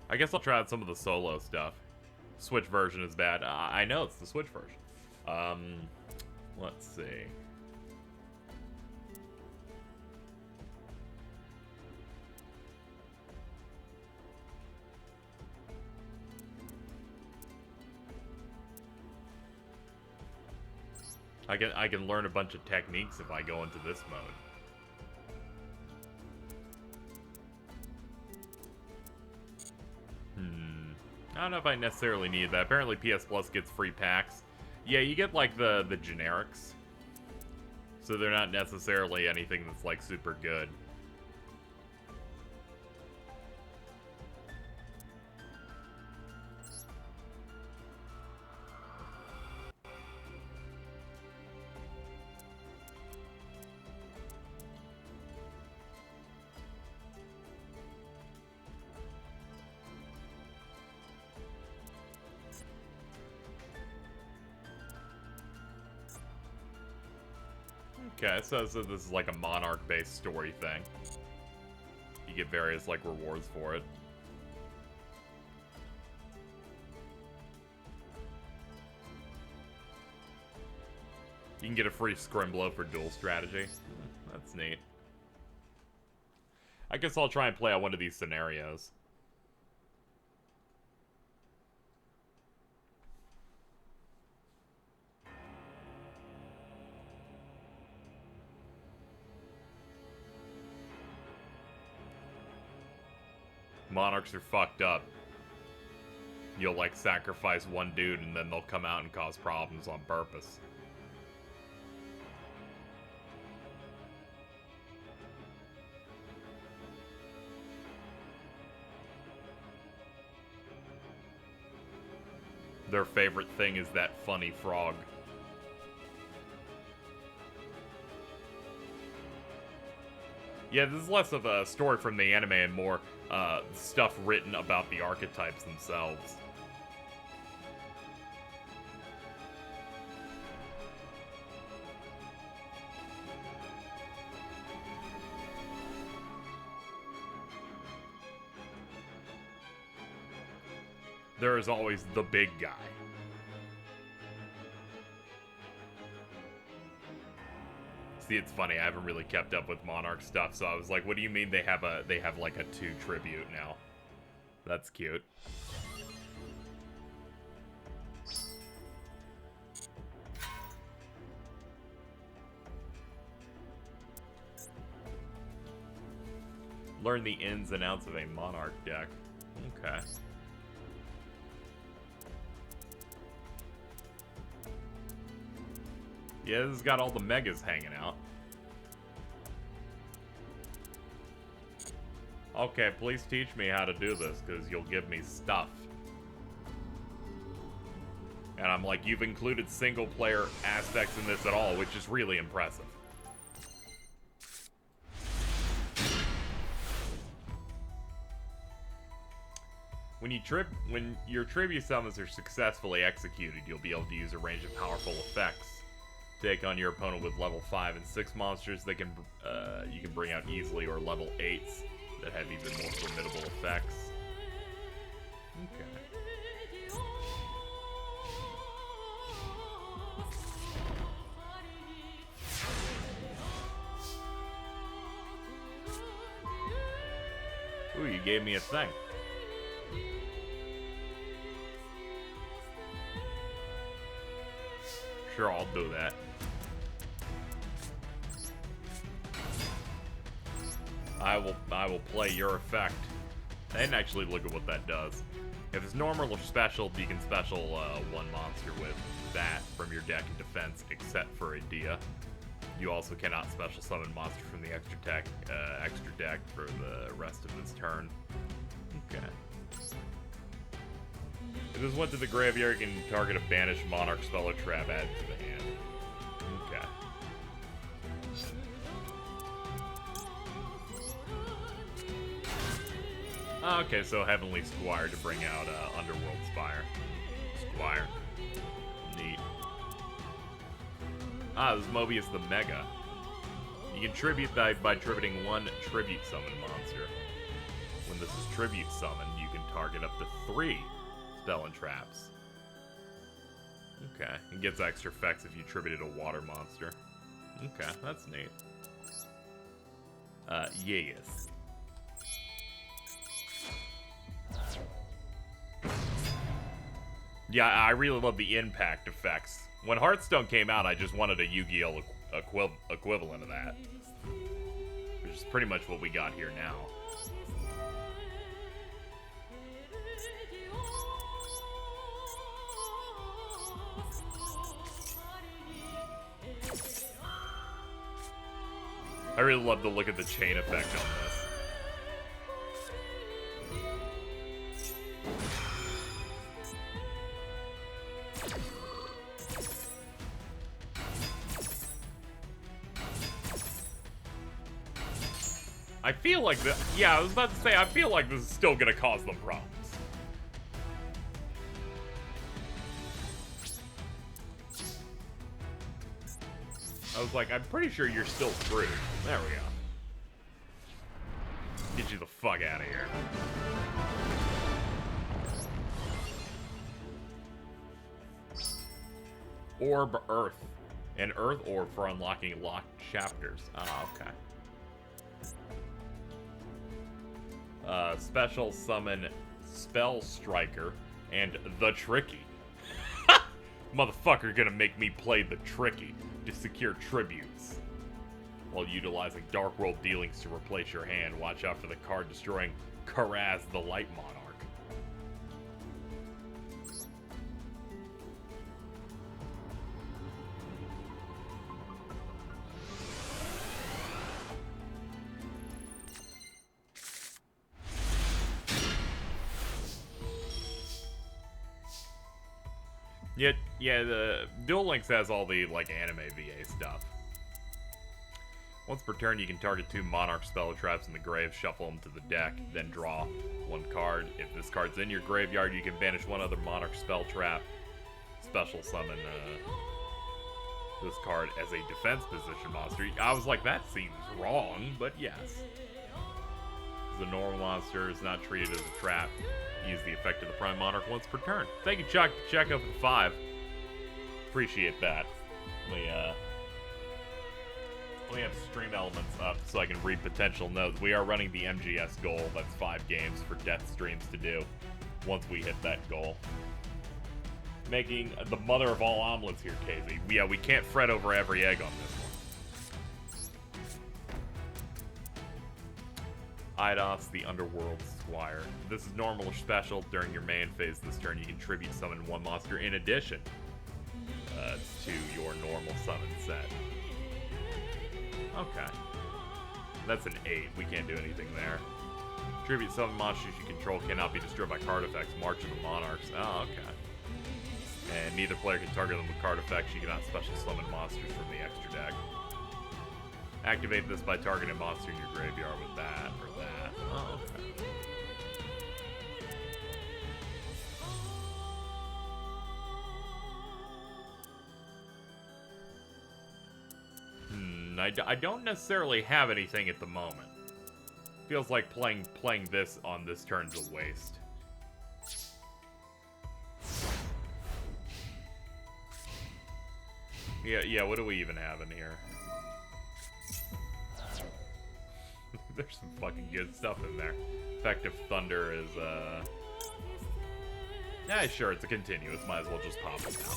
I guess I'll try out some of the solo stuff. Switch version is bad. I know it's the Switch version. Let's see. I can learn a bunch of techniques if I go into this mode. I don't know if I necessarily need that. Apparently PS Plus gets free packs. Yeah, you get like the generics. So they're not necessarily anything that's like super good. Okay, so this is like a Monarch-based story thing. You get various, like, rewards for it. You can get a free Scrimblow for dual strategy. That's neat. I guess I'll try and play out one of these scenarios. Monarchs are fucked up. You'll, like, sacrifice one dude and then they'll come out and cause problems on purpose. Their favorite thing is that funny frog. Yeah, this is less of a story from the anime and more stuff written about the archetypes themselves. There is always the big guy. See, it's funny, I haven't really kept up with Monarch stuff, so I was like, what do you mean they have like a 2 tribute now? That's cute. Learn the ins and outs of a Monarch deck. Okay. Yeah, this has got all the megas hanging out. Okay, please teach me how to do this, because you'll give me stuff. And I'm like, you've included single-player aspects in this at all, which is really impressive. When your tribute summons are successfully executed, you'll be able to use a range of powerful effects. Take on your opponent with level 5 and 6 monsters that can you can bring out easily, or level 8s that have even more formidable effects. Okay. Ooh, you gave me a thing. Sure, I'll do that. I will play your effect. And actually look at what that does. If it's normal or special, you can special one monster with that from your deck in defense, except for a Dia. You also cannot special summon monster from the extra deck for the rest of this turn. Okay. If this went to the graveyard, you can target a banished Monarch spell or trap added to the hand. Okay. Okay, so Heavenly Squire to bring out Underworld Spire. Squire. Neat. This is Mobius the Mega. You can tribute that by tributing one tribute summon monster. When this is tribute summoned, you can target up to 3 spell and traps. Okay, it gets extra effects if you attribute it to a water monster. Okay, that's neat. Yes. Yeah, I really love the impact effects. When Hearthstone came out, I just wanted a Yu-Gi-Oh! Equivalent of that. Which is pretty much what we got here now. I really love the look at the chain effect on this. I feel like yeah, I was about to say, I feel like this is still gonna cause them problems. I was like, I'm pretty sure you're still screwed. There we go. Get you the fuck out of here. Orb Earth. An Earth Orb for unlocking locked chapters. Oh, okay. Special summon Spell Striker and the Tricky. Motherfucker gonna make me play the Tricky to secure tributes. While utilizing Dark World dealings to replace your hand, watch out for the card destroying Karaz the Light Monarch. Yeah, the Duel Links has all the, like, anime VA stuff. Once per turn, you can target 2 Monarch spell traps in the grave, shuffle them to the deck, then draw 1 card. If this card's in your graveyard, you can banish 1 other Monarch spell trap. Special summon this card as a defense position monster. I was like, that seems wrong, but yes. The normal monster is not treated as a trap. Use the effect of the Prime Monarch once per turn. Thank you, Chuck. Check up at 5. Appreciate that. Let me have stream elements up so I can read potential notes. We are running the MGS goal. That's 5 games for death streams to do once we hit that goal. Making the mother of all omelets here, KZ. Yeah, we can't fret over every egg on this one. Eidos, the Underworld Squire. This is normal or special. During your main phase this turn, you can tribute summon 1 monster in addition to your normal summon set. Okay. That's an 8. We can't do anything there. Tribute summon monsters you control cannot be destroyed by card effects. March of the Monarchs. Oh, okay. And neither player can target them with card effects. You cannot special summon monsters from the extra deck. Activate this by targeting a monster in your graveyard with that or that. Oh, okay. I don't necessarily have anything at the moment. Feels like playing this on this turn's a waste. Yeah, what do we even have in here? There's some fucking good stuff in there. Effective Thunder is, yeah, sure, it's a continuous. Might as well just pop it now.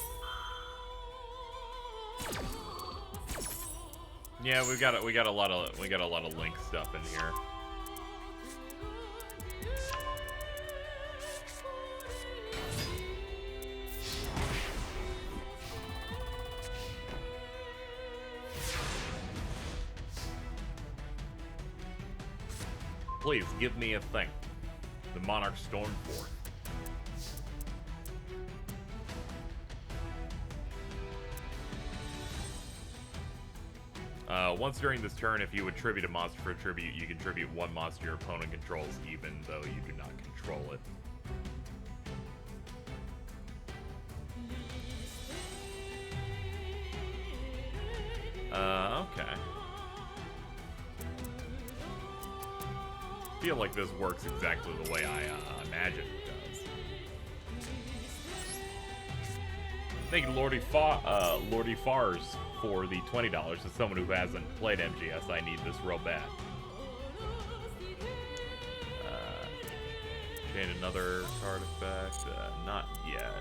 Yeah, we got a lot of Link stuff in here. Please give me a thing. The Monarch Stormforth. Once during this turn, if you would tribute a monster for a tribute, you can tribute 1 monster your opponent controls, even though you do not control it. Okay. feel like this works exactly the way I imagine it does. Thank you, Lordy Fars, for the $20. As someone who hasn't played MGS, I need this real bad. Chain another card effect. Not yet.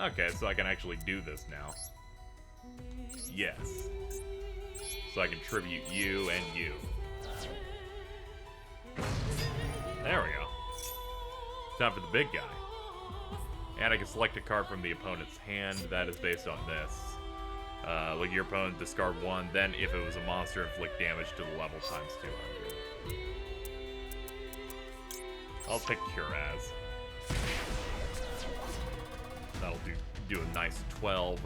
Okay, so I can actually do this now. Yes. So I can tribute you and you. There we go. Time for the big guy. And I can select a card from the opponent's hand. That is based on this. Look at your opponent, discard 1. Then, if it was a monster, inflict damage to the level times 200. I'll pick Curaz. That'll do a nice 12.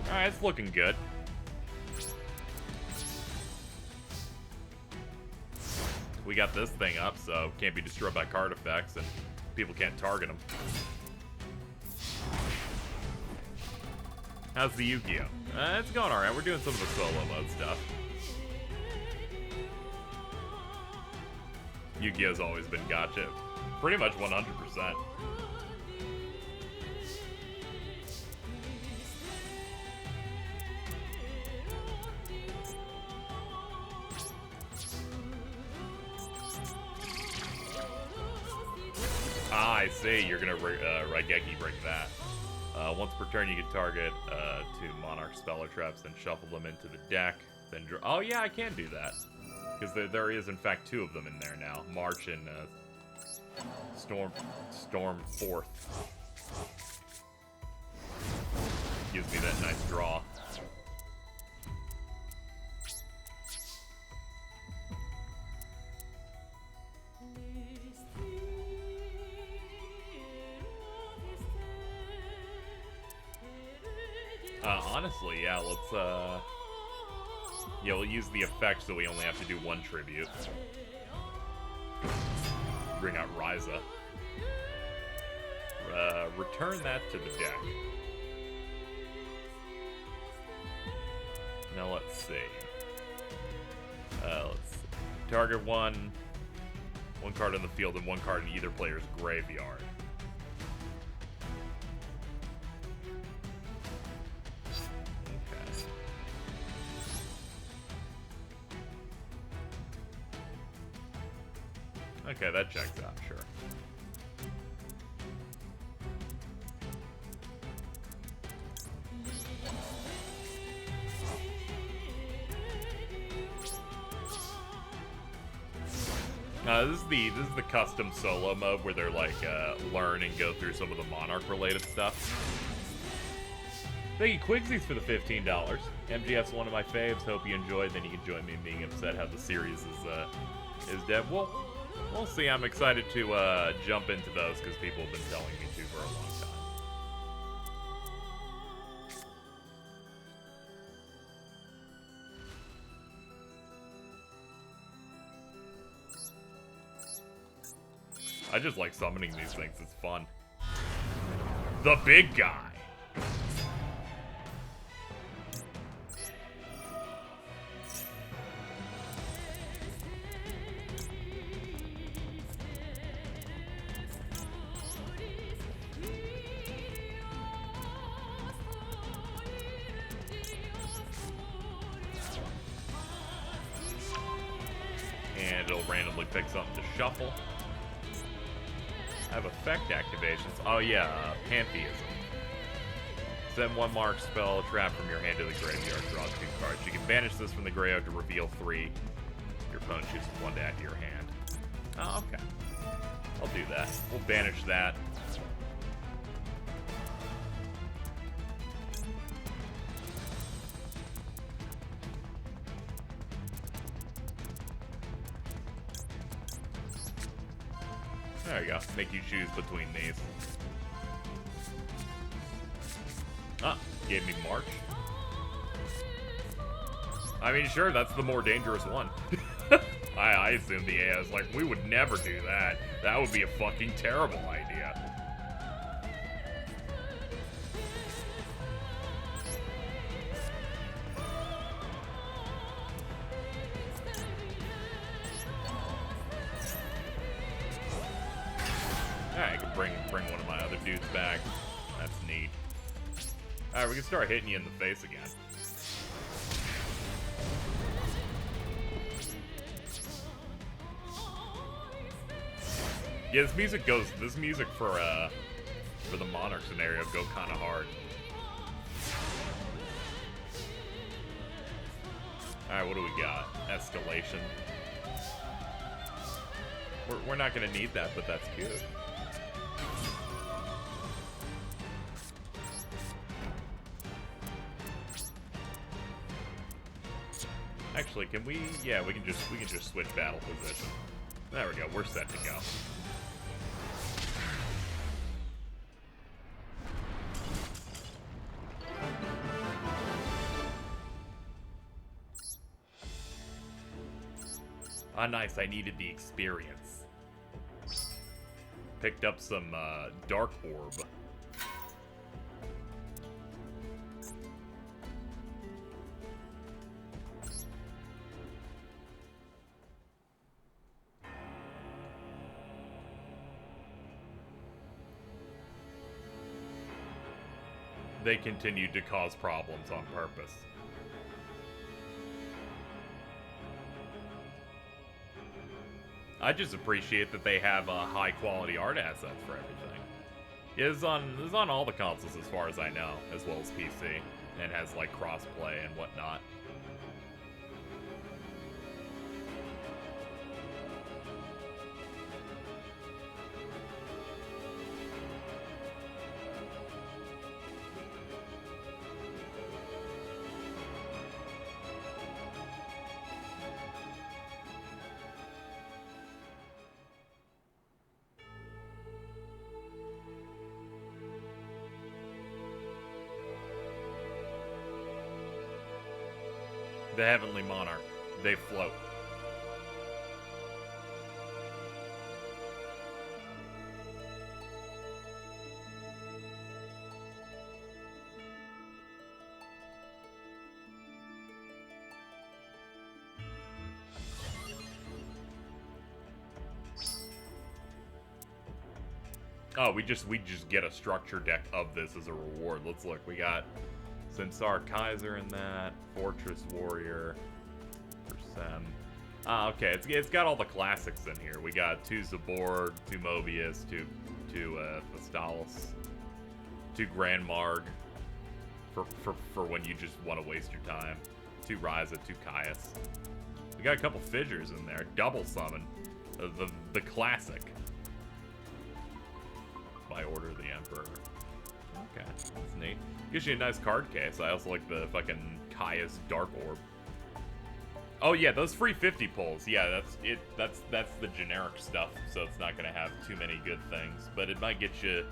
Alright, it's looking good. We got this thing up, so can't be destroyed by card effects, and people can't target them. How's the Yu-Gi-Oh? It's going alright. We're doing some of the solo mode stuff. Yu-Gi-Oh's always been gotcha. Pretty much 100%. Ah, I see. You're gonna Raigeki bring that. Once per turn, you can target 2 Monarch spell or traps, then shuffle them into the deck. Then draw. Oh yeah, I can do that. Because there is, in fact, 2 of them in there now. March and Storm 4th. Gives me that nice draw. Honestly, yeah, let's, yeah, we'll use the effect so we only have to do 1 tribute. Bring out Ryza. Return that to the deck. Now let's see. Target 1 card in the field and 1 card in either player's graveyard. Okay, that checks out, sure. This is the custom solo mode where they're like learn and go through some of the Monarch related stuff. Thank you, Quigsies, for the $15. MGF's one of my faves. Hope you enjoyed. Then you can join me in being upset how the series is dead. Well, we'll see. I'm excited to jump into those because people have been telling me to for a long time. I just like summoning these things. It's fun. The big guy. And it'll randomly pick something to shuffle. I have effect activations. Oh yeah, Pantheism. Send 1 mark spell trap from your hand to the graveyard. Draw 2 cards. You can banish this from the graveyard to reveal 3. Your opponent chooses 1 to add to your hand. Oh, okay. I'll do that. We'll banish that. There you go. make you choose between these. Ah, gave me March. I mean, sure, that's the more dangerous one. I assume the AI is like, we would never do that. That would be a fucking terrible idea. Alright, I can bring one of my other dudes back. That's neat. Alright, we can start hitting you in the face again. Yeah, this music for the Monarch scenario go kind of hard. Alright, what do we got? Escalation. We're not gonna need that, but that's good. Actually, can we? Yeah, we can just switch battle position. There we go. We're set to go. Ah, nice. I needed the experience. Picked up some Dark Orb. They continued to cause problems on purpose. I just appreciate that they have high quality art assets for everything. It's on all the consoles as far as I know, as well as PC, and has like crossplay and whatnot. The Heavenly Monarch. They float. Oh, we just get a structure deck of this as a reward. Let's look. We got Centaur Kaiser in that, Fortress Warrior for Sem. Ah, okay, it's got all the classics in here. We got 2 Zaborg, 2 Mobius, 2 Thestalos, 2 Grand Marg for when you just want to waste your time, 2 Ryza, 2 Caius. We got a couple Fissures in there, double summon, the classic. By order of the Emperor. Okay, that's neat. Gives you a nice card case. I also like the fucking Caius Dark Orb. Oh yeah, those free 50 pulls. Yeah, that's it. That's the generic stuff, so it's not gonna have too many good things. But it might get you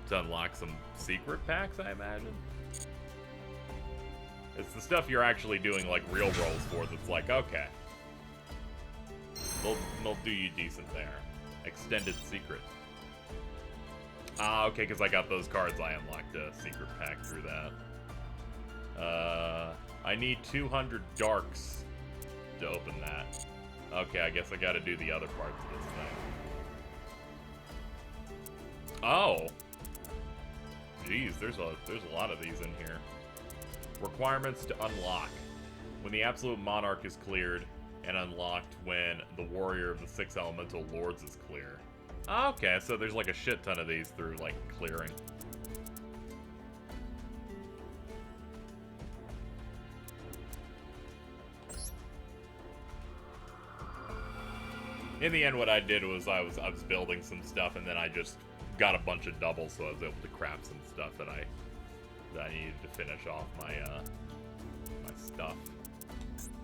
to unlock some secret packs, I imagine. It's the stuff you're actually doing like real rolls for that's like, okay. They'll do you decent there. Extended secret. Ah, okay, because I got those cards, I unlocked a secret pack through that. I need 200 darks to open that. Okay, I guess I gotta do the other parts of this thing. Oh! Jeez, there's a lot of these in here. Requirements to unlock. When the Absolute Monarch is cleared, and unlocked when the Warrior of the 6 Elemental Lords is clear. Okay, so there's like a shit ton of these through, like, clearing. In the end, what I did was I was building some stuff, and then I just got a bunch of doubles, so I was able to craft some stuff that I needed to finish off my my stuff.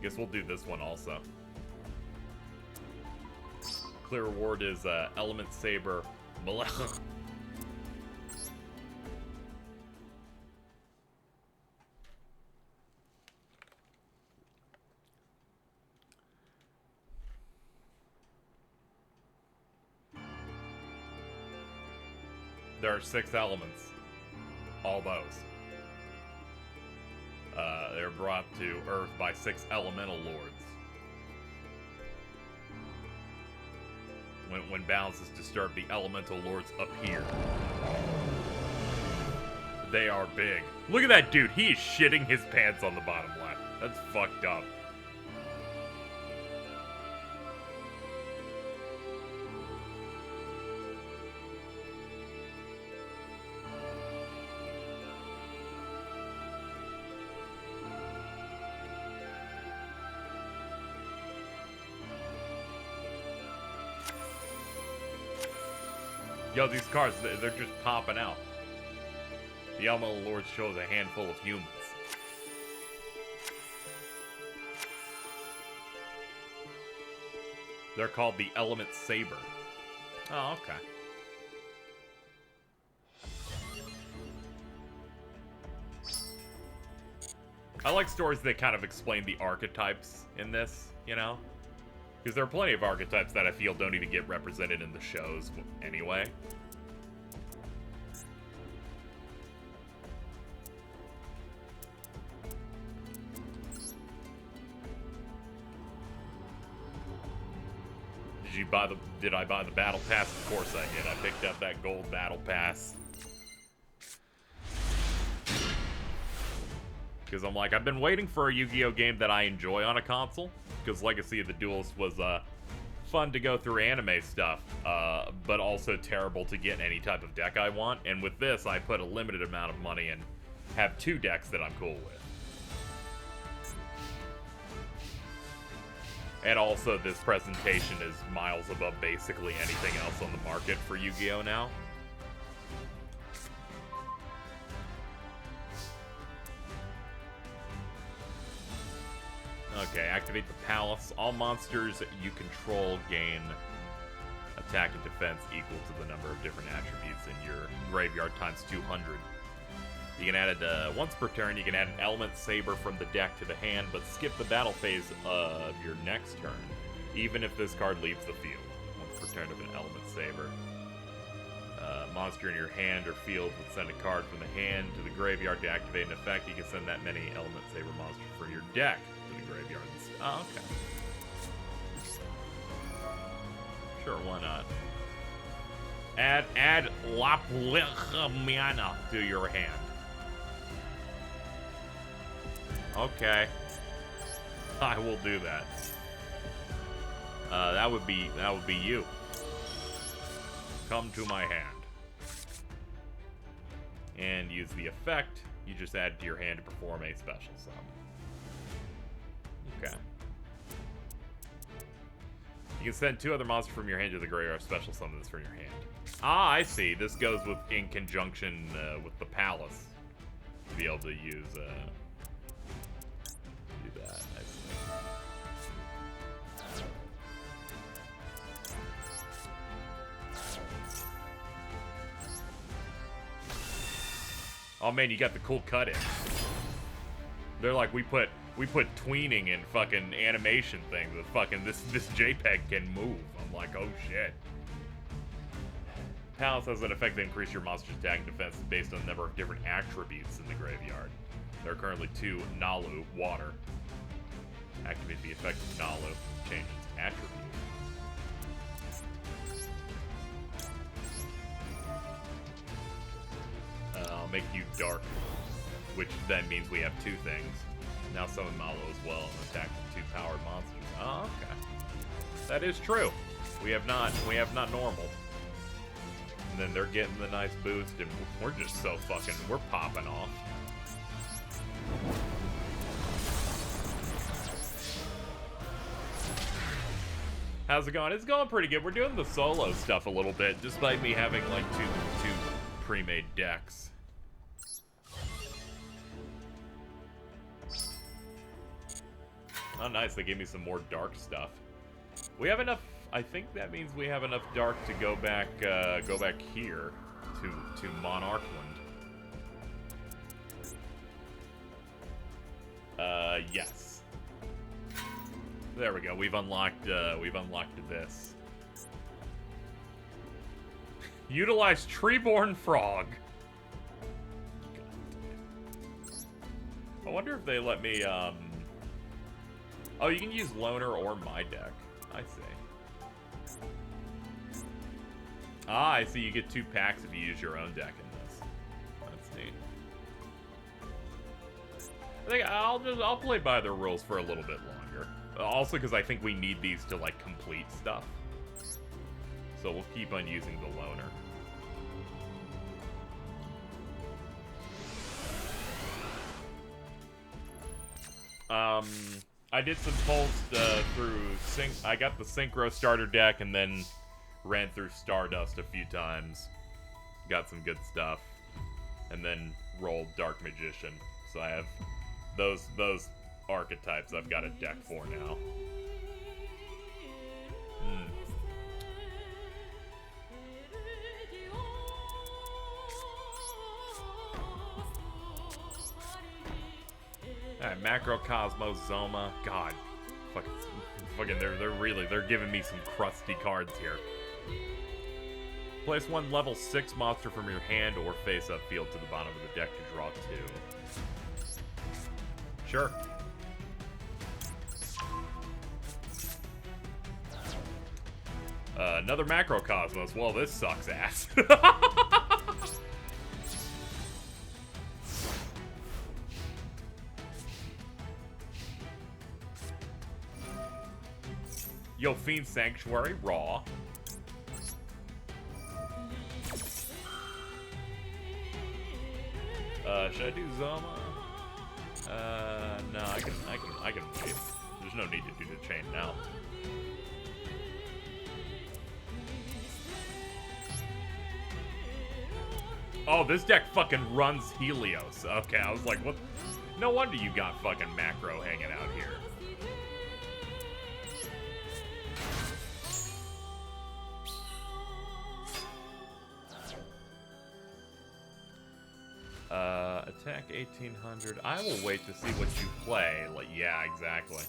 Guess we'll do this one also. Clear reward is Element Saber, Blech. There are 6 elements. All those. They're brought to Earth by 6 elemental lords. When balance is disturbed, the elemental lords appear. They are big. Look at that dude. He is shitting his pants on the bottom left. That's fucked up. Yo, these cards, they're just popping out. The Elemental Lord shows a handful of humans. They're called the Element Saber. Oh, okay. I like stories that kind of explain the archetypes in this, you know? Because there are plenty of archetypes that I feel don't even get represented in the shows anyway. Did I buy the battle pass? Of course I did. I picked up that gold battle pass. Because I'm like, I've been waiting for a Yu-Gi-Oh game that I enjoy on a console. Because Legacy of the Duelist was fun to go through anime stuff, but also terrible to get any type of deck I want. And with this, I put a limited amount of money and have 2 decks that I'm cool with. And also, this presentation is miles above basically anything else on the market for Yu-Gi-Oh now. Okay, activate the Palace. All monsters you control gain attack and defense equal to the number of different attributes in your graveyard times 200. You can add it once per turn. You can add an Element Saber from the deck to the hand, but skip the battle phase of your next turn, even if this card leaves the field. Once per turn of an Element Saber. Monster in your hand or field would send a card from the hand to the graveyard to activate an effect. You can send that many Element Saber monsters from your deck to the graveyard. Oh, okay. Sure, why not? Add Laplichamiana to your hand. Okay. I will do that. That would be you. Come to my hand. And use the effect you just added to your hand to perform a special summon. Okay. You can send 2 other monsters from your hand to the graveyard, special summon this from your hand. Ah, I see. This goes with in conjunction with the Palace. To be able to use, do that. I see. Oh man, you got the cool cut in. They're like, we put tweening in fucking animation things. That fucking this JPEG can move. I'm like, oh shit. Palace has an effect that increases your monster's attack and defense based on the number of different attributes in the graveyard. There are currently 2 Nalu, water. Activate the effect of Nalu, change its attribute. I'll make you dark, which then means we have 2 things. Now summon Malo as well and attack with 2 powered monsters. Oh, okay. That is true. We have not normal. And then they're getting the nice boost, and we're just so fucking, we're popping off. How's it going? It's going pretty good. We're doing the solo stuff a little bit, despite me having like two pre-made decks. Oh, nice. They gave me some more dark stuff. We have enough. I think that means we have enough dark to go back here to Monarch Land. Yes. There we go. We've unlocked this. Utilize Treeborn Frog. I wonder if they let me, Oh, you can use Loner or my deck. I see. Ah, I see. You get 2 packs if you use your own deck in this. That's neat. I think I'll play by their rules for a little bit longer. Also, because I think we need these to, like, complete stuff. So we'll keep on using the Loner. I did some polls through I got the Synchro starter deck and then ran through Stardust a few times. Got some good stuff. And then rolled Dark Magician. So I have those archetypes I've got a deck for now. Alright, Macrocosmos, Zoma. God. Fucking they're giving me some crusty cards here. Place 1 level 6 monster from your hand or face up field to the bottom of the deck to draw 2. Sure. Another Macrocosmos. Well, this sucks ass. Yo, Fiend Sanctuary, raw. Should I do Zoma? No, I can wait. There's no need to do the chain now. Oh, this deck fucking runs Helios. Okay, I was like, what? No wonder you got fucking macro hanging out here. Attack 1800. I will wait to see what you play. Like, yeah, exactly.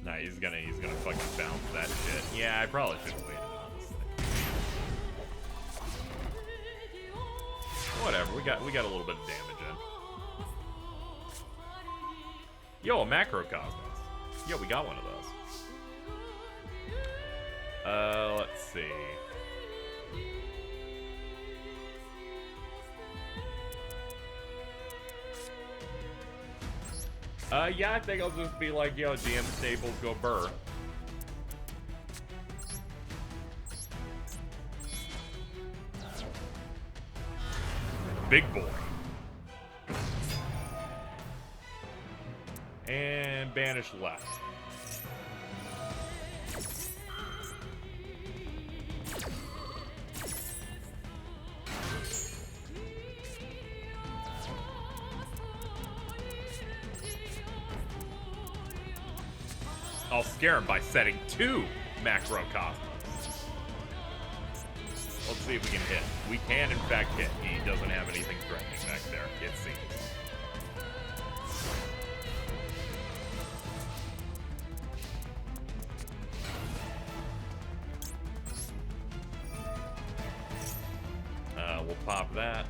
Nah, he's gonna fucking bounce that shit. Yeah, I probably should have waited, honestly. Whatever, we got a little bit of damage in. Yo, a Macrocosmos. Yo, we got one of those. Let's see. Yeah, I think I'll just be like, yo, GM Staples, go burr. Big boy. And banish left. I'll scare him by setting 2 Macrocosmos. Let's see if we can hit. We can, in fact, hit. He doesn't have anything threatening back there, it seems. We'll pop that.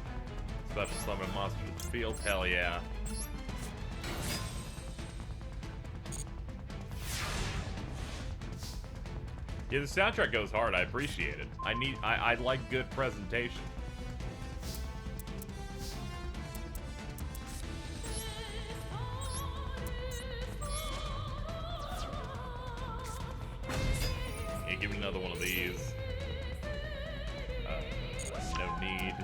Special summon monster to the field. Hell yeah. Yeah, the soundtrack goes hard. I appreciate it. I like good presentation. Yeah, give me another one of these. No need.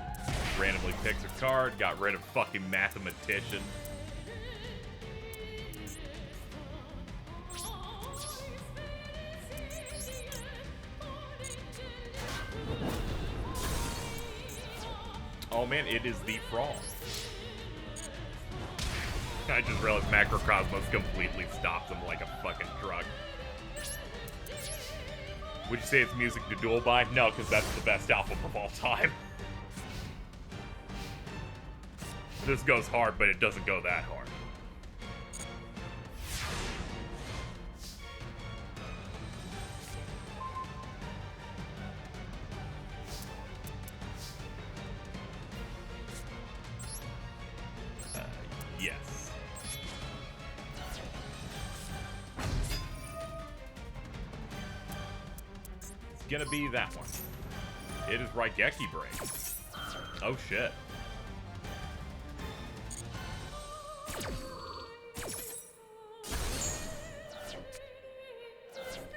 Randomly picks a card. Got rid of fucking Mathematician. man, it is the Frawl. I just realized Macrocosmos completely stops him like a fucking truck. Would you say it's music to duel by? No, because that's the best album of all time. This goes hard, but it doesn't go that hard. Yes. It's gonna be that one. It is Raigeki Break. Oh shit.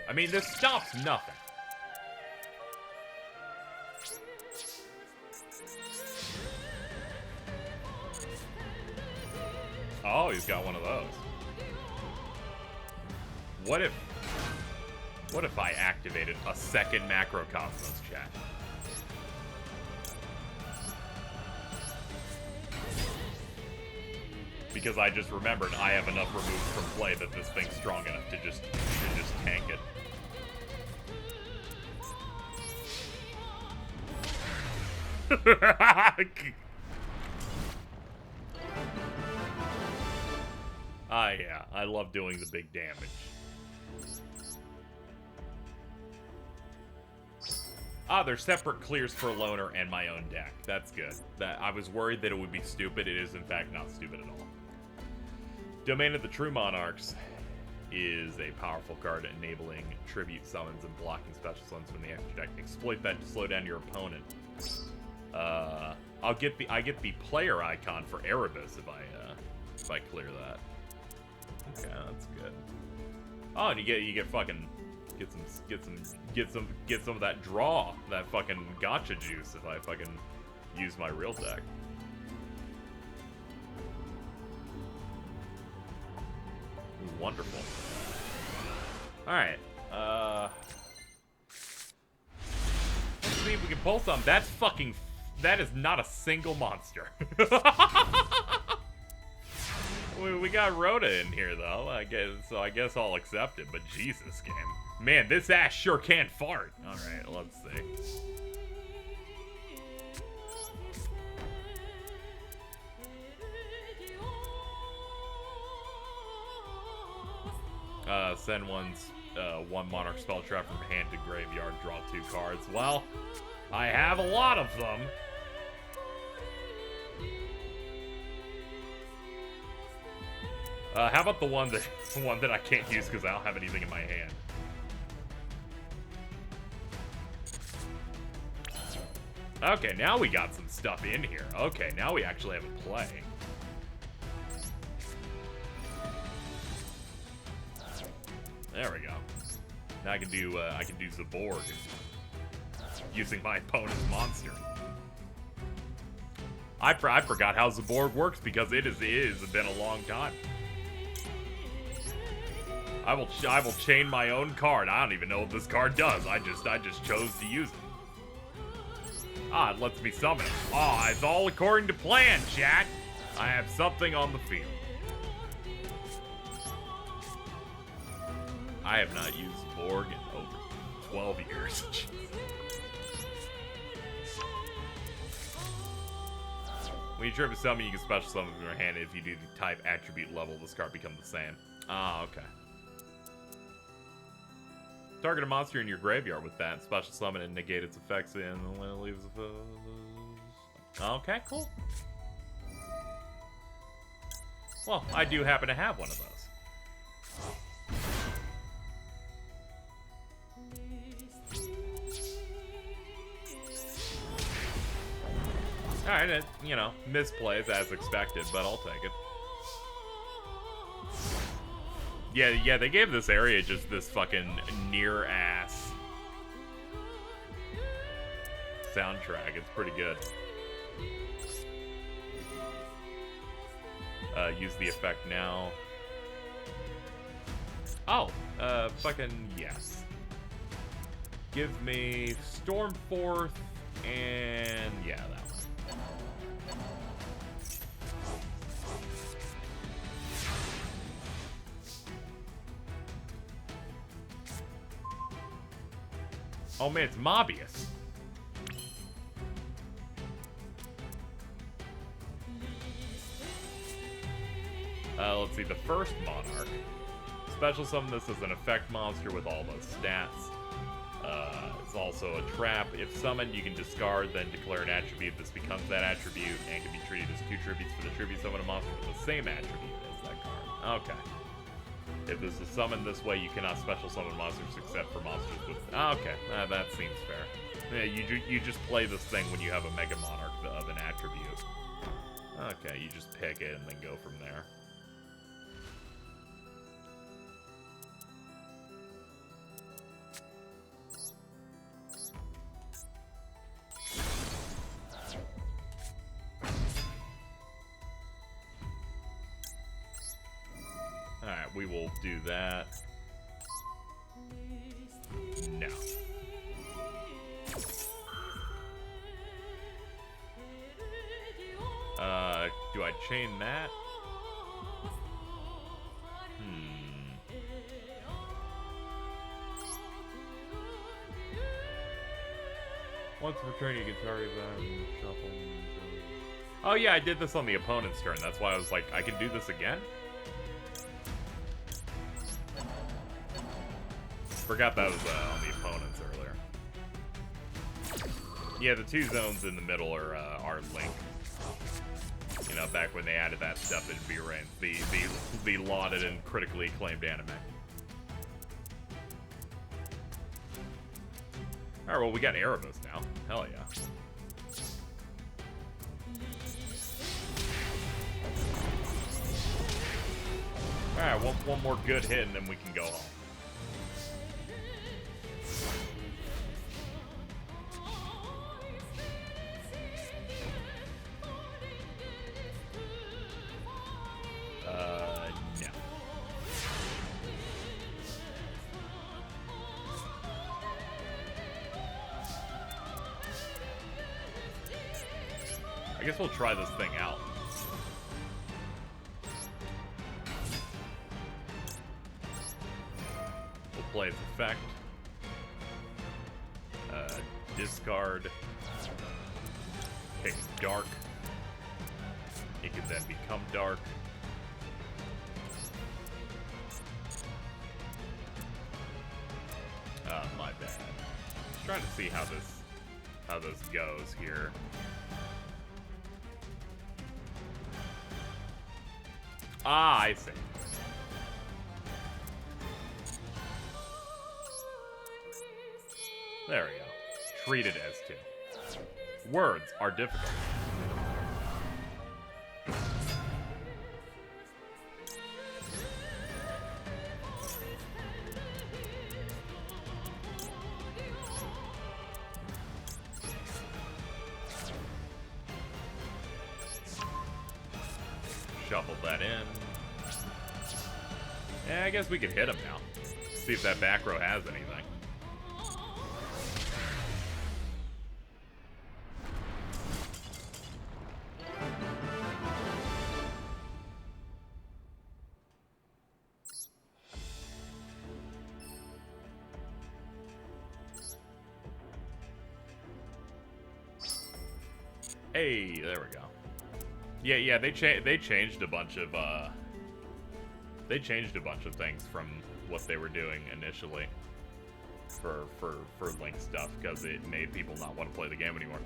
I mean, this stops nothing. Oh, he's got one of those. What if I activated a second Macrocosmos, chat? Because I just remembered I have enough removed from play that this thing's strong enough to just tank it. Yeah, I love doing the big damage. Ah, there's separate clears for Loner and my own deck. That's good. I was worried that it would be stupid. It is, in fact, not stupid at all. Domain of the True Monarchs is a powerful card enabling tribute summons and blocking special summons from the extra deck. Exploit that to slow down your opponent. I get the player icon for Erebus if I clear that. Okay, that's good. Oh, and you get fucking get some of that draw, that fucking gotcha juice if I fucking use my real deck. Wonderful. All right. Let's see if we can pull some. That is not a single monster. We got Rhoda in here though. I guess I'll accept it. But Jesus, game, man, this ass sure can't fart. All right, let's see. Send one Monarch spell trap from hand to graveyard, draw 2 cards. Well, I have a lot of them. How about the one that I can't use because I don't have anything in my hand? Okay, now we got some stuff in here. Okay, now we actually have a play. There we go. Now I can do Zaborg using my opponent's monster. I forgot how Zaborg works because it has been a long time. I will chain my own card. I don't even know what this card does. I just chose to use it. Ah, it lets me summon it. Ah, it's all according to plan, chat. I have something on the field. I have not used Borg in over 12 years. When you trip a summon, you can special summon from your hand. If you do the type attribute level, this card becomes the same. Ah, okay. Target a monster in your graveyard with that. Special summon and negate its effects in. When it leaves the... Okay, cool. Well, I do happen to have one of those. Alright, you know, misplays as expected, but I'll take it. Yeah, they gave this area just this fucking near-ass soundtrack. It's pretty good. Use the effect now. Oh, fucking yes. Give me Stormforth and yeah, that one. Oh man, it's Mobius. Let's see, the first Monarch. Special summon this as an effect monster with all those stats. It's also a trap. If summoned, you can discard, then declare an attribute. This becomes that attribute and can be treated as 2 tributes for the tribute summon a monster with the same attribute as that card. Okay. If this is summoned this way, you cannot special summon monsters except for monsters with... Okay, that seems fair. Yeah, you just play this thing when you have a Mega Monarch of an attribute. Okay, you just pick it and then go from there. Alright, we will do that. No. Do I chain that? Once per turn, you can target them, shuffle. Oh yeah, I did this on the opponent's turn. That's why I was like, I can do this again? Forgot that was on the opponent's earlier. Yeah, the 2 zones in the middle are linked. You know, back when they added that stuff in V-Rain, the lauded and critically acclaimed anime. Alright, well, we got Erebus now. Hell yeah. Alright, one more good hit and then we can go home. No. I guess we'll try this thing out. We'll play its effect. Discard. Pick dark. It can then become dark. My bad. Just trying to see how this goes here. Ah, I see. There we go. Treat it as 2. Words are difficult. Shuffle that in. Yeah, I guess we can hit him now. See if that back row has anything. Hey, there we go. Yeah, they changed a bunch of things from what they were doing initially for Link stuff because it made people not want to play the game anymore.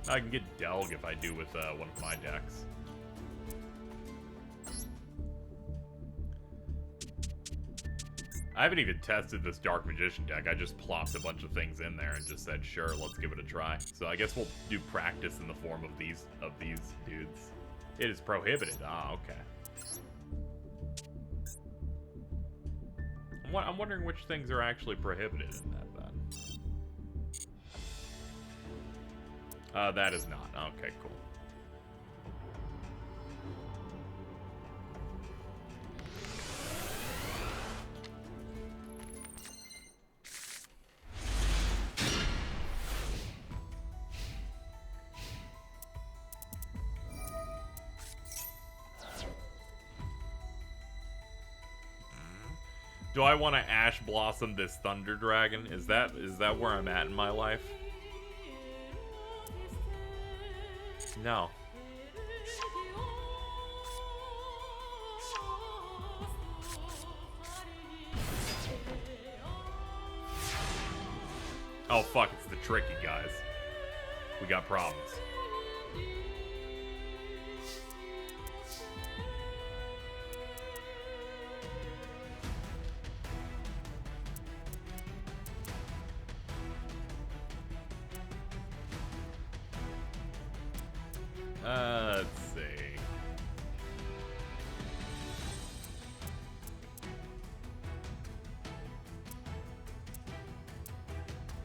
I can get Delg if I do with one of my decks. I haven't even tested this Dark Magician deck. I just plopped a bunch of things in there and just said, sure, let's give it a try. So I guess we'll do practice in the form of these dudes. It is prohibited. Ah, okay. I'm wondering which things are actually prohibited in that then. That is not. Okay, cool. Do I want to Ash Blossom this Thunder Dragon? Is that where I'm at in my life? No. Oh fuck, it's the tricky guys. We got problems. Let's see.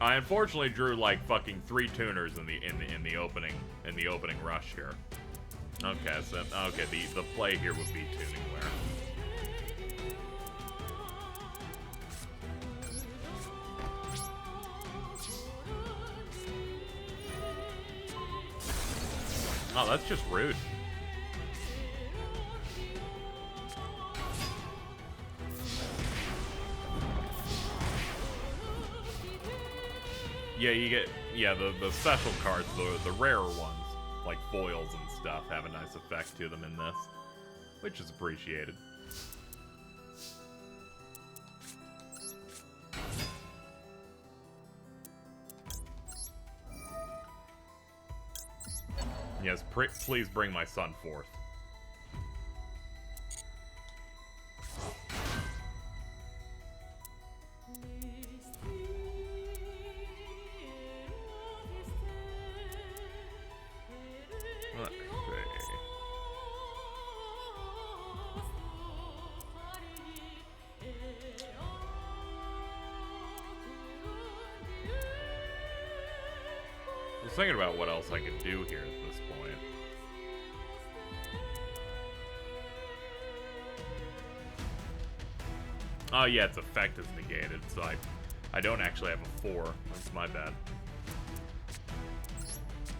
I unfortunately drew like fucking 3 tuners in the opening rush here. Okay, so okay, the play here would be tuning where. Oh, that's just rude. Yeah, you get, yeah, the special cards, the rarer ones, like foils and stuff, have a nice effect to them in this, which is appreciated. Yes, please bring my son forth. Let's see. I was thinking about what else I could do here at this point. Oh yeah, its effect is negated, so I don't actually have a 4. That's my bad.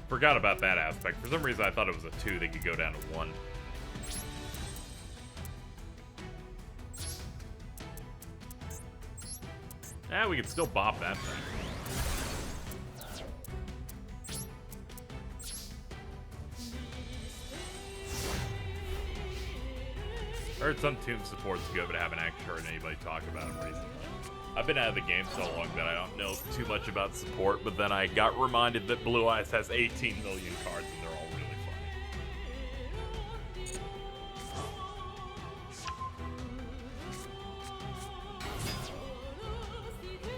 Forgot about that aspect. For some reason I thought it was a 2 that could go down to 1. Yeah, we could still bop that thing. I heard some Tomb support's good, but I haven't actually heard anybody talk about it recently. I've been out of the game so long that I don't know too much about support, but then I got reminded that Blue Eyes has 18 million cards and they're all really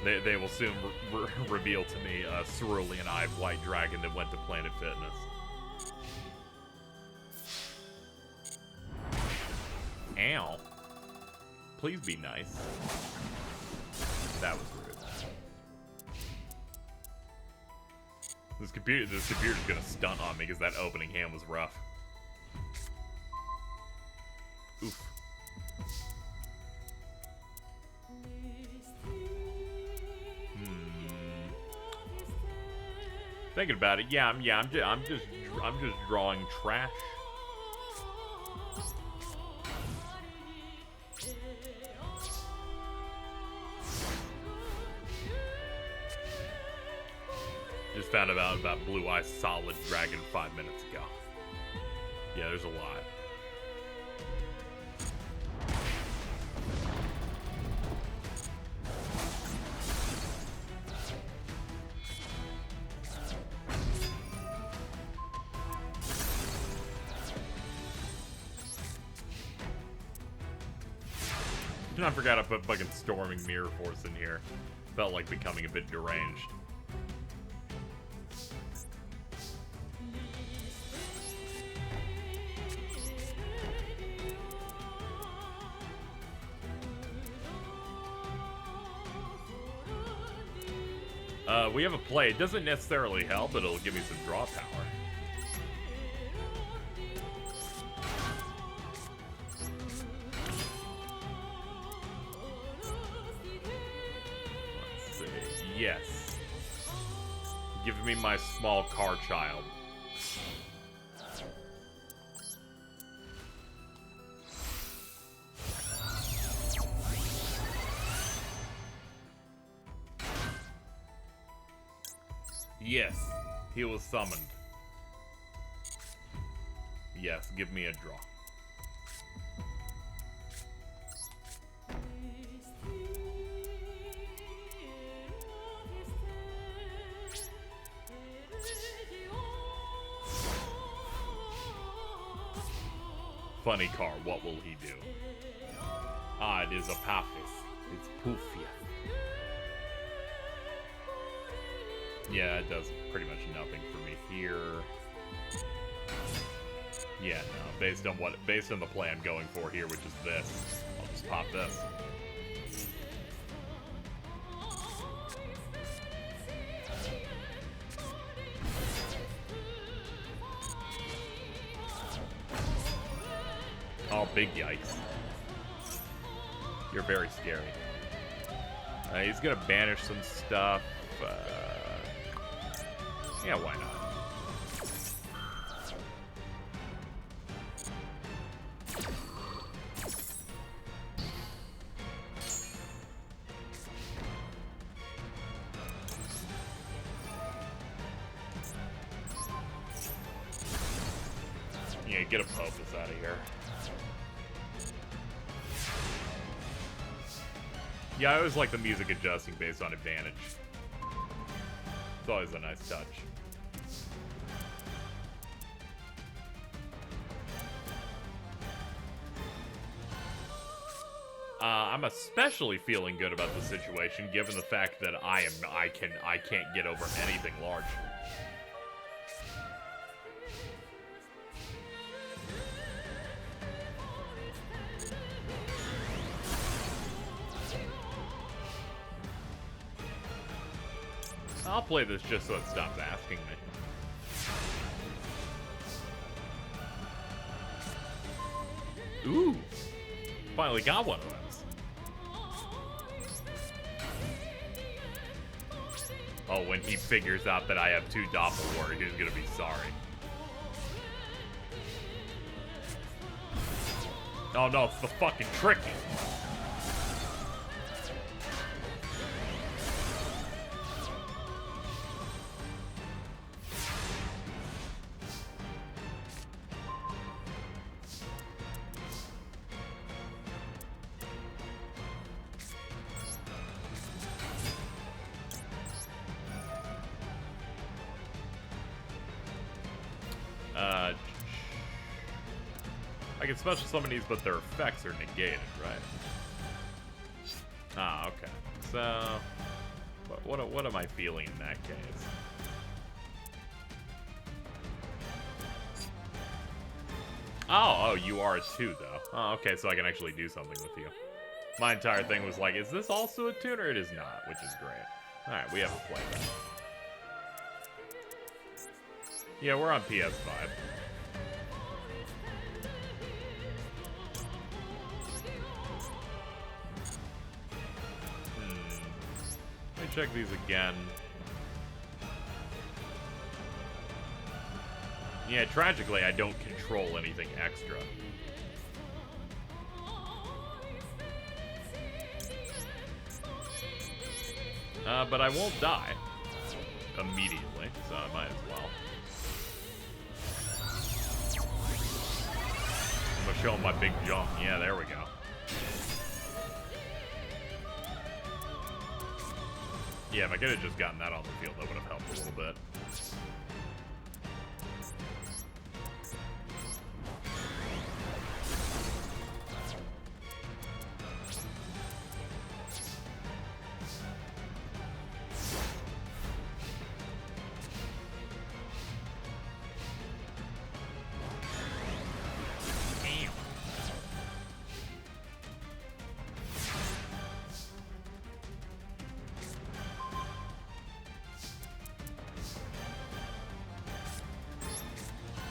funny. They will soon reveal to me a cerulean eyed white dragon that went to Planet Fitness. Ow. Please be nice. That was rude. This computer's gonna stunt on me because that opening hand was rough. Oof. Thinking about it, yeah, I'm just drawing trash. Just found out about Blue Eyes Solid Dragon 5 minutes ago. Yeah, there's a lot. I forgot I put fucking Storming Mirror Force in here. Felt like becoming a bit deranged. We have a play. It doesn't necessarily help, but it'll give me some draw power. Let's see. Yes. Give me my small car child. Yes, he was summoned. Yes, give me a draw. Funny car, what will he do? Ah, it is Apophis. It's Pufia. Yeah, it does pretty much nothing for me here. Yeah, no, based on the play I'm going for here, which is this, I'll just pop this. Oh, big yikes. You're very scary. He's gonna banish some stuff. Yeah, why not? Yeah, get a Popus out of here. Yeah, I always like the music adjusting based on advantage. It's always a nice touch. I'm especially feeling good about the situation, given the fact that I can't get over anything large. I'll play this just so it stops asking me. Ooh! Finally got one of those. Oh, when he figures out that I have 2 Doppelwar, he's gonna be sorry. Oh no, it's the fucking tricky. I can special summon these, but their effects are negated, right? Ah, okay. So, what am I feeling in that case? Oh, you are too, though. Oh, okay, so I can actually do something with you. My entire thing was like, is this also a tuner? It is not, which is great. Alright, we have a play then. Yeah, we're on PS5. Let me check these again. Yeah, tragically, I don't control anything extra. But I won't die immediately, so I might as well. I'm gonna show him my big jump. Yeah, there we go. Yeah, if I could have just gotten that on the field, that would have helped a little bit.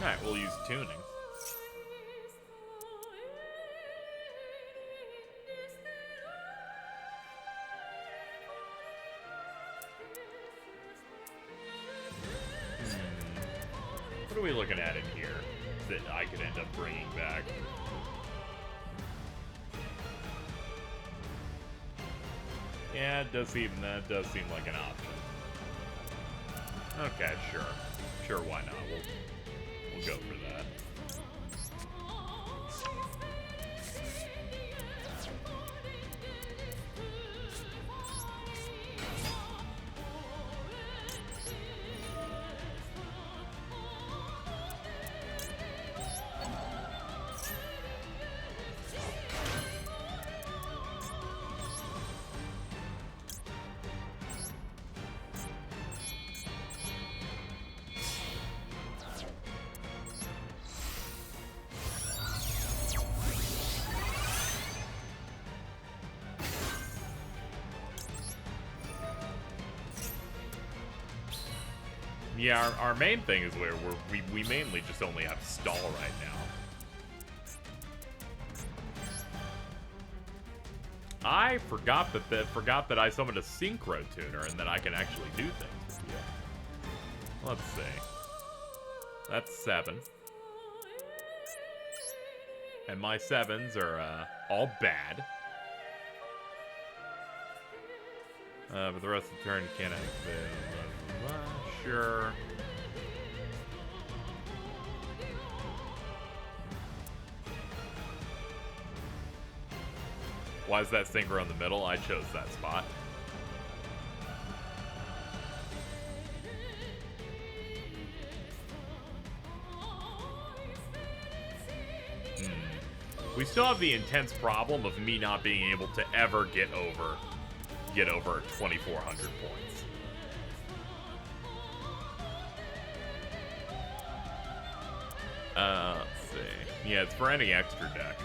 Alright, we'll use tuning. What are we looking at in here that I could end up bringing back? Yeah, that does seem like an option. Okay, sure. Sure, why not? We'll go for that. Yeah, our main thing is where we mainly just only have stall right now. I forgot that I summoned a synchro tuner and that I can actually do things with you. Let's see. That's 7. And my 7s are all bad. But the rest of the turn can't activate. Sure. Why is that synchro in the middle? I chose that spot. We still have the intense problem of me not being able to ever get over 2,400 points. Let's see. Yeah, it's for any extra deck. I'm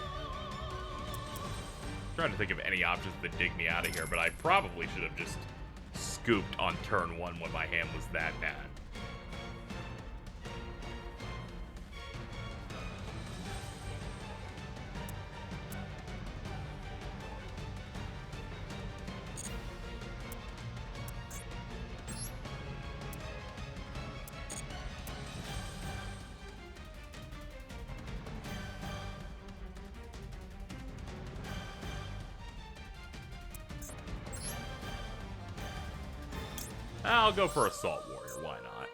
trying to think of any options that dig me out of here, but I probably should have just scooped on turn 1 when my hand was that bad. I'll go for Assault Warrior, why not?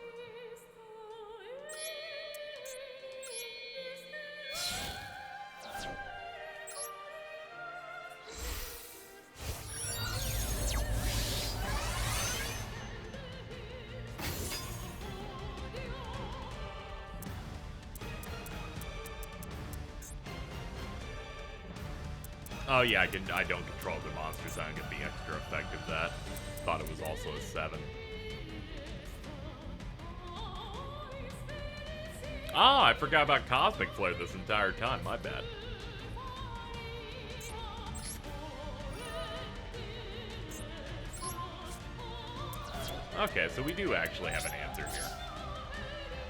Oh yeah, I don't control the monsters, I'm gonna be extra effective that. Thought it was also a 7. Ah, I forgot about Cosmic Flare this entire time. My bad. Okay, so we do actually have an answer here.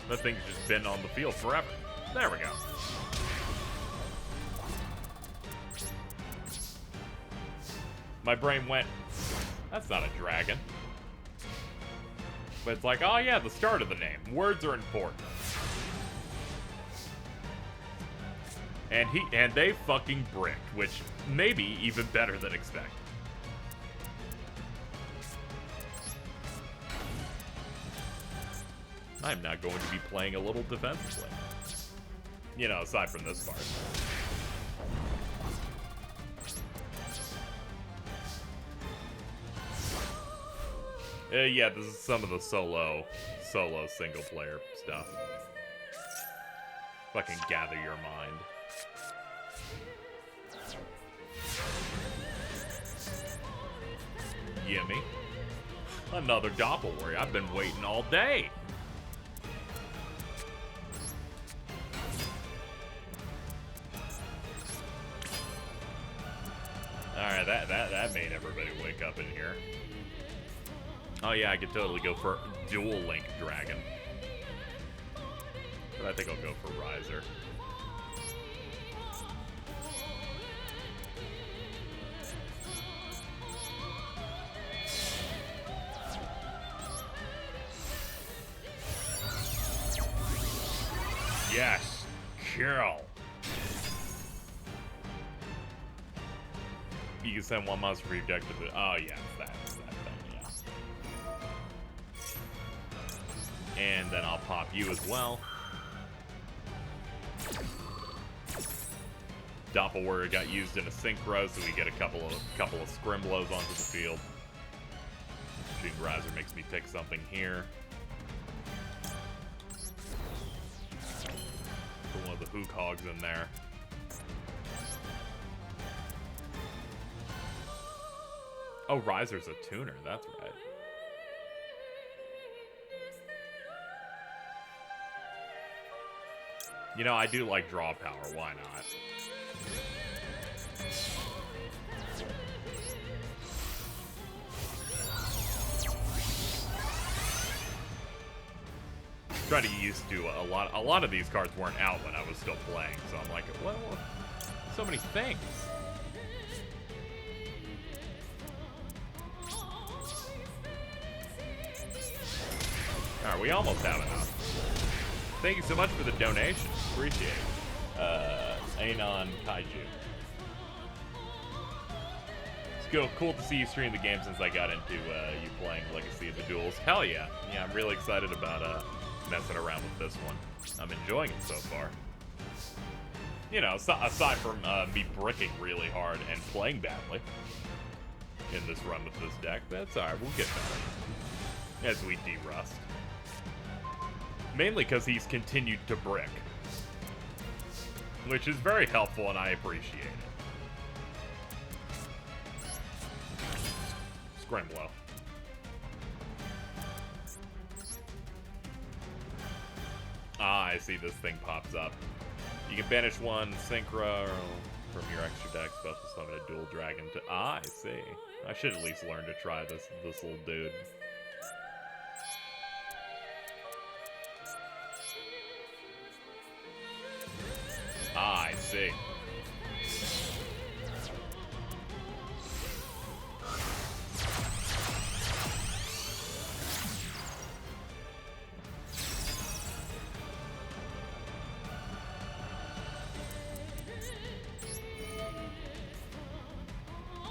That thing's just been on the field forever. There we go. My brain went, that's not a dragon. But it's like, oh yeah, the start of the name. Words are important. And they fucking bricked, which may be even better than expected. I'm not going to be playing a little defensively. You know, aside from this part. Yeah, this is some of the solo single player stuff. Fucking gather your mind. Gimme. Another Doppel Warrior. I've been waiting all day. Alright, that made everybody wake up in here. Oh yeah, I could totally go for Dual Link Dragon. But I think I'll go for Riser. Yes, kill. You can send one monster for your deck to the. Oh yeah, it's that thing, yeah. And then I'll pop you as well. Doppel Warrior got used in a synchro, so we get a couple of Scrimblows onto the field. Shooting Riser makes me pick something here. Put one of the Hook Hogs in there. Oh, Riser's a tuner, that's right. You know, I do like draw power, why not? Try to get used to a lot of these cards weren't out when I was still playing, so I'm like, well, so many things. Alright, we almost have enough. Thank you so much for the donation. Appreciate it. Anon Kaiju. It's cool to see you stream the game since I got into you playing Legacy of the Duels. Hell yeah. Yeah, I'm really excited about messing around with this one. I'm enjoying it so far. You know, aside from me bricking really hard and playing badly in this run with this deck, that's alright, we'll get better. As we de-rust. Mainly because he's continued to brick. Which is very helpful and I appreciate it. Scrimblow. Ah, I see this thing pops up. You can banish one Synchro from your extra deck, special summon a dual dragon to... Ah, I see. I should at least learn to try this little dude. Ah, I see.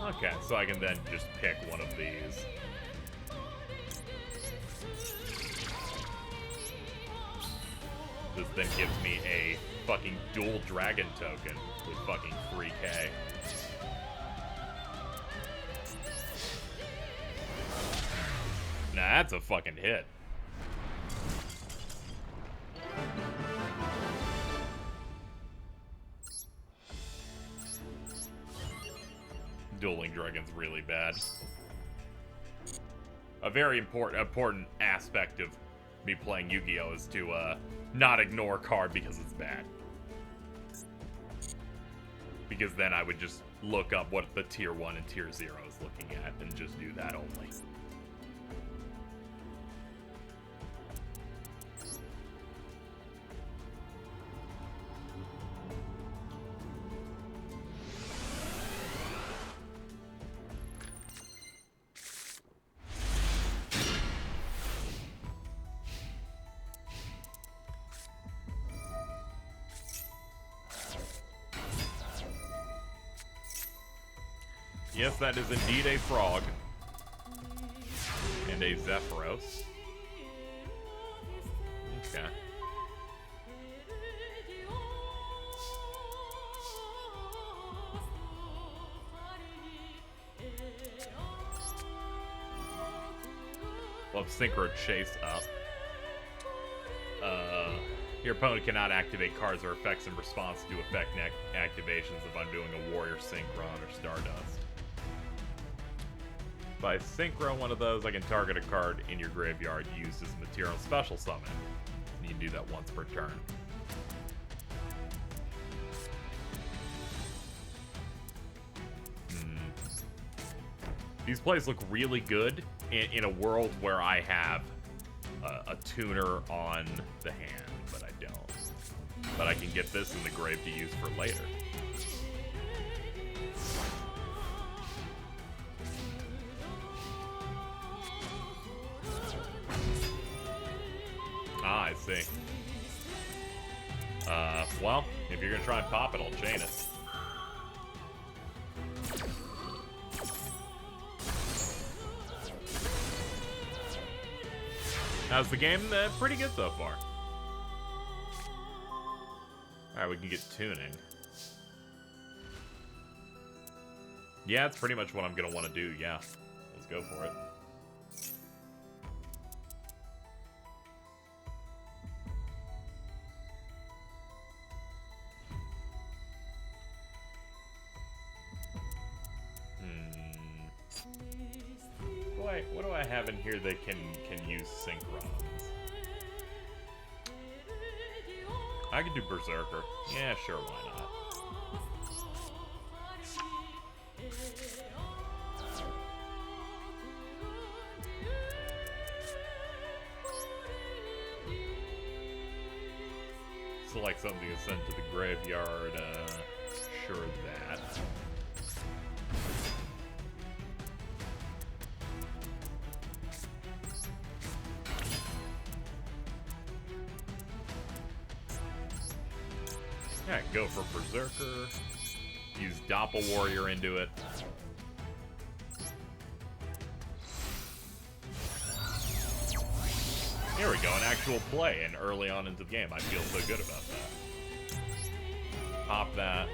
Okay, so I can then just pick one of these. This then gives me a fucking dual dragon token with fucking 3k. Nah, that's a fucking hit. Dueling Dragon's really bad. A very important aspect of me playing Yu-Gi-Oh! Is to not ignore a card because it's bad. Because then I would just look up what the tier 1 and tier 0 is looking at and just do that only. Yes, that is indeed a frog. And a Zephyros. Okay. Love Synchro Chase up. Your opponent cannot activate cards or effects in response to effect activations if I'm doing a Warrior Synchron or Stardust. If I Synchro one of those, I can target a card in your graveyard used as a material special summon. And you can do that once per turn. These plays look really good in a world where I have a tuner on the hand, but I don't. But I can get this in the grave to use for later. Ah, I see. Well, if you're gonna try and pop it, I'll chain it. How's the game? Pretty good so far. Alright, we can get tuning. Yeah, it's pretty much what I'm gonna want to do, yeah. Let's go for it. What do I have in here that can use synchrons? I could do Berserker. Yeah, sure, why not? Select something to send to the graveyard. Sure that. Yeah, go for Berserker. Use Doppel Warrior into it. Here we go, an actual play, and early on into the game. I feel so good about that. Pop that.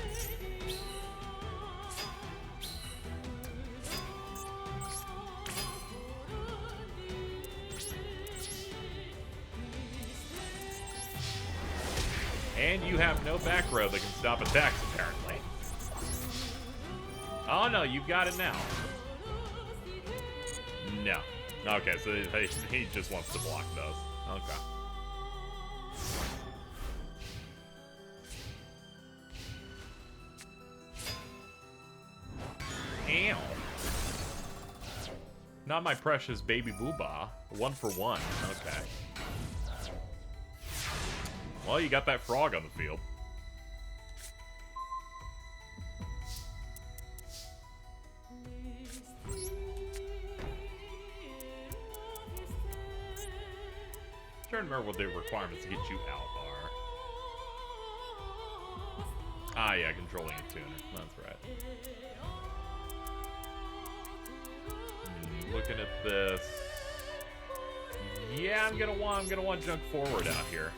And you have no back row that can stop attacks, apparently. Oh no, you've got it now. No. Okay, so he just wants to block those. Okay. Ow. Not my precious baby booba. 1 for 1. Okay. Well, you got that frog on the field. Trying to remember what the requirements to get you out are. Ah, yeah, controlling a tuner. That's right. Looking at this. Yeah, I'm gonna want junk forward out here.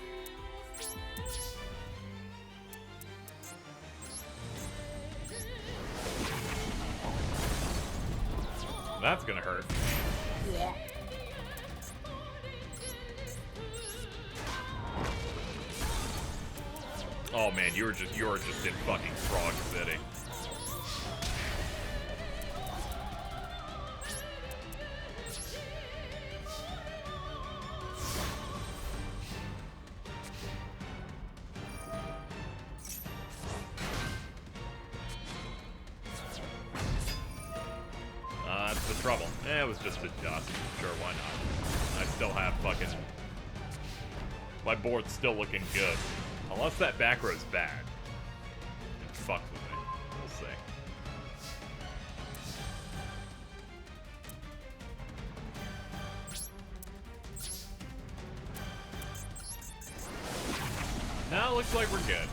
That's gonna hurt. Yeah. Oh man, you're just in fucking Frog City. That's the trouble. It was just a dust. Sure, why not? I still have fucking... My board's still looking good. Unless that back row's bad. It fucks with me. We'll see. Now it looks like we're good.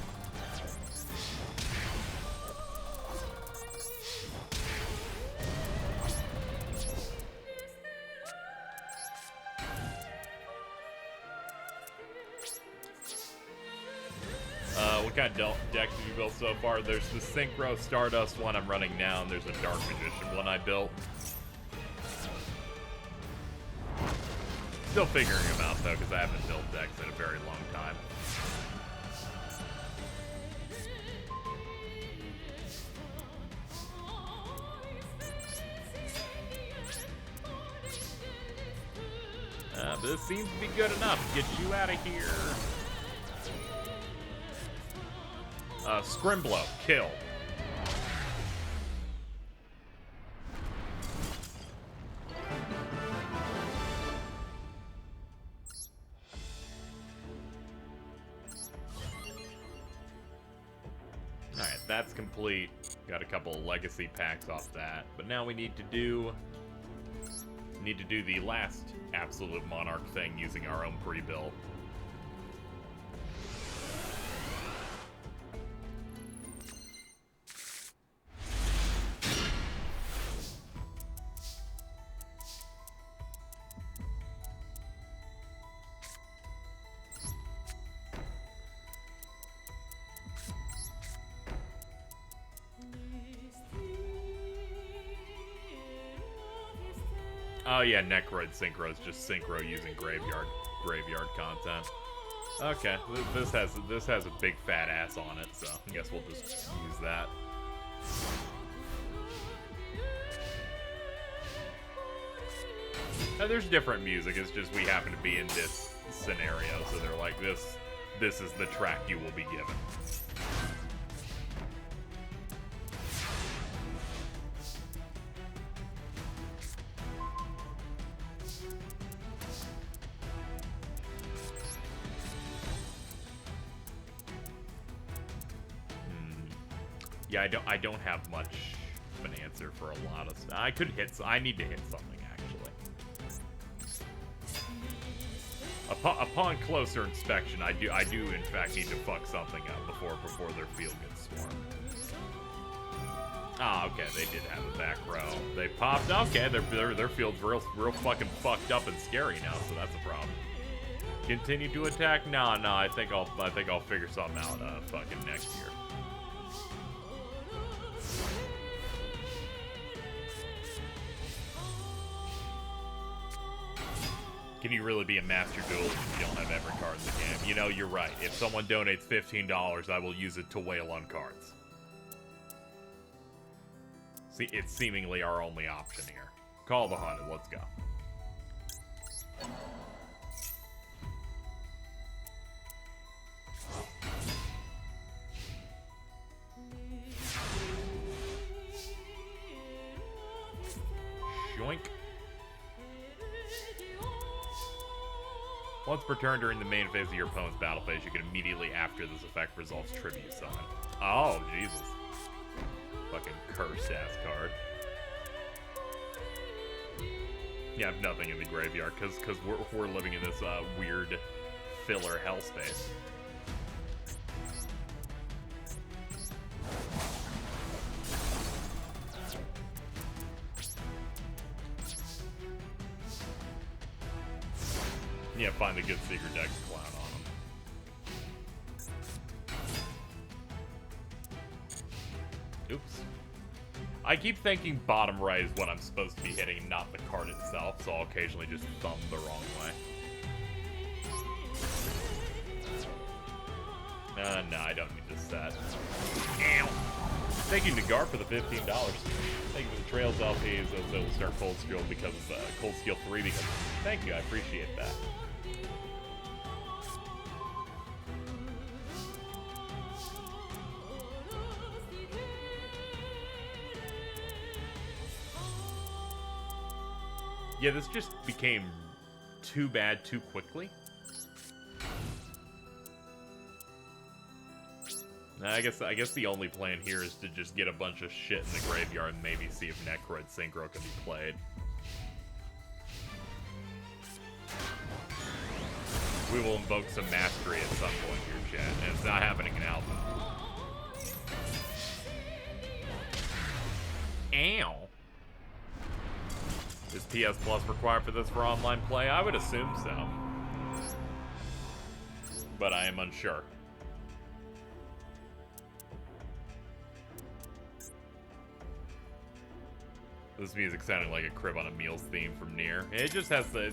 What kind of deck did you build so far? There's the Synchro Stardust one I'm running now, and there's a Dark Magician one I built. Still figuring them out, though, because I haven't built decks in a very long time. But this seems to be good enough. Get you out of here. Scrimblow, kill. Alright, that's complete. Got a couple of legacy packs off that. But now we need to do the last absolute Monarch thing using our own pre-build. Oh yeah, Necroid Synchro is just synchro using graveyard content. Okay, this has a big fat ass on it, so I guess we'll just use that. Now, there's different music. It's just we happen to be in this scenario, so they're like, this is the track you will be given. Yeah, I don't have much of an answer for a lot of stuff. I could hit. I need to hit something actually. Upon closer inspection, I do in fact need to fuck something up before their field gets swarmed. Ah, okay, they did have a back row. They popped. Okay, their field's real fucking fucked up and scary now, so that's a problem. Continue to attack? No, I think I'll figure something out fucking next year. Can you really be a Master Duel if you don't have every card in the game? You know, you're right. If someone donates $15, I will use it to wail on cards. See, it's seemingly our only option here. Call the Hunted, let's go. Yoink. Once per turn during the main phase of your opponent's battle phase, you can immediately after this effect resolves Tribute Summon. Oh, Jesus. Fucking cursed-ass card. Yeah, I have nothing in the graveyard, because we're living in this weird filler hellspace. Yeah, find a good Secret Dex clown on him. Oops. I keep thinking bottom right is what I'm supposed to be hitting, not the card itself, so I'll occasionally just thumb the wrong way. No, I don't need this set. Ow! Thank you, Nagar, for the $15. Thank you for the Trails LPs. Those will start Cold Steel because Cold Steel 3 because. Thank you, I appreciate that. Yeah, this just became too bad too quickly. I guess the only plan here is to just get a bunch of shit in the graveyard and maybe see if Necroid Synchro can be played. We will invoke some mastery at some point here, chat, and it's not happening in Alpha. Ow! Is PS Plus required for this for online play? I would assume so. But I am unsure. This music sounding like a Crib on a Meals theme from Nier. It just has the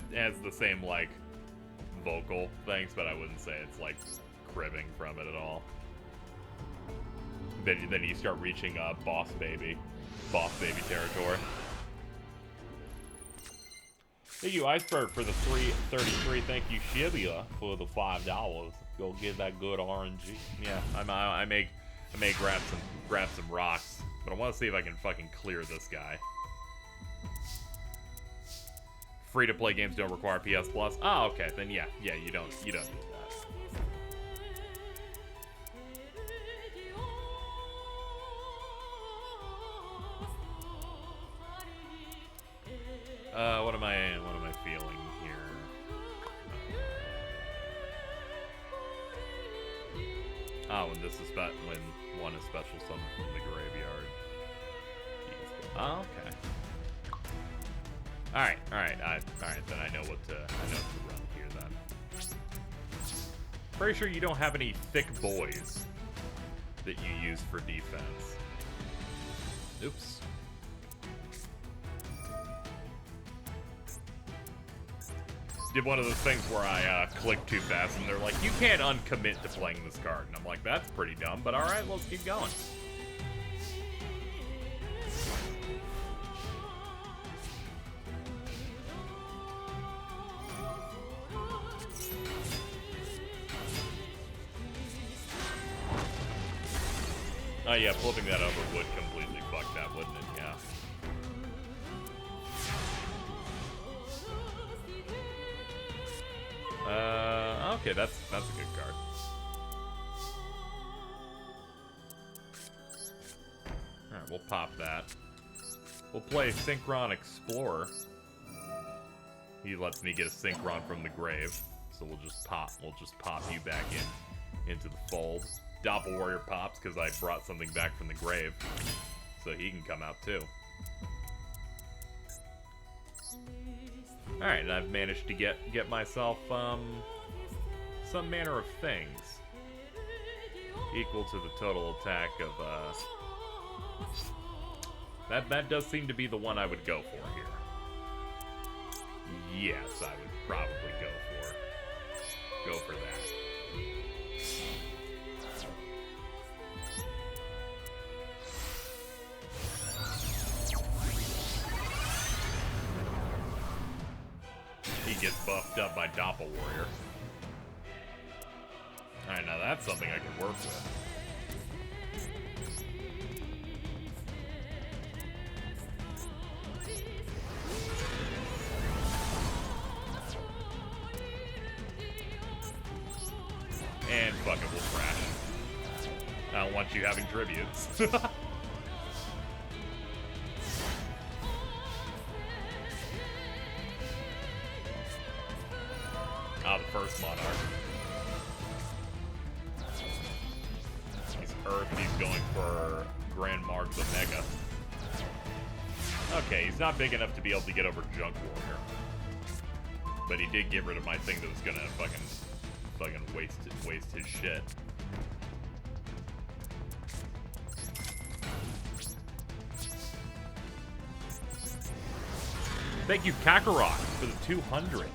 same, like, vocal things, but I wouldn't say it's, like, cribbing from it at all. Then you start reaching boss baby territory. Thank you, Iceberg, for the 333. Thank you, Shibia, for the $5. Go get that good RNG. Yeah, I may grab some rocks, but I want to see if I can fucking clear this guy. Free-to-play games don't require PS Plus. Oh, okay, then yeah, you don't need that. What am I feeling here? When one is special summoned from the graveyard. Oh, okay. All right. Then I know what to run here then. Pretty sure you don't have any thick boys that you use for defense. Oops. did one of those things where I clicked too fast, and they're like, you can't uncommit to playing this card. And I'm like, that's pretty dumb, but alright, let's keep going. Oh yeah, flipping that over would completely fuck that, wouldn't it? Yeah. Okay, that's a good card. Alright, we'll pop that. We'll play Synchron Explorer. He lets me get a Synchron from the grave. So we'll just pop you back into the fold. Doppel Warrior pops because I brought something back from the grave. So he can come out too. Alright, and I've managed to get myself some manner of things equal to the total attack of that does seem to be the one I would go for here. Yes, I would probably go for that. He gets buffed up by Doppel Warrior. Alright, now that's something I can work with. And fuck it, we'll crash. I don't want you having tributes. Ah, the first Monarch. He's Earth, he's going for Grand Marks Omega. Okay, he's not big enough to be able to get over Junk Warrior. But he did get rid of my thing that was gonna fucking waste his shit. Thank you, Kakarot, for the $200,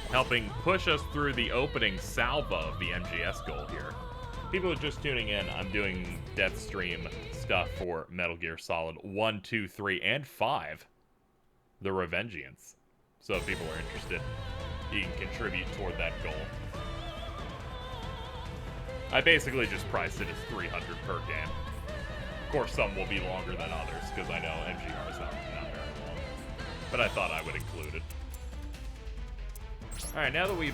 helping push us through the opening salvo of the MGS goal here. People are just tuning in. I'm doing Death Stream stuff for Metal Gear Solid 1, 2, 3, and 5, The Revengeance. So if people are interested, you can contribute toward that goal. I basically just priced it as $300 per game. Of course, some will be longer than others, because I know MGR is not very long. But I thought I would include it. Alright, now that we've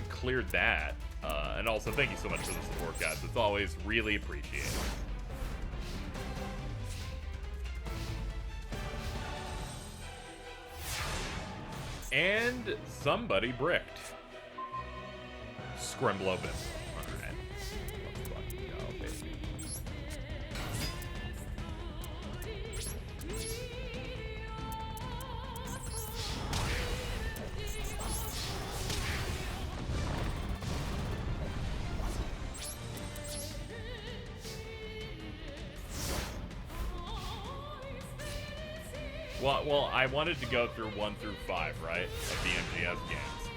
cleared that, and also thank you so much for the support, guys. It's always really appreciated. And somebody bricked. Scrimblobin. Alright. Let's fucking go, baby. Well, I wanted to go through 1 through 5, right, of the MGS games.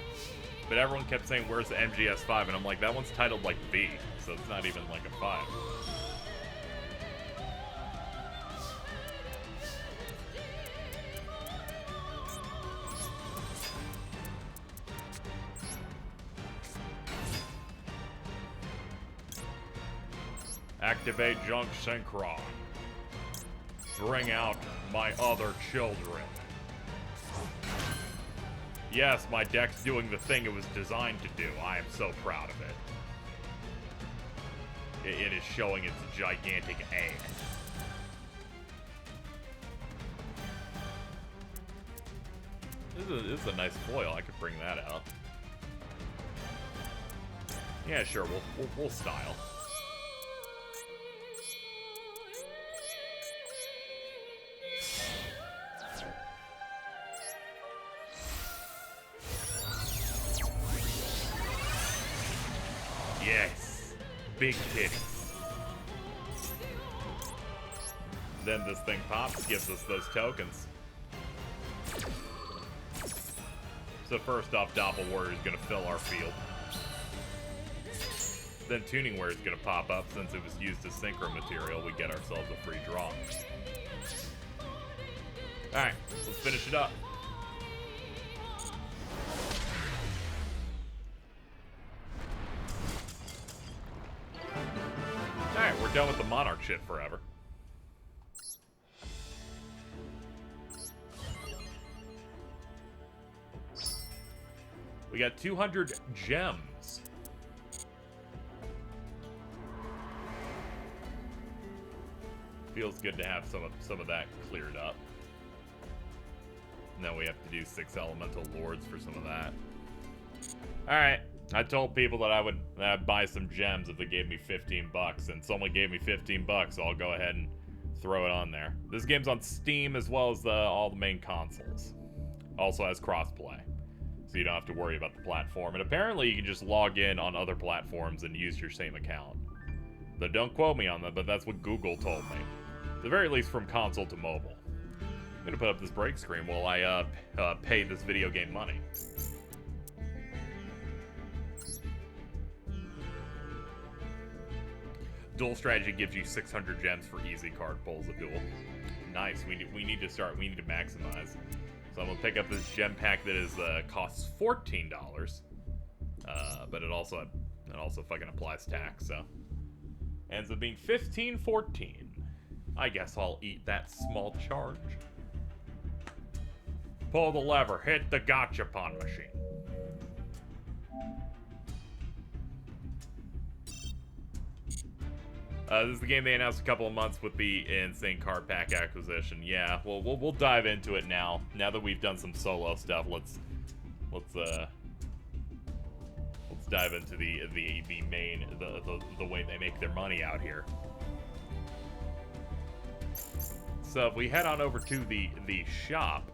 But everyone kept saying, where's the MGS 5? And I'm like, that one's titled, like, B, so it's not even, like, a 5. Activate Junk Synchron. Bring out my other children. Yes, my deck's doing the thing it was designed to do. I am so proud of it. It is showing its gigantic ass. This is a nice foil. I could bring that out. Yeah, sure. We'll style. Yes. Big titties. Then this thing pops, gives us those tokens. So first off, Doppel Warrior is going to fill our field. Then Tuning Ware is going to pop up. Since it was used as synchro material, we get ourselves a free draw. Alright, let's finish it up. Alright, we're done with the Monarch shit forever. We got 200 gems. Feels good to have some of that cleared up. Now we have to do 6 elemental lords for some of that. Alright, I told people that I'd buy some gems if they gave me 15 bucks, and someone gave me 15 bucks, so I'll go ahead and throw it on there. This game's on Steam as well as all the main consoles. Also has crossplay, so you don't have to worry about the platform. And apparently you can just log in on other platforms and use your same account. Though don't quote me on that, but that's what Google told me. At the very least from console to mobile. I'm gonna put up this break screen while I pay this video game money. Duel strategy gives you 600 gems for easy card pulls of duel. Nice. We need to maximize. So I'm gonna pick up this gem pack that is costs $14, but it also fucking applies tax. So ends up being $15.14. I guess I'll eat that small charge. Pull the lever, hit the gachapon machine. This is the game they announced a couple of months with the insane card pack acquisition. Yeah, well, we'll dive into it now. Now that we've done some solo stuff, let's dive into the way they make their money out here. So if we head on over to the shop,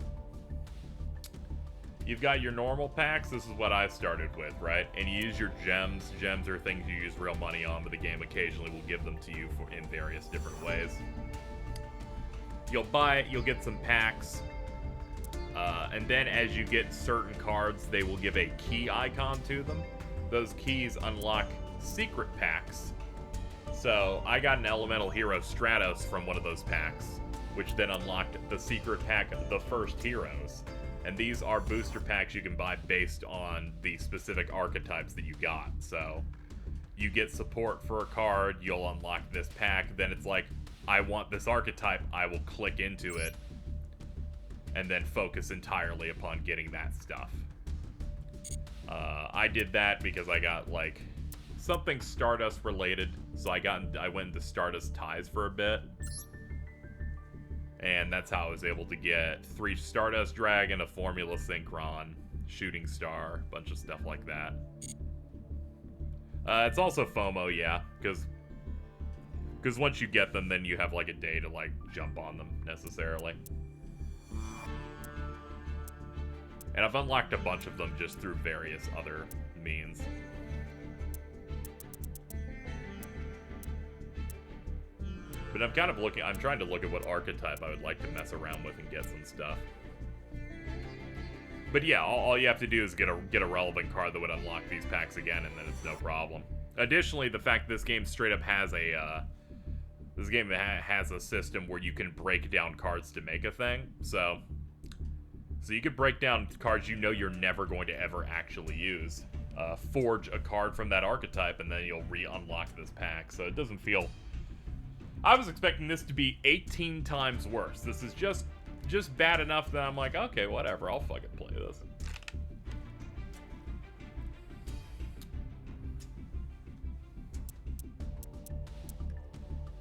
you've got your normal packs. This is what I started with, right? And you use your gems. Gems are things you use real money on, but the game occasionally will give them to you in various different ways. You'll get some packs, and then as you get certain cards, they will give a key icon to them. Those keys unlock secret packs. So I got an Elemental Hero Stratos from one of those packs, which then unlocked the secret pack of the first heroes. And these are booster packs you can buy based on the specific archetypes that you got. So you get support for a card, you'll unlock this pack, then it's like, I want this archetype, I will click into it, and then focus entirely upon getting that stuff. I did that because I got like something Stardust related, so I went into Stardust ties for a bit. And that's how I was able to get 3 Stardust Dragon, a Formula Synchron, Shooting Star, a bunch of stuff like that. It's also FOMO, yeah, because once you get them, then you have like a day to like jump on them necessarily. And I've unlocked a bunch of them just through various other means. But I'm kind of I'm trying to look at what archetype I would like to mess around with and get some stuff. But yeah, all you have to do is get a relevant card that would unlock these packs again, and then it's no problem. Additionally, the fact this game straight up has a system where you can break down cards to make a thing. So you could break down cards you know you're never going to ever actually use. Forge a card from that archetype, and then you'll re-unlock this pack. So it doesn't feel... I was expecting this to be 18 times worse. This is just bad enough that I'm like, okay, whatever, I'll fucking play this.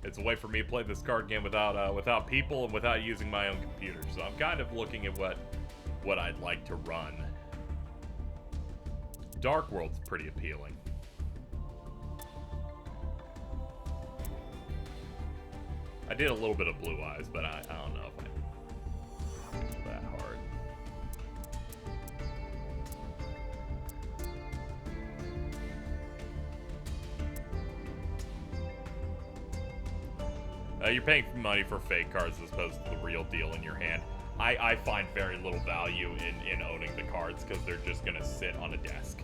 It's a way for me to play this card game without people and without using my own computer. So I'm kind of looking at what I'd like to run. Dark World's pretty appealing. I did a little bit of Blue Eyes, but I don't know if it's that hard. You're paying money for fake cards as opposed to the real deal in your hand. I find very little value in owning the cards because they're just gonna sit on a desk.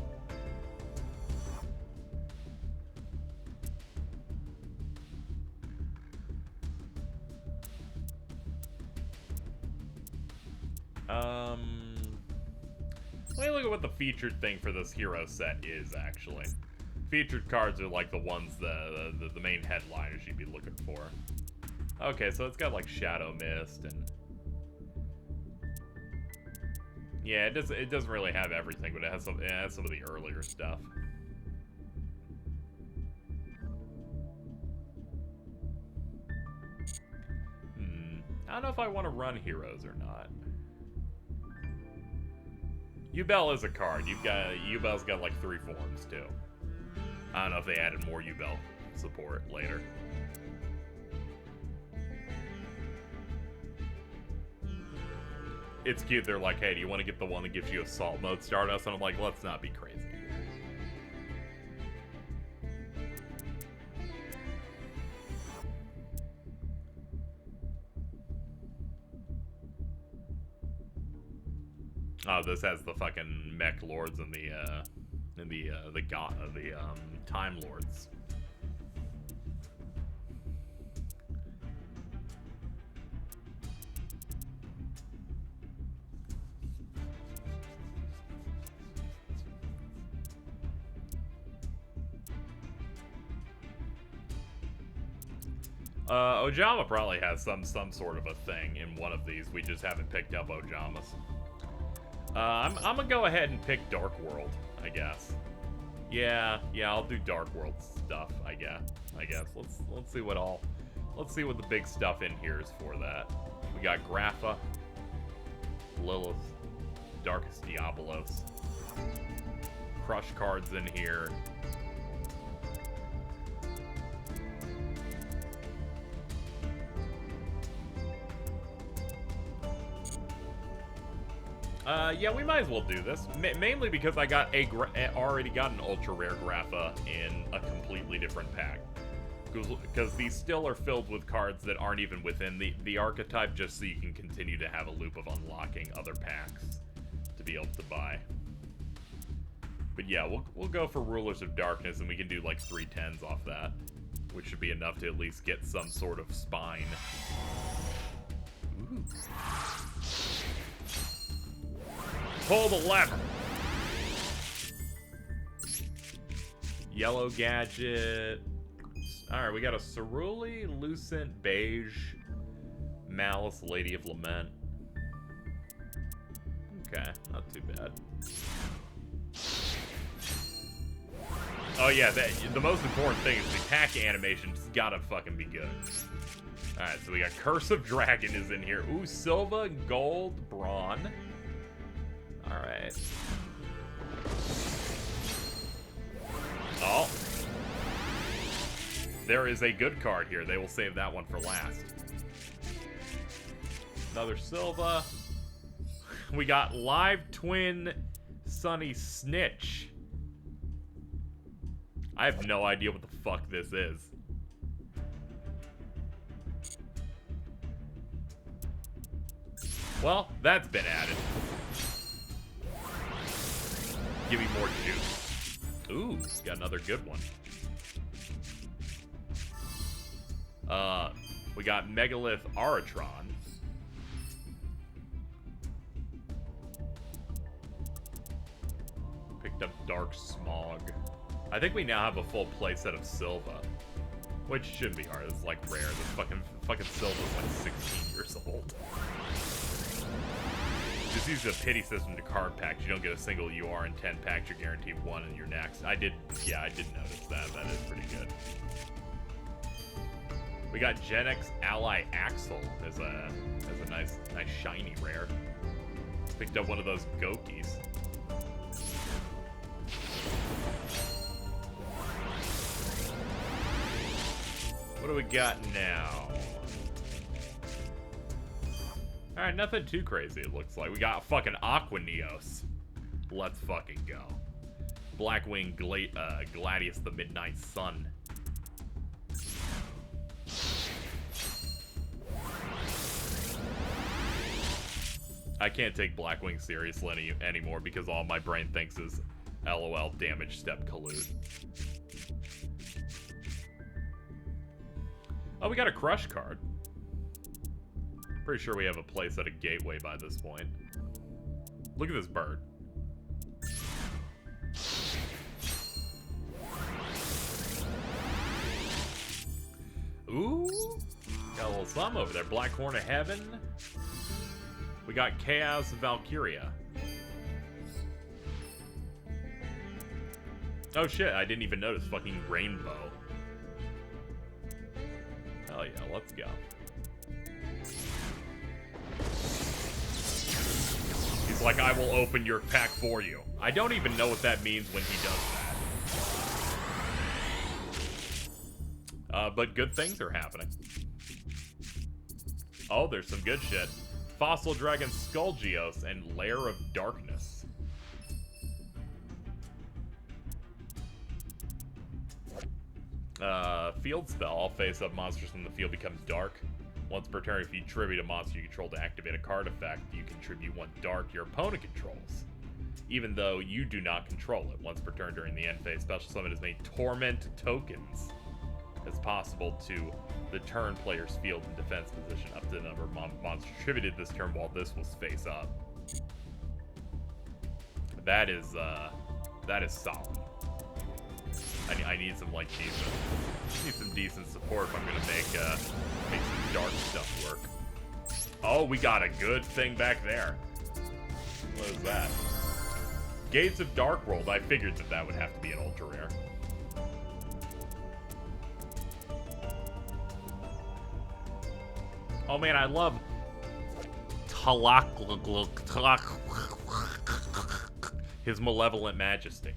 Let me look at what the featured thing for this hero set is, actually. Featured cards are like the ones, the main headliners you'd be looking for. Okay, so it's got like Shadow Mist and... Yeah, it doesn't really have everything, but it has some of the earlier stuff. I don't know if I want to run heroes or not. Yubel is a card. Yubel's got like 3 forms too. I don't know if they added more Yubel support later. It's cute. They're like, hey, do you want to get the one that gives you Assault Mode Stardust? And I'm like, let's not be crazy. Oh, this has the fucking mech lords and the time lords. Ojama probably has some sort of a thing in one of these. We just haven't picked up Ojamas. I'm gonna go ahead and pick Dark World, I guess. Yeah, I'll do Dark World stuff, I guess. Let's see what the big stuff in here is for that. We got Grapha, Lilith, Darkest Diabolos, Crush cards in here. Yeah, we might as well do this. Mainly because I got already got an ultra rare Grapha in a completely different pack. Because these still are filled with cards that aren't even within the archetype, just so you can continue to have a loop of unlocking other packs to be able to buy. But yeah, we'll go for Rulers of Darkness, and we can do like 3 10s off that, which should be enough to at least get some sort of spine. Ooh. Pull the lever. Yellow gadget. Alright, we got a Cerulli, Lucent, Beige, Malice, Lady of Lament. Okay, not too bad. Oh yeah, the most important thing is the pack animation's gotta fucking be good. Alright, so we got Curse of Dragon is in here. Ooh, Silva, Gold, Brawn. Alright. Oh. There is a good card here. They will save that one for last. Another Silva. We got Live Twin Sunny Snitch. I have no idea what the fuck this is. Well, that's been added. Give me more juice. Ooh, got another good one. We got Megalith Aratron. Picked up Dark Smog. I think we now have a full playset of Silva, which shouldn't be hard. It's like rare. This fucking Silva's like 16 years old. Just use the pity system to card packs. You don't get a single UR in 10 packs. You're guaranteed 1 in your next. I did notice that. That is pretty good. We got Gen X Ally Axel as a nice shiny rare. Picked up one of those Gokis. What do we got now? Alright, nothing too crazy, it looks like. We got fucking Aquaneos. Let's fucking go. Blackwing Gladius the Midnight Sun. I can't take Blackwing seriously anymore because all my brain thinks is LOL damage step collude. Oh, we got a crush card. Pretty sure we have a place at a gateway by this point. Look at this bird. Ooh, got a little something over there. Black Horn of Heaven. We got Chaos Valkyria. Oh shit, I didn't even notice fucking Rainbow. Hell yeah, let's go. He's like, I will open your pack for you. I don't even know what that means when he does that. But good things are happening. Oh, there's some good shit. Fossil Dragon Skullgeos and Lair of Darkness. Field spell. All face-up monsters in the field becomes dark. Once per turn, if you tribute a monster you control to activate a card effect, you contribute one dark your opponent controls, even though you do not control it. Once per turn during the end phase, special summon as many torment tokens as possible to the turn player's field and defense position up to the number of monsters tributed this turn while this was face up. That is solid. I need some like decent support if I'm gonna make some dark stuff work. Oh, we got a good thing back there. What is that? Gates of Dark World. I figured that would have to be an ultra rare. Oh man, I love his Malevolent Majesty.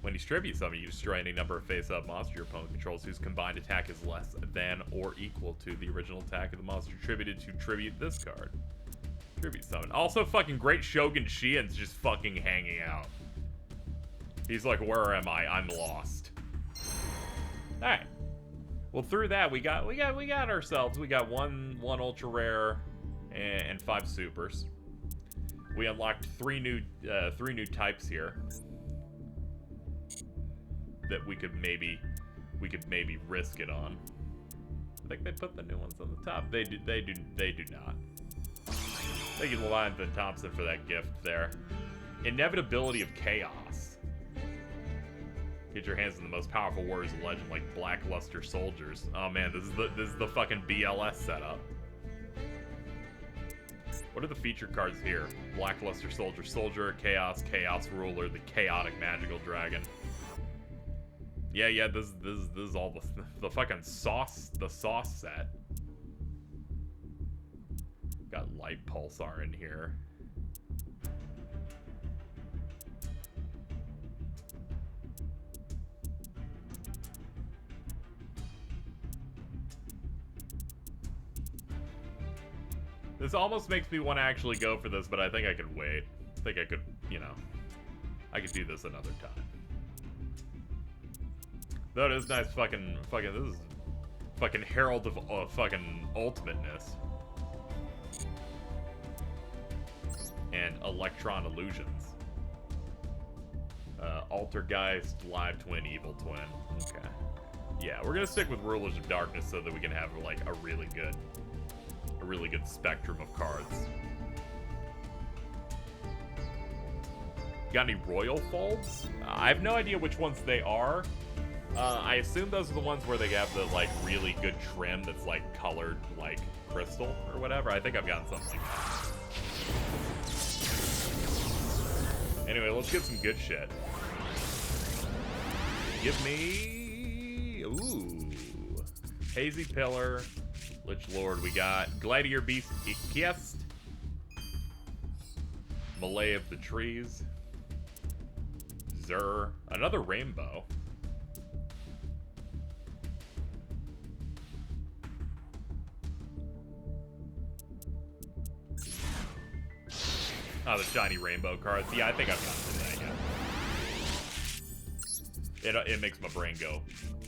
When he tributes something, you destroy any number of face-up monster your opponent controls whose combined attack is less than or equal to the original attack of the monster tributed to tribute this card. Tribute summon. Also, fucking great Shogun Shien's just fucking hanging out. He's like, where am I? I'm lost. Alright. Well, through that, we got ourselves. We got one ultra rare and 5 supers. We unlocked three new types here that we could maybe risk it on. I think they put the new ones on the top. They do not. Thank you, Levine Thompson, for that gift there. Inevitability of Chaos. Get your hands on the most powerful warriors of legend, like Blackluster Soldiers. Oh man, this is the fucking BLS setup. What are the feature cards here? Blackluster Soldier, Soldier, Chaos, Chaos Ruler, the Chaotic Magical Dragon. Yeah, this is all the fucking sauce, the sauce set. Got Light Pulsar in here. This almost makes me want to actually go for this, but I think I could wait. I think I could, I could do this another time. Though it is nice fucking, this is fucking Herald of fucking Ultimateness. And Electron Illusions. Altergeist, Live Twin, Evil Twin. Okay. Yeah, we're gonna stick with Rulers of Darkness so that we can have like a really good spectrum of cards. Got any Royal Folds? I have no idea which ones they are. I assume those are the ones where they have the like really good trim that's like colored like crystal or whatever. I think I've gotten something like that. Anyway, let's get some good shit. Give me... Ooh. Hazy Pillar. Lich Lord. We got Gladiator Beast Ikiest. Melee of the Trees. Zur. Another Rainbow. Oh, the shiny rainbow cards. Yeah, I think I've gotten to that, yeah. It makes my brain go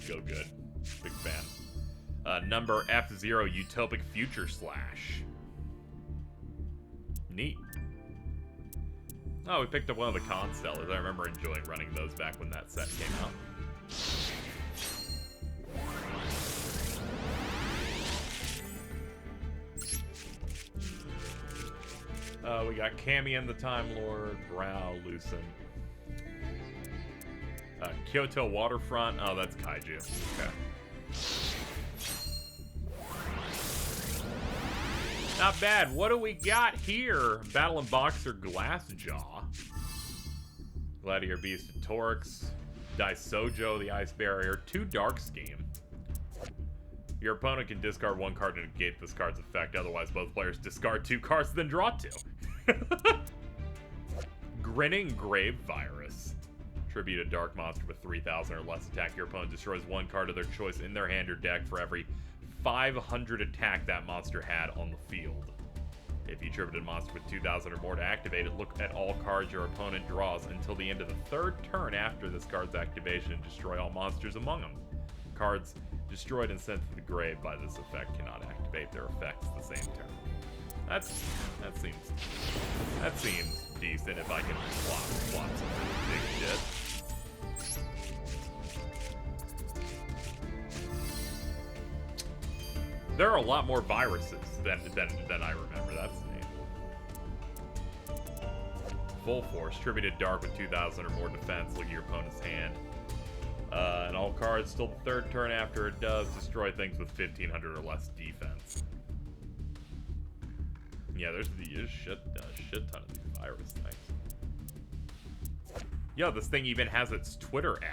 good. Big fan. Number F0 Utopic Future Slash. Neat. Oh, we picked up one of the Constellars. I remember enjoying running those back when that set came out. We got Cammy and the Time Lord, Brow, Lucen. Kyoto Waterfront. Oh, that's Kaiju. Okay. Not bad. What do we got here? Battle and Boxer Glassjaw. Gladiator Beast Torx. Daisojo, the Ice Barrier. 2 Dark Scheme. Your opponent can discard 1 card to negate this card's effect. Otherwise, both players discard 2 cards, then draw 2. Grinning Grave Virus. Tribute a dark monster with 3,000 or less attack. Your opponent destroys 1 card of their choice in their hand or deck for every 500 attack that monster had on the field. If you tributed a monster with 2,000 or more to activate it, look at all cards your opponent draws until the end of the 3rd turn after this card's activation and destroy all monsters among them. Cards destroyed and sent to the grave by this effect cannot activate their effects the same turn. That seems decent if I can flop some really big shit. There are a lot more viruses than I remember. That's neat. Full Force, tributed dark with 2,000 or more defense. Look at your opponent's hand. And all cards till the 3rd turn after it does destroy things with 1,500 or less defense. Yeah, there's a shit ton of these virus things. Yo, this thing even has its Twitter @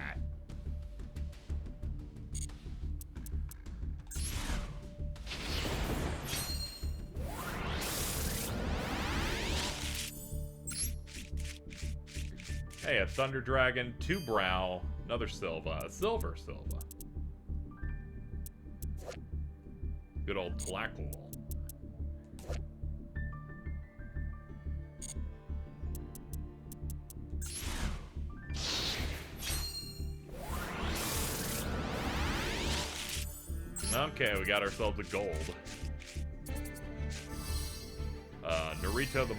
Hey, a Thunder Dragon, 2 Brow, another Silva, a Silver Silva. Good old Tlaquil. Okay, we got ourselves a gold. Narita, the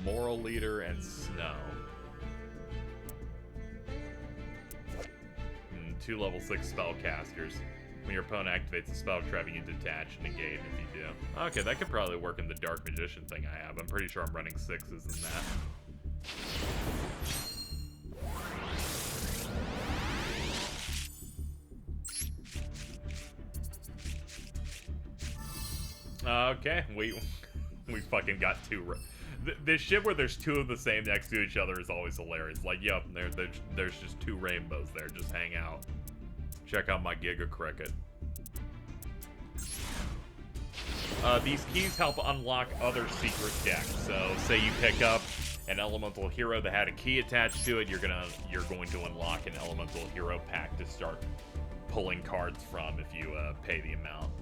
moral leader, and Snow. 2 level 6 spellcasters. When your opponent activates a spell trap, you can detach and negate if you do. Okay, that could probably work in the Dark Magician thing I have. I'm pretty sure I'm running 6s in that. Okay, we fucking got 2. This shit where there's 2 of the same next to each other is always hilarious. Like, yep, there's just 2 rainbows there. Just hang out. Check out my Giga Cricket. These keys help unlock other secret decks. So, say you pick up an elemental hero that had a key attached to it, you're going to unlock an elemental hero pack to start pulling cards from if you pay the amount.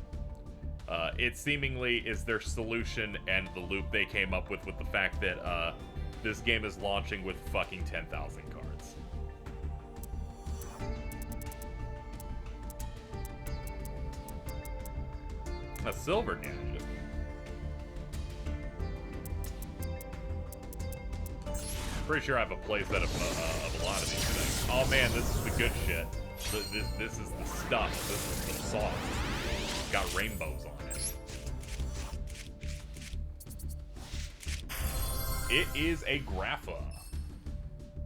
It seemingly is their solution and the loop they came up with the fact that this game is launching with fucking 10,000 cards. A silver gadget. Pretty sure I have a playset of a lot of these things. Oh man, this is the good shit. This is the stuff. This is the sauce. It's got rainbows on it. It is a Grapha.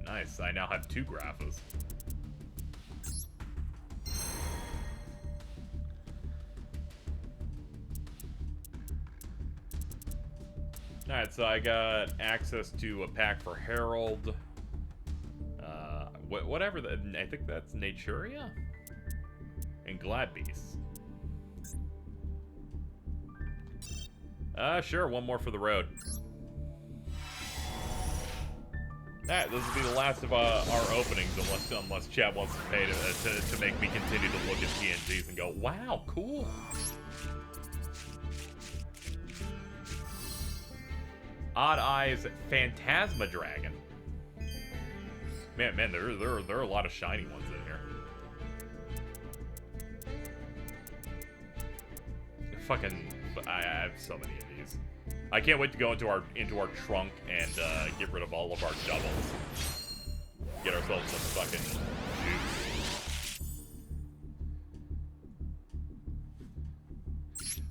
Nice, I now have 2 Graphas. Alright, so I got access to a pack for Herald. Whatever, I think that's Naturia? And Gladbeast. Sure, 1 more for the road. Alright, this will be the last of our openings, unless chat wants to pay to make me continue to look at TNGs and go, wow, cool. Odd Eyes Phantasma Dragon. Man, there are a lot of shiny ones in here. Fucking, I have so many of these. I can't wait to go into our trunk and get rid of all of our doubles. Get ourselves some fucking juice.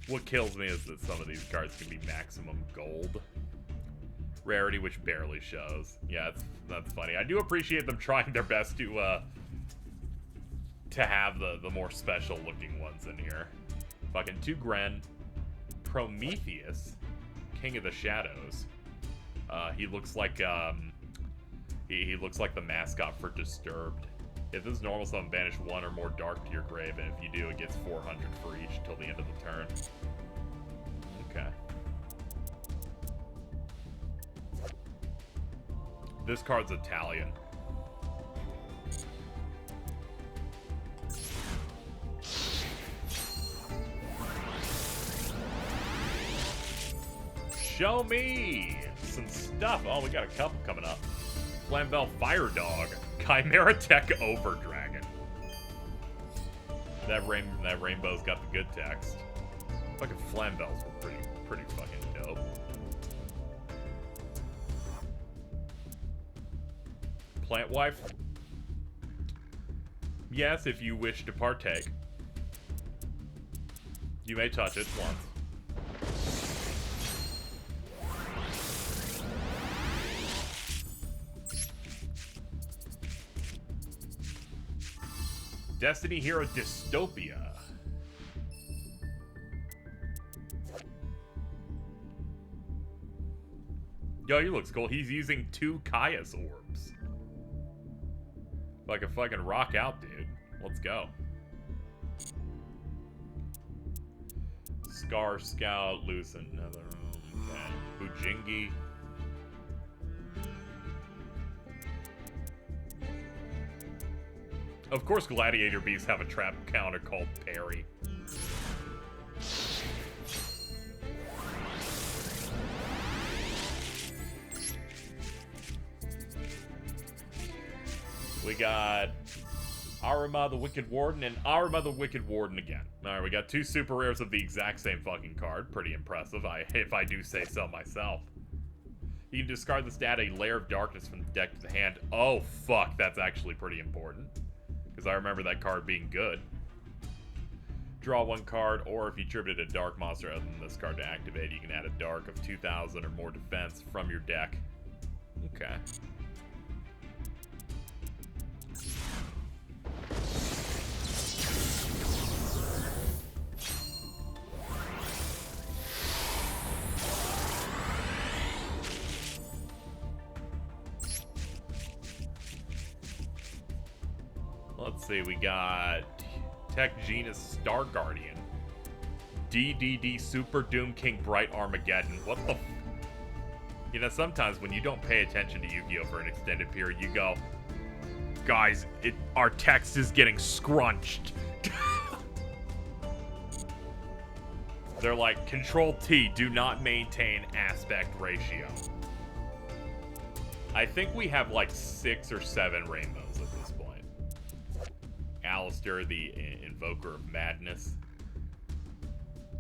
What kills me is that some of these cards can be maximum gold rarity, which barely shows. Yeah, that's funny. I do appreciate them trying their best to have the more special looking ones in here. Fucking 2 Gren, Prometheus, King of the Shadows. He looks like he looks like the mascot for Disturbed. If this is normal summon, banish 1 or more dark to your grave, and if you do, it gets 400 for each till the end of the turn. Okay. This card's Italian. Show me some stuff. Oh, we got a couple coming up. Flamvel Fire Dog, Chimera Tech Over Dragon. That rainbow's got the good text. Fucking Flamvels were pretty fucking dope. Plant Wife. Yes, if you wish to partake. You may touch it once. Destiny Hero Dystopia. Yo, he looks cool. He's using 2 Caius orbs. Like a fucking rock out, dude. Let's go. Scar Scout, Lucent, another. Okay. Bujingi. Of course, Gladiator Beasts have a trap counter called Parry. We got Arima the Wicked Warden and Arima the Wicked Warden again. Alright, we got 2 super rares of the exact same fucking card. Pretty impressive, if I do say so myself. You can discard this to add a Lair of Darkness from the deck to the hand. Oh, fuck, that's actually pretty important. Because I remember that card being good. Draw 1 card, or if you tributed a dark monster other than this card to activate, you can add a dark of 2,000 or more defense from your deck. Okay. Let's see, we got Tech Genus Star Guardian, DDD Super Doom King Bright Armageddon. What the You know, sometimes when you don't pay attention to Yu-Gi-Oh! For an extended period, you go, guys, our text is getting scrunched. They're like, Control-T, do not maintain aspect ratio. I think we have like 6 or 7 rainbows at this point. Alistair, the Invoker of Madness.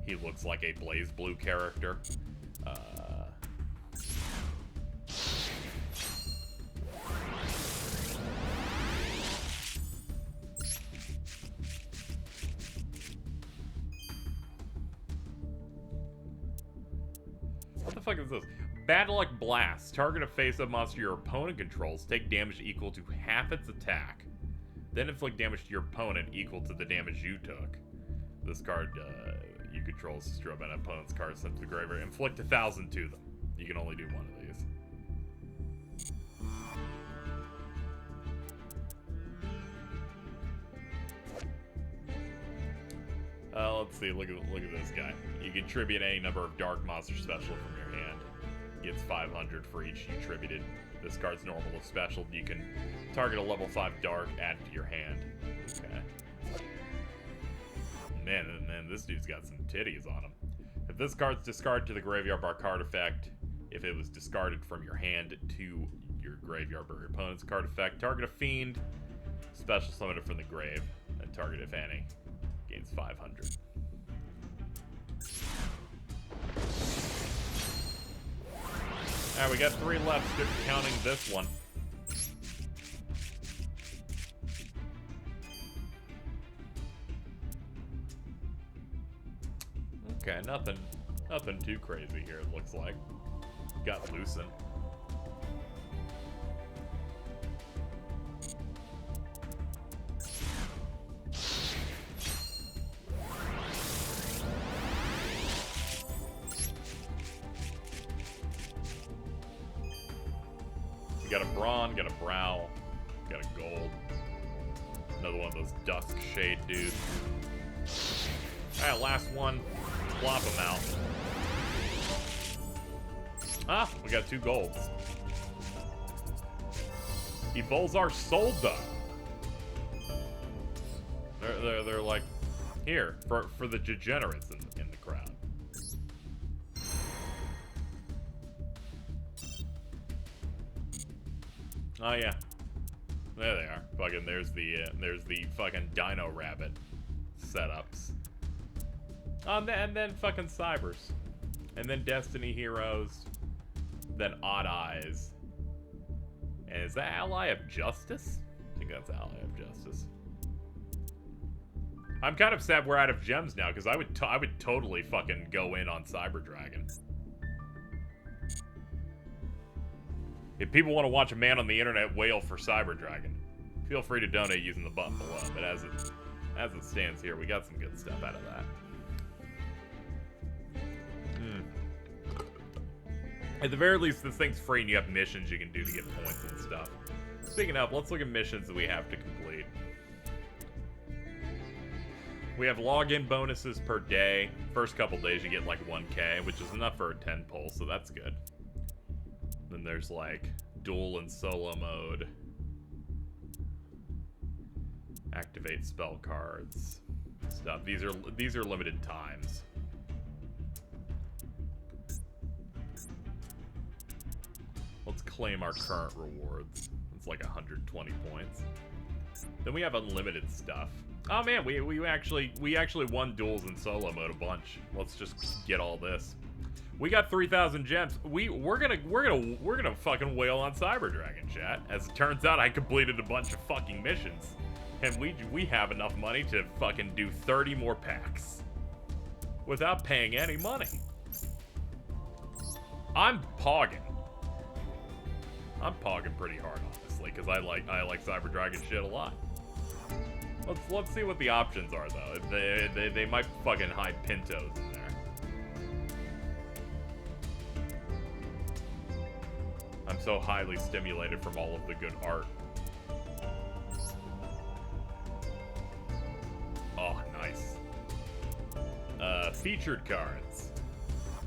He looks like a Blaze Blue character. What the fuck is this? Battle-like Blast. Target a face-up monster your opponent controls. Take damage equal to half its attack. Then inflict damage to your opponent equal to the damage you took. This card you control is destroyed by an opponent's card sent to the graveyard. Inflict 1,000 to them. You can only do one of these. Let's see. Look at this guy. You can tribute any number of dark monster special from your hand. Gets 500 for each you tributed. This card's normal to special. You can target a level 5 dark, add it to your hand. Okay. Man, this dude's got some titties on him. If this card's discarded to the graveyard by card effect, if it was discarded from your hand to your graveyard by your opponent's card effect, target a fiend, special summon it from the grave, and target, if any, gains 500. Alright, we got 3 left, counting this one. Okay, nothing too crazy here, it looks like. Got loosened. We got a brawn, got a brow, got a gold. Another one of those dusk shade dudes. Alright, last one. Plop them out. Ah, we got 2 golds. Evolzar Solda. They're like here for the degenerates in the crowd. Oh yeah, there they are. Fucking there's the fucking Dino Rabbit setups. And then fucking Cybers, and then Destiny Heroes, then Odd Eyes. And is that Ally of Justice? I think that's Ally of Justice. I'm kind of sad we're out of gems now, because I would totally fucking go in on Cyber Dragon. If people want to watch a man on the internet wail for Cyber Dragon, feel free to donate using the button below. But as it stands here, we got some good stuff out of that. At the very least, this thing's free and you have missions you can do to get points and stuff. Speaking of, let's look at missions that we have to complete. We have login bonuses per day. First couple days you get like 1k, which is enough for a 10 pull, so that's good. Then there's like duel and solo mode. Activate spell cards. Stuff. These are limited times. Let's claim our current rewards. It's like 120 points. Then we have unlimited stuff. Oh man, we actually won duels in solo mode a bunch. Let's just get all this. We got 3,000 gems. We're gonna fucking wail on Cyber Dragon, chat. As it turns out, I completed a bunch of fucking missions, and we have enough money to fucking do 30 more packs without paying any money. I'm pogging pretty hard, honestly, because I like Cyber Dragon shit a lot. Let's see what the options are though. They might fucking hide Pintos in there. I'm so highly stimulated from all of the good art. Oh, nice. Featured cards.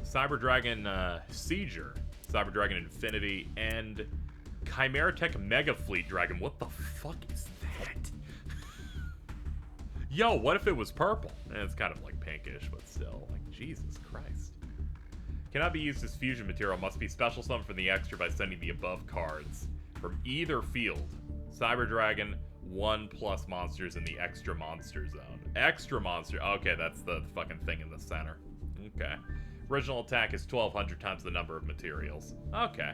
Cyber Dragon Sieger, Cyber Dragon Infinity, and Chimera Tech Mega Fleet Dragon. What the fuck is that? Yo, what if it was purple? It's kind of like pinkish, but still, like, Jesus Christ. Cannot be used as fusion material. Must be special summoned from the extra by sending the above cards from either field. Cyber Dragon, 1+ monsters in the extra monster zone. Extra monster. Okay, that's the fucking thing in the center. Okay. Original attack is 1,200 times the number of materials. Okay.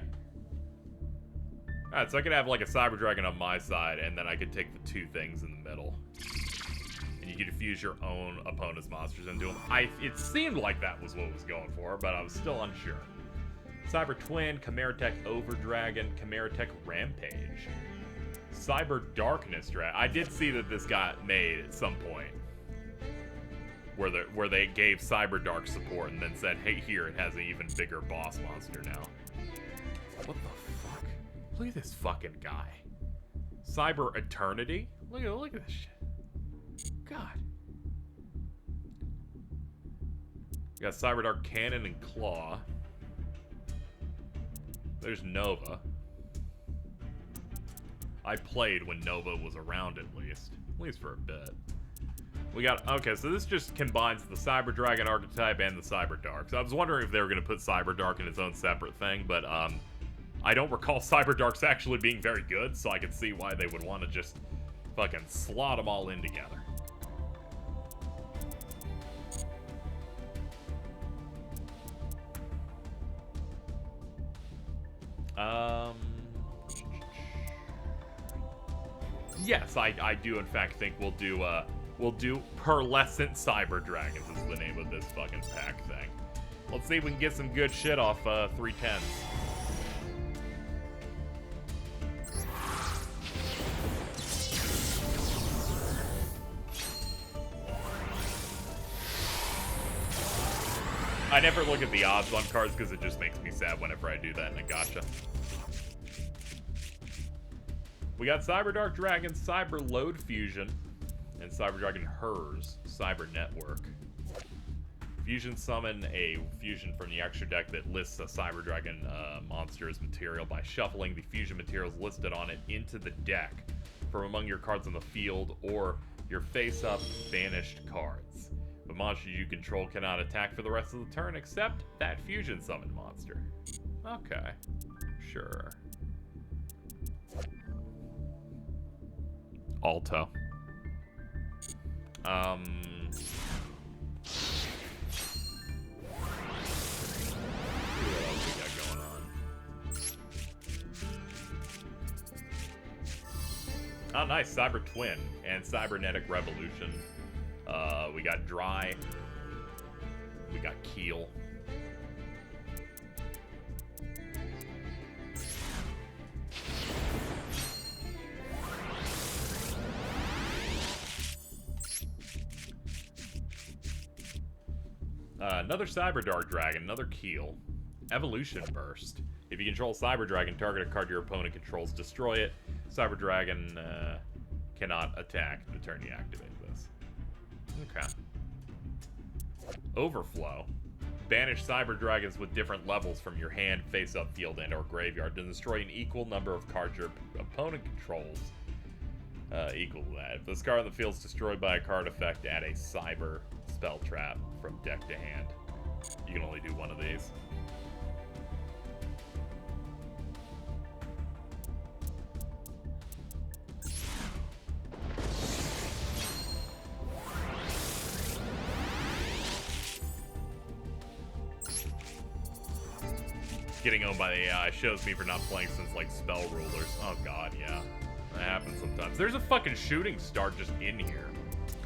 Alright, so I could have like a Cyber Dragon on my side, and then I could take the 2 things in the middle. And you could fuse your own opponent's monsters into them. It seemed like that was what it was going for, but I was still unsure. Cyber Twin, Chimera Tech Overdragon, Chimera Tech Rampage. Cyber Darkness Dragon. I did see that this got made at some point. Where they gave Cyber Dark support and then said, hey, here, it has an even bigger boss monster now. What the fuck? Look at this fucking guy. Cyber Eternity? Look at this shit. God. You got Cyber Dark Cannon and Claw. There's Nova. I played when Nova was around at least for a bit. We got, okay, so this just combines the Cyber Dragon archetype and the Cyber Dark. So I was wondering if they were going to put Cyber Dark in its own separate thing, but I don't recall Cyber Darks actually being very good, so I could see why they would want to just fucking slot them all in together. Yes, I do in fact think we'll do Pearlescent Cyber Dragons is the name of this fucking pack thing. Let's see if we can get some good shit off 310s. I never look at the odds on cards because it just makes me sad whenever I do that in a gacha. We got Cyber Dark Dragon, Cyber Load Fusion, and Cyber Dragon Hers, Cyber Network. Fusion summon a fusion from the extra deck that lists a Cyber Dragon monster as material by shuffling the fusion materials listed on it into the deck from among your cards on the field or your face-up banished cards. The monster you control cannot attack for the rest of the turn except that fusion summon monster. Okay, sure. Alto. What else we got going on? Oh, nice. Cyber Twin and Cybernetic Revolution. We got Dry. We got Keel. Another Cyber Dark Dragon, another Keel. Evolution Burst. If you control Cyber Dragon, target a card your opponent controls, destroy it. Cyber Dragon cannot attack the turn you activate this. Okay. Overflow. Banish Cyber Dragons with different levels from your hand, face-up, field, and/or graveyard to destroy an equal number of cards your opponent controls. Equal to that. If this card on the field is destroyed by a card effect, add a Cyber Spell Trap from deck to hand. You can only do one of these. Getting owned by the AI shows me for not playing since, like, Spell Rulers. Oh god, yeah. That happens sometimes. There's a fucking shooting star just in here.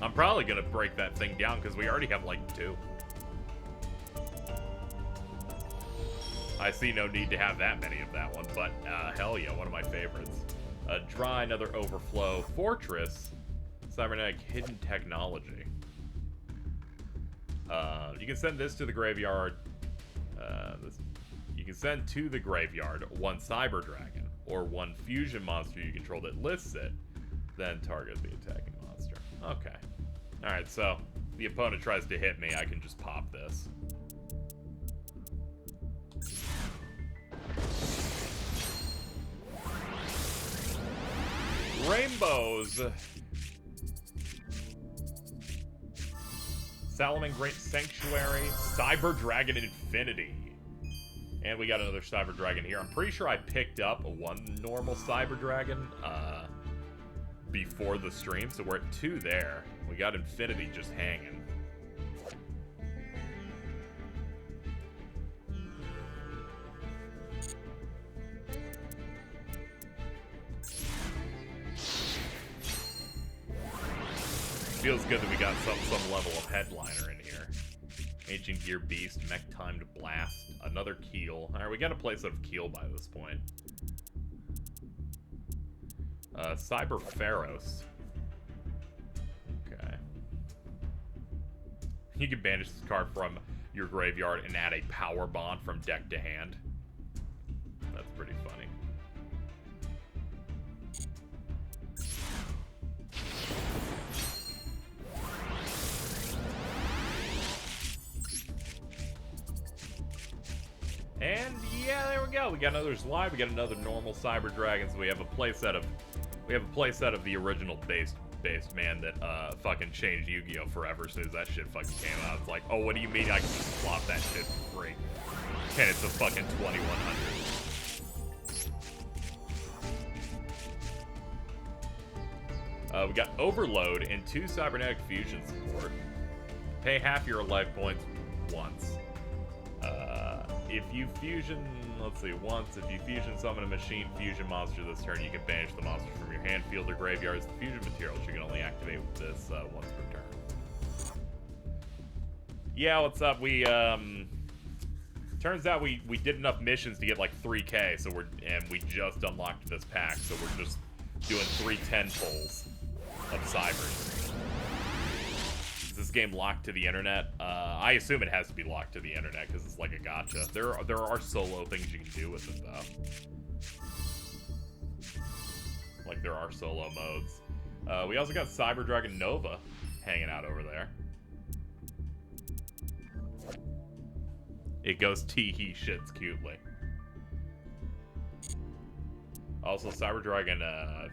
I'm probably gonna break that thing down because we already have, like, 2. I see no need to have that many of that one, but hell yeah, one of my favorites. Dry, another Overflow. Fortress. Cybernetic Hidden Technology. You can send this to the graveyard. You can send to the graveyard 1 Cyber Dragon or 1 fusion monster you control that lists it, then target the attacking monster. Okay. Alright, so the opponent tries to hit me, I can just pop this. Rainbows. Salamangreat Sanctuary, Cyber Dragon Infinity. And we got another Cyber Dragon here. I'm pretty sure I picked up 1 normal Cyber Dragon before the stream, so we're at 2 there. We got Infinity just hanging. Feels good that we got some level of headliner in here. Ancient Gear Beast, Mech Timed Blast, another Keel. Alright, we got a place out of Keel by this point. Cyber Pharaohs. Okay. You can banish this card from your graveyard and add a Power Bond from deck to hand. That's pretty funny. And yeah, there we go. We got another slide. We got another normal Cyber Dragons. We have a playset of the original based man that fucking changed Yu-Gi-Oh forever as soon as that shit fucking came out. It's like, oh, what do you mean I can just flop that shit for free? And it's a fucking 2100. We got Overload and 2 Cybernetic Fusion support. Pay half your life points once. If you fusion Let's see. Once, if you fusion summon a machine fusion monster this turn, you can banish the monster from your hand, field, or graveyard as the fusion materials. You can only activate with this once per turn. Yeah, what's up? We turns out we did enough missions to get like 3K, so we just unlocked this pack, so we're just doing 3 10 pulls of Cybers. Is this game locked to the internet? I assume it has to be locked to the internet because it's like a gacha. There are solo things you can do with it though. Like there are solo modes. We also got Cyber Dragon Nova hanging out over there. It goes tee-hee shits cutely. Also, Cyber Dragon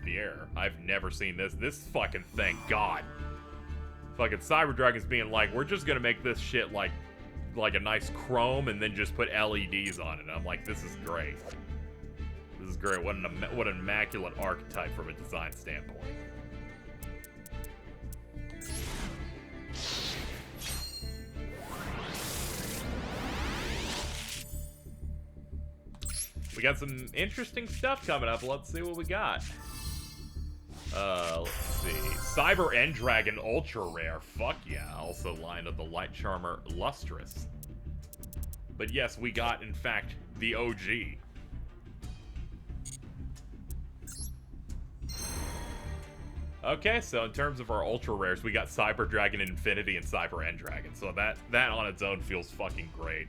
Vier. I've never seen this. This fucking, thank God. Fucking Cyber Dragon's being like, we're just gonna make this shit like a nice chrome and then just put LEDs on it. And I'm like, this is great. This is great. What an immaculate archetype from a design standpoint. We got some interesting stuff coming up. Let's see what we got. Let's see. Cyber End Dragon Ultra Rare. Fuck yeah. Also line of the Light Charmer Lustrous. But yes, we got, in fact, the OG. Okay, so in terms of our Ultra Rares, we got Cyber Dragon Infinity and Cyber End Dragon. So that on its own feels fucking great.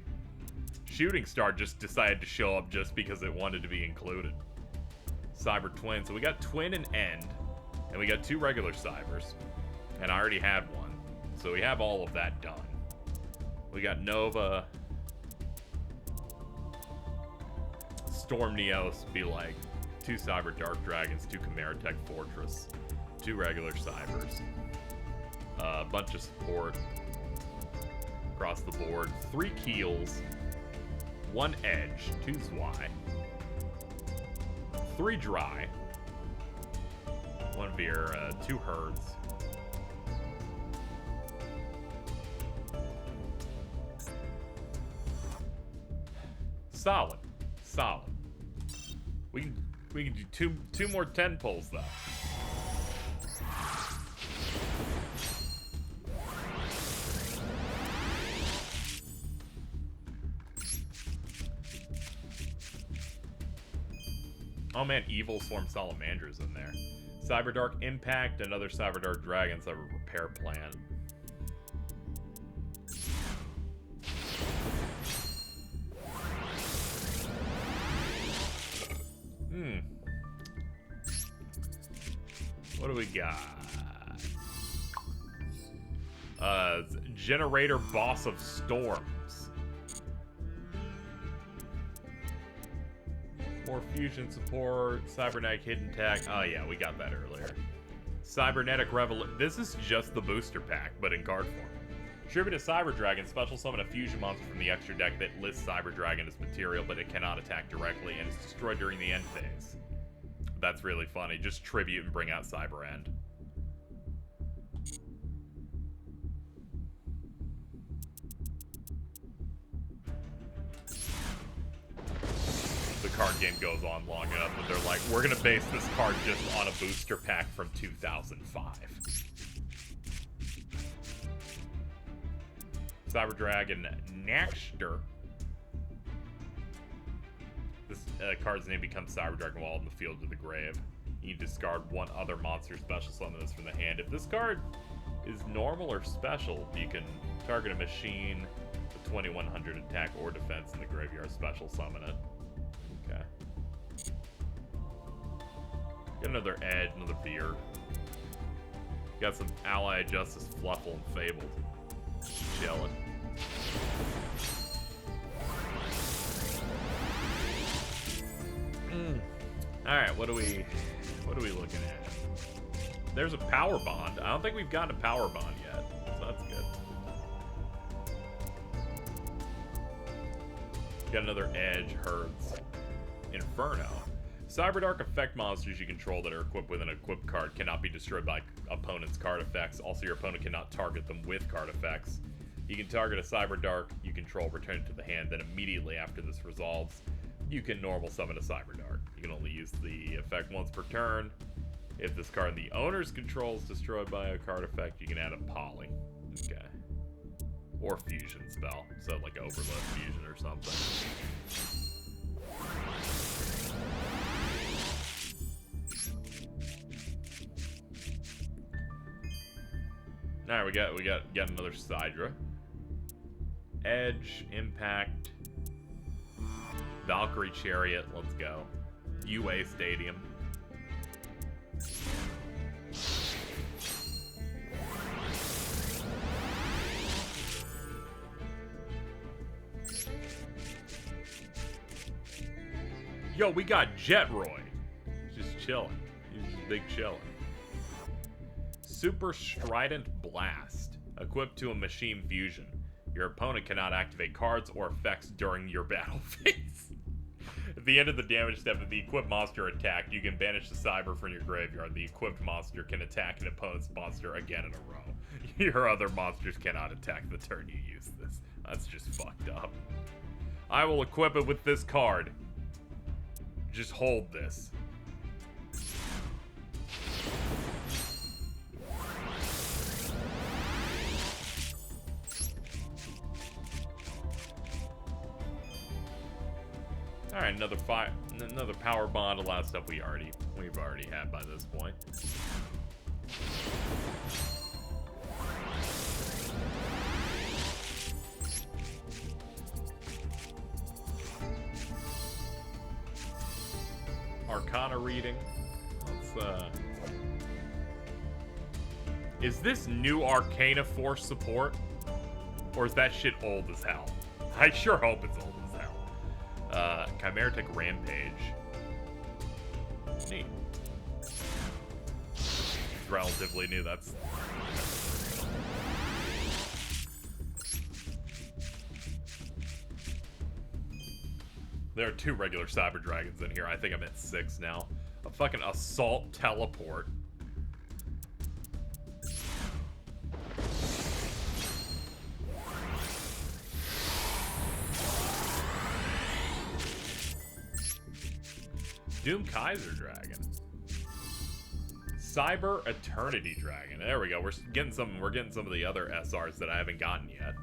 Shooting Star just decided to show up just because it wanted to be included. Cyber Twin. So we got Twin and End. And we got 2 regular Cybers. And I already had one. So we have all of that done. We got Nova. Storm Neos be like 2 Cyber Dark Dragons, 2 Chimera Tech Fortress, 2 regular Cybers. A bunch of support across the board. 3 Keels. 1 Edge, 2 Zwei, 3 Dry, 1 Veer, 2 Herds, solid. We can do two more 10 pulls though. Oh man, Evil Swarm Salamandra's in there. Cyberdark Impact, another Cyberdark Dragon, Cyber Repair Plan. What do we got? Generator Boss of Storms. More fusion support, cybernetic hidden tech. Oh yeah, we got that earlier. Cybernetic Revolution. This is just the booster pack, but in card form. Tribute to Cyber Dragon, special summon a fusion monster from the extra deck that lists Cyber Dragon as material, but it cannot attack directly and is destroyed during the end phase. That's really funny. Just tribute and bring out Cyber End. The card game goes on long enough that they're like, we're gonna base this card just on a booster pack from 2005. Cyber Dragon Naxter. This card's name becomes Cyber Dragon while in the field to the grave. You discard 1 other monster special summon this from the hand. If this card is normal or special, you can target a machine with 2100 attack or defense in the graveyard, special summon it. Okay. Got another Edge, another Veer. Got some Ally Justice, Fluffle, and Fabled. Chillin'. Alright, what are we looking at? There's a Power Bond. I don't think we've gotten a Power Bond yet, so that's good. Got another Edge, Herds, Inferno. Cyberdark effect monsters you control that are equipped with an equipped card cannot be destroyed by opponent's card effects. Also, your opponent cannot target them with card effects. You can target a Cyberdark you control, return it to the hand, then immediately after this resolves, you can normal summon a Cyber Dart. You can only use the effect once per turn. If this card in the owner's control is destroyed by a card effect, you can add a Poly. Okay. Or Fusion spell. So like Overload Fusion or something. Alright, we got another Sidra. Edge, Impact, Valkyrie Chariot, let's go. UA Stadium. Yo, we got Jetroy. He's just chilling. He's just big chilling. Super Strident Blast. Equipped to a Machine Fusion. Your opponent cannot activate cards or effects during your battle phase. At the end of the damage step of the equipped monster attack, you can banish the Cyber from your graveyard. The equipped monster can attack an opponent's monster again in a row. Your other monsters cannot attack the turn you use this. That's just fucked up. I will equip it with this card. Just hold this. All right, another power bond. A lot of stuff we've already had by this point. Arcana reading. Let's is this new Arcana Force support? Or is that shit old as hell? I sure hope it's old as hell. Chimeritic Rampage. Neat. It's relatively new, that's... There are 2 regular Cyber Dragons in here. I think I'm at 6 now. A fucking Assault Teleport. Doom Kaiser Dragon. Cyber Eternity Dragon. There we go. We're getting some of the other SRs that I haven't gotten yet.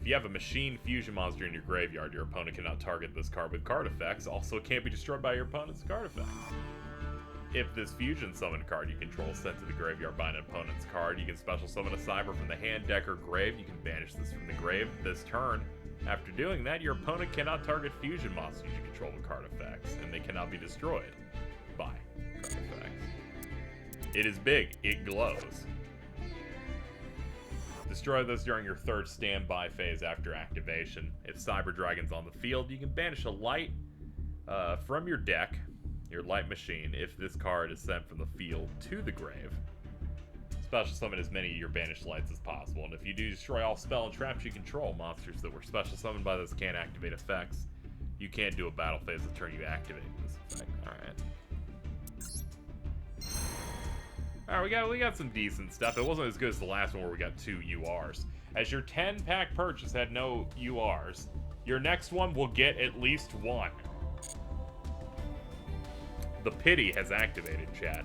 If you have a Machine Fusion monster in your graveyard, your opponent cannot target this card with card effects. Also, it can't be destroyed by your opponent's card effects. If this Fusion Summon card you control is sent to the graveyard by an opponent's card, you can special summon a Cyber from the hand, deck, or grave. You can banish this from the grave this turn. After doing that, your opponent cannot target Fusion monsters you control with card effects, and they cannot be destroyed by card effects. It is big. It glows. Destroy this during your 3rd standby phase after activation. If Cyber Dragon's on the field, you can banish a light from your deck, your light machine, if this card is sent from the field to the grave. Special summon as many of your banished lights as possible, and if you do destroy all spell and traps you control, monsters that were special summoned by this can't activate effects. You can't do a battle phase the turn you activate this effect. Alright, we got some decent stuff. It wasn't as good as the last one where we got 2 URs. As your 10-pack purchase had no URs, your next one will get at least 1. The pity has activated, chat.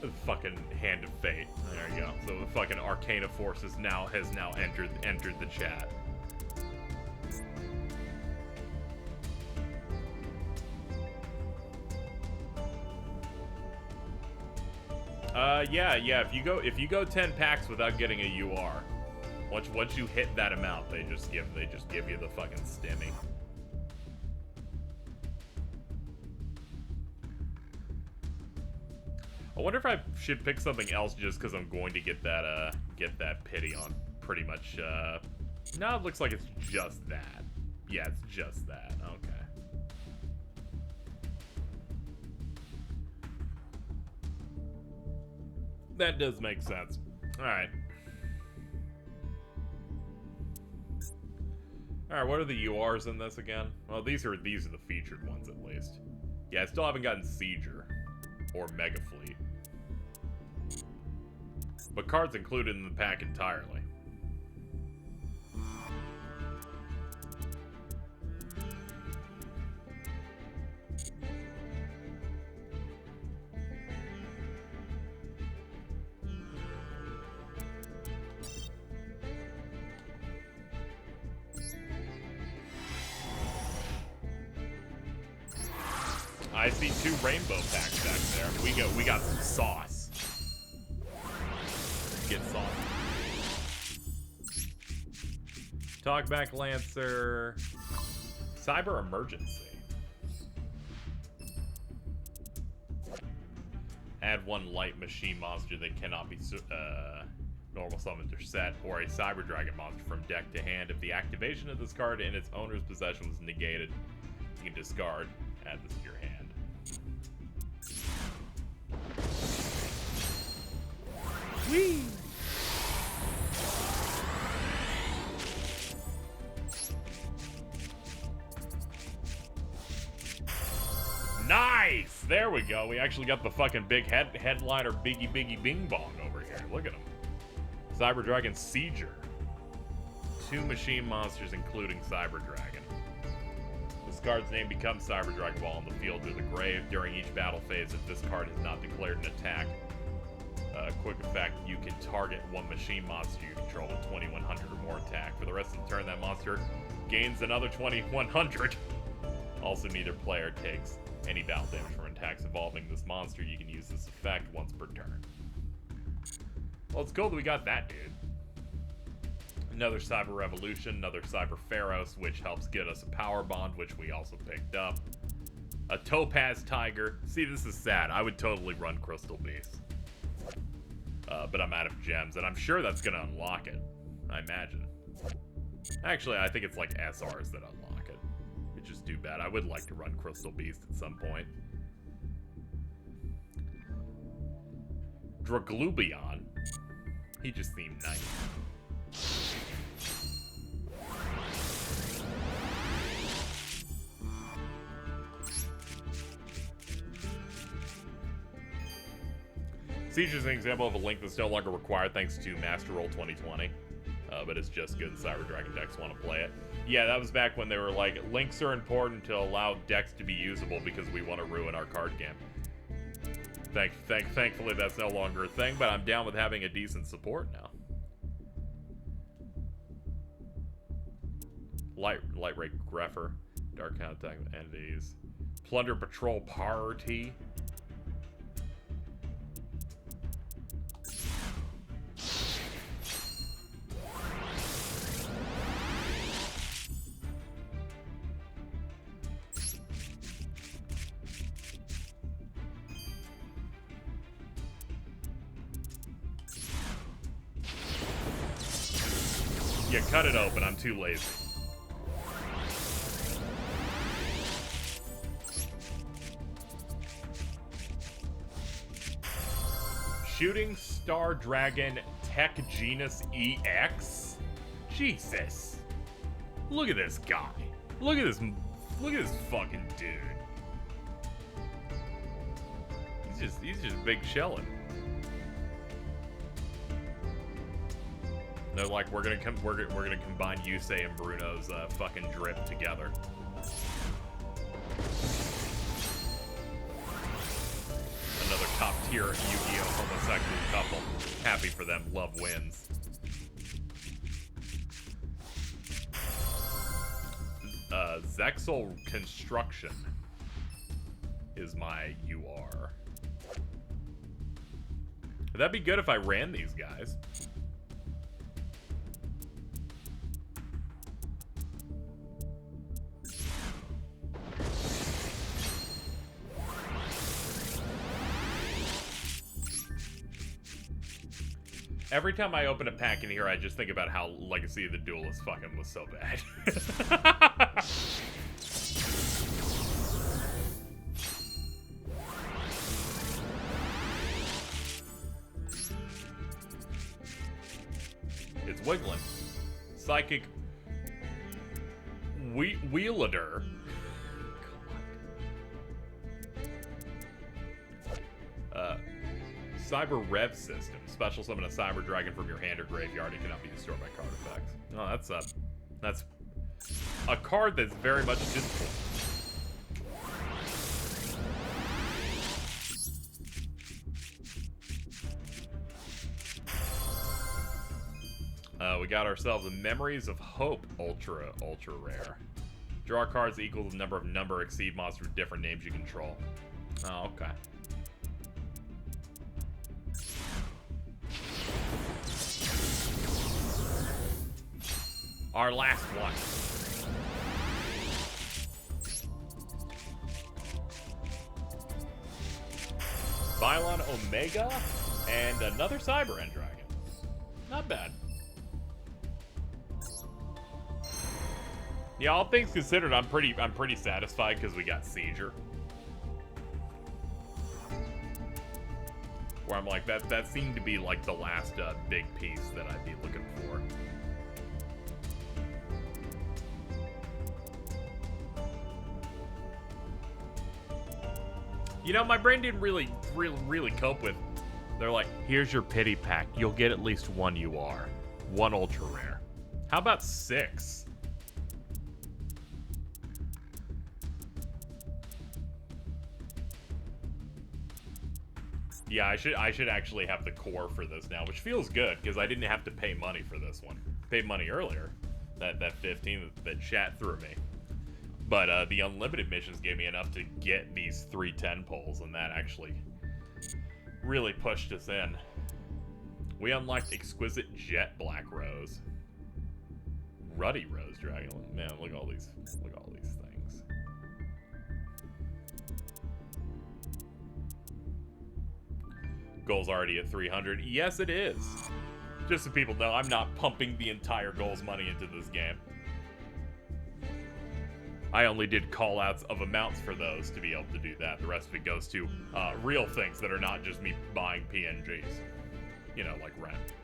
The fucking Hand of Fate. There you go. So the fucking Arcana Force has now entered the chat. Yeah. If you go 10 packs without getting a UR, once you hit that amount, they just give you the fucking stimmy. I wonder if I should pick something else just because I'm going to get that pity on pretty much, no, it looks like it's just that. Yeah, it's just that. Okay. That does make sense. Alright. Alright, what are the URs in this again? Well, these are the featured ones at least. Yeah, I still haven't gotten Sieger. or Mega Fleet. But cards included in the pack entirely. I see 2 rainbow packs back there. We got some sauce. Get sauce. Talkback Lancer. Cyber Emergency. Add 1 light machine monster that cannot be normal summoned or set, or a Cyber Dragon monster from deck to hand. If the activation of this card in its owner's possession was negated, you can discard. Add this to your hand. Whee! Nice! There we go. We actually got the fucking big headliner Biggie Bing Bong over here. Look at him. Cyber Dragon Sieger. 2 machine monsters, including Cyber Dragon. This card's name becomes Cyber Dragon while on the field to the grave. During each battle phase, if this card has not declared an attack, quick effect, you can target 1 machine monster you control with 2100 or more attack. For the rest of the turn, that monster gains another 2100. Also, neither player takes any battle damage from attacks involving this monster. You can use this effect once per turn. Well, it's cool that we got that, dude. Another Cyber Revolution, another Cyber Pharaohs, which helps get us a Power Bond, which we also picked up. A Topaz Tiger. See, this is sad. I would totally run Crystal Beast. But I'm out of gems, and I'm sure that's going to unlock it. I imagine. Actually, I think it's like SRs that unlock it. Which is too bad. I would like to run Crystal Beast at some point. Draglubion. He just seemed nice. Siege is an example of a link that's no longer required thanks to Master Duel 2020. But it's just good Cyber Dragon decks want to play it. Yeah, that was back when they were like, links are important to allow decks to be usable because we want to ruin our card game. Thankfully that's no longer a thing, but I'm down with having a decent support now. Light Ray Greffer, Dark Contact Entities, Plunder Patrol Party. Yeah, cut it open. I'm too lazy. Shooting Star Dragon Tech Genus EX? Jesus. Look at this guy. Look at this fucking dude. He's just big shelling. They're like, we're gonna combine Yusei and Bruno's fucking drip together. Another top tier Yu-Gi-Oh homosexual couple. Happy for them. Love wins. Zexel Construction is my UR. That'd be good if I ran these guys. Every time I open a pack in here, I just think about how Legacy of the Duelist fucking was so bad. It's wiggling. Psychic Wielder. Cyber Rev system. Special summon a Cyber Dragon from your hand or graveyard. It cannot be destroyed by card effects. Oh, that's a card that's very much disappointing. We got ourselves a Memories of Hope ultra rare. Draw cards equal to the number exceed monsters with different names you control. Oh, okay. Our last one. Bylon Omega and another Cyber End Dragon. Not bad. Yeah, all things considered, I'm pretty satisfied because we got Sieger. Where I'm like, that seemed to be like the last big piece that I'd be looking for. You know, my brain didn't really cope with. They're like, here's your pity pack. You'll get at least one UR, one ultra rare. How about 6? Yeah, I should actually have the core for this now, which feels good because I didn't have to pay money for this one. Paid money earlier, that 15 that chat threw me. But the unlimited missions gave me enough to get these 310 pulls, and that actually really pushed us in. We unlocked Exquisite Jet Black Rose, Ruddy Rose Dragon. Man, look at all these things. Goal's already at 300. Yes, it is. Just so people know, I'm not pumping the entire goal's money into this game. I only did call-outs of amounts for those to be able to do that. The rest of it goes to real things that are not just me buying PNGs. You know, like rent.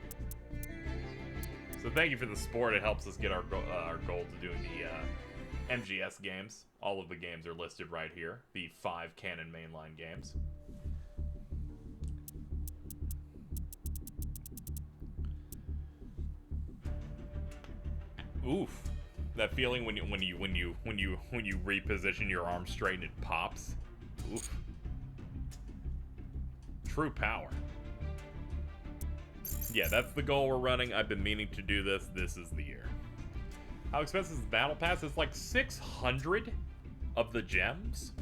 So thank you for the support. It helps us get our goal to doing the MGS games. All of the games are listed right here. The 5 canon mainline games. Oof. That feeling when you reposition your arm straight and it pops. Oof. True power. Yeah, that's the goal we're running. I've been meaning to do this. This is the year. How expensive is the battle pass? It's like 600 of the gems.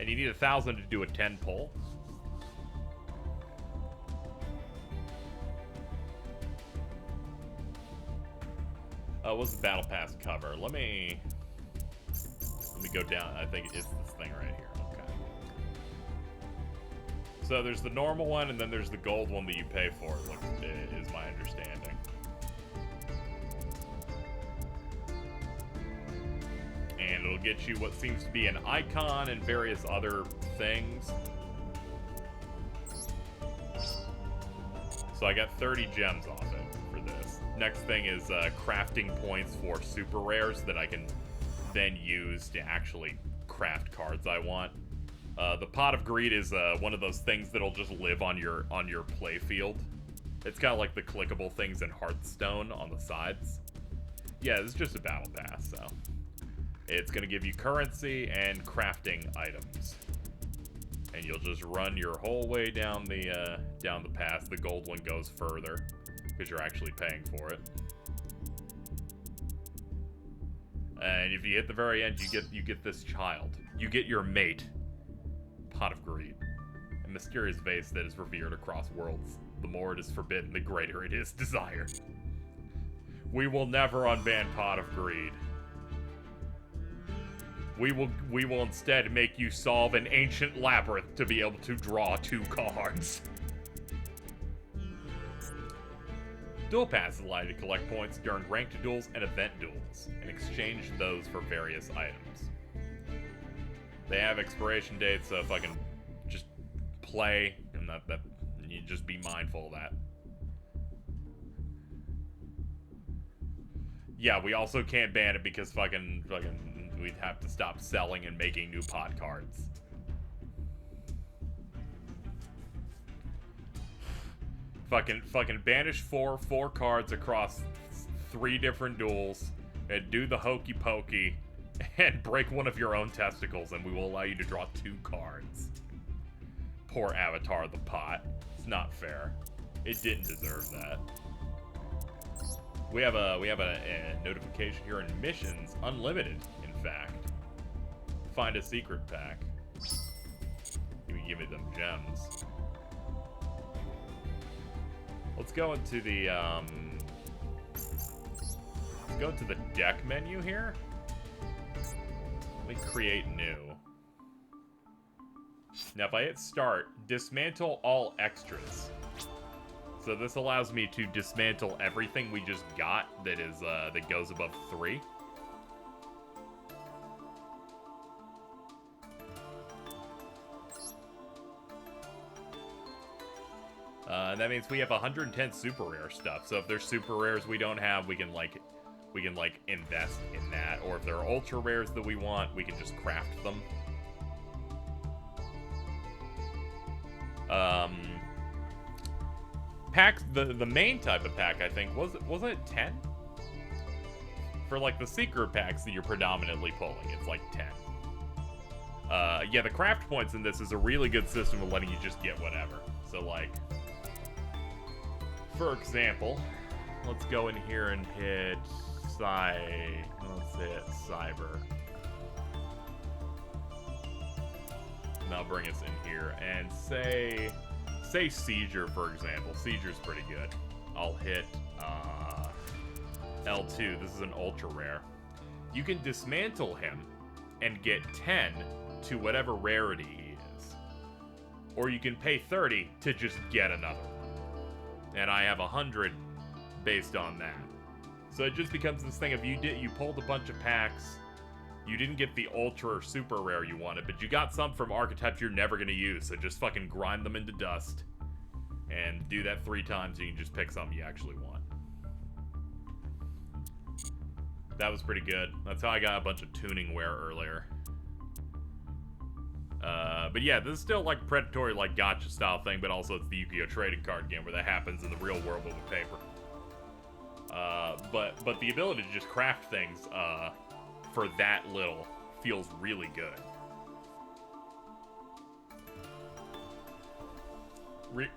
And you need 1,000 to do a 10 pull. What's the battle pass cover? Let me go down. I think it's this thing right here. Okay. So there's the normal one, and then there's the gold one that you pay for, is my understanding. And it'll get you what seems to be an icon and various other things. So I got 30 gems off it for this. Next thing is crafting points for super rares that I can then use to actually craft cards I want. The Pot of Greed is one of those things that'll just live on your play field. It's kind of like the clickable things in Hearthstone on the sides. Yeah, it's just a battle pass, so it's gonna give you currency and crafting items, and you'll just run your whole way down the pass. The gold one goes further because you're actually paying for it. And if you hit the very end, you get this child. You get your mate. Pot of Greed. A mysterious vase that is revered across worlds. The more it is forbidden, the greater it is desired. We will never unban Pot of Greed. We will instead make you solve an ancient labyrinth to be able to draw 2 cards. Duel passes allow you to collect points during ranked duels and event duels, and exchange those for various items. They have expiration dates, so if I can just play, and that you just be mindful of that. Yeah, we also can't ban it because fucking we'd have to stop selling and making new pot cards. Fucking banish four cards across 3 different duels, and do the hokey pokey, and break one of your own testicles, and we will allow you to draw 2 cards. Poor Avatar the Pot. It's not fair. It didn't deserve that. We have a notification here in missions, unlimited, in fact. Find a secret pack. Give me them gems. Let's go into the deck menu here. Let me create new. Now if I hit start, dismantle all extras. So this allows me to dismantle everything we just got that is that goes above 3. That means we have 110 super rare stuff. So if there's super rares we don't have, we can like invest in that. Or if there are ultra rares that we want, we can just craft them. Packs, the main type of pack, I think, wasn't it 10? For like the secret packs that you're predominantly pulling, it's like 10. Yeah, the craft points in this is a really good system of letting you just get whatever. So like, for example, let's go in here and hit let's hit Cyber. And that'll bring us in here and say Seizure, for example. Seizure's pretty good. I'll hit L2. This is an ultra rare. You can dismantle him and get 10 to whatever rarity he is. Or you can pay 30 to just get another. And I have 100 based on that. So it just becomes this thing of you pulled a bunch of packs, you didn't get the ultra or super rare you wanted, but you got some from archetypes you're never going to use, so just fucking grind them into dust. And do that 3 times, and you can just pick something you actually want. That was pretty good. That's how I got a bunch of tuning wear earlier. But yeah, this is still like predatory, like gacha style thing, but also it's the Yu-Gi-Oh! Trading card game where that happens in the real world with paper. But the ability to just craft things for that little feels really good.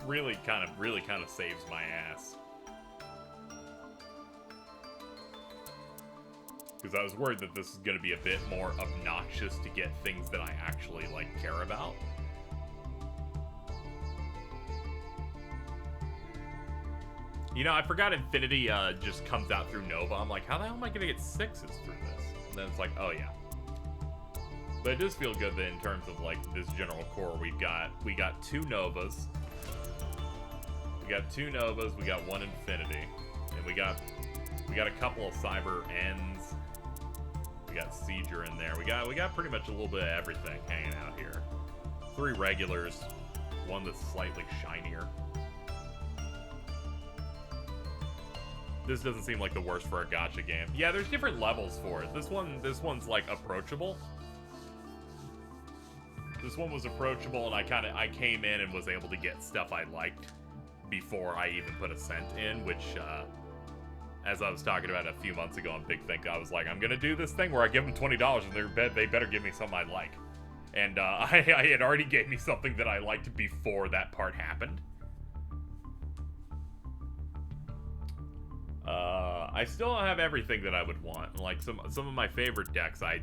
Really kind of saves my ass. Because I was worried that this is going to be a bit more obnoxious to get things that I actually, like, care about. You know, I forgot Infinity just comes out through Nova. I'm like, how the hell am I going to get 6s through this? And then it's like, oh yeah. But it does feel good that in terms of, like, this general core, we got 2 Novas. We got 2 Novas, we got 1 Infinity. And we got a couple of Cyber Ends. We got Seizure in there. We got pretty much a little bit of everything hanging out here. 3 regulars, 1 that's slightly shinier. This doesn't seem like the worst for a gacha game. Yeah, there's different levels for it. This one's like approachable. This one was approachable, and I came in and was able to get stuff I liked before I even put a cent in, which as I was talking about a few months ago on Big Think, I was like, I'm gonna do this thing where I give them $20 and they better give me something I like. And I had already gave me something that I liked before that part happened. I still don't have everything that I would want. Like some of my favorite decks I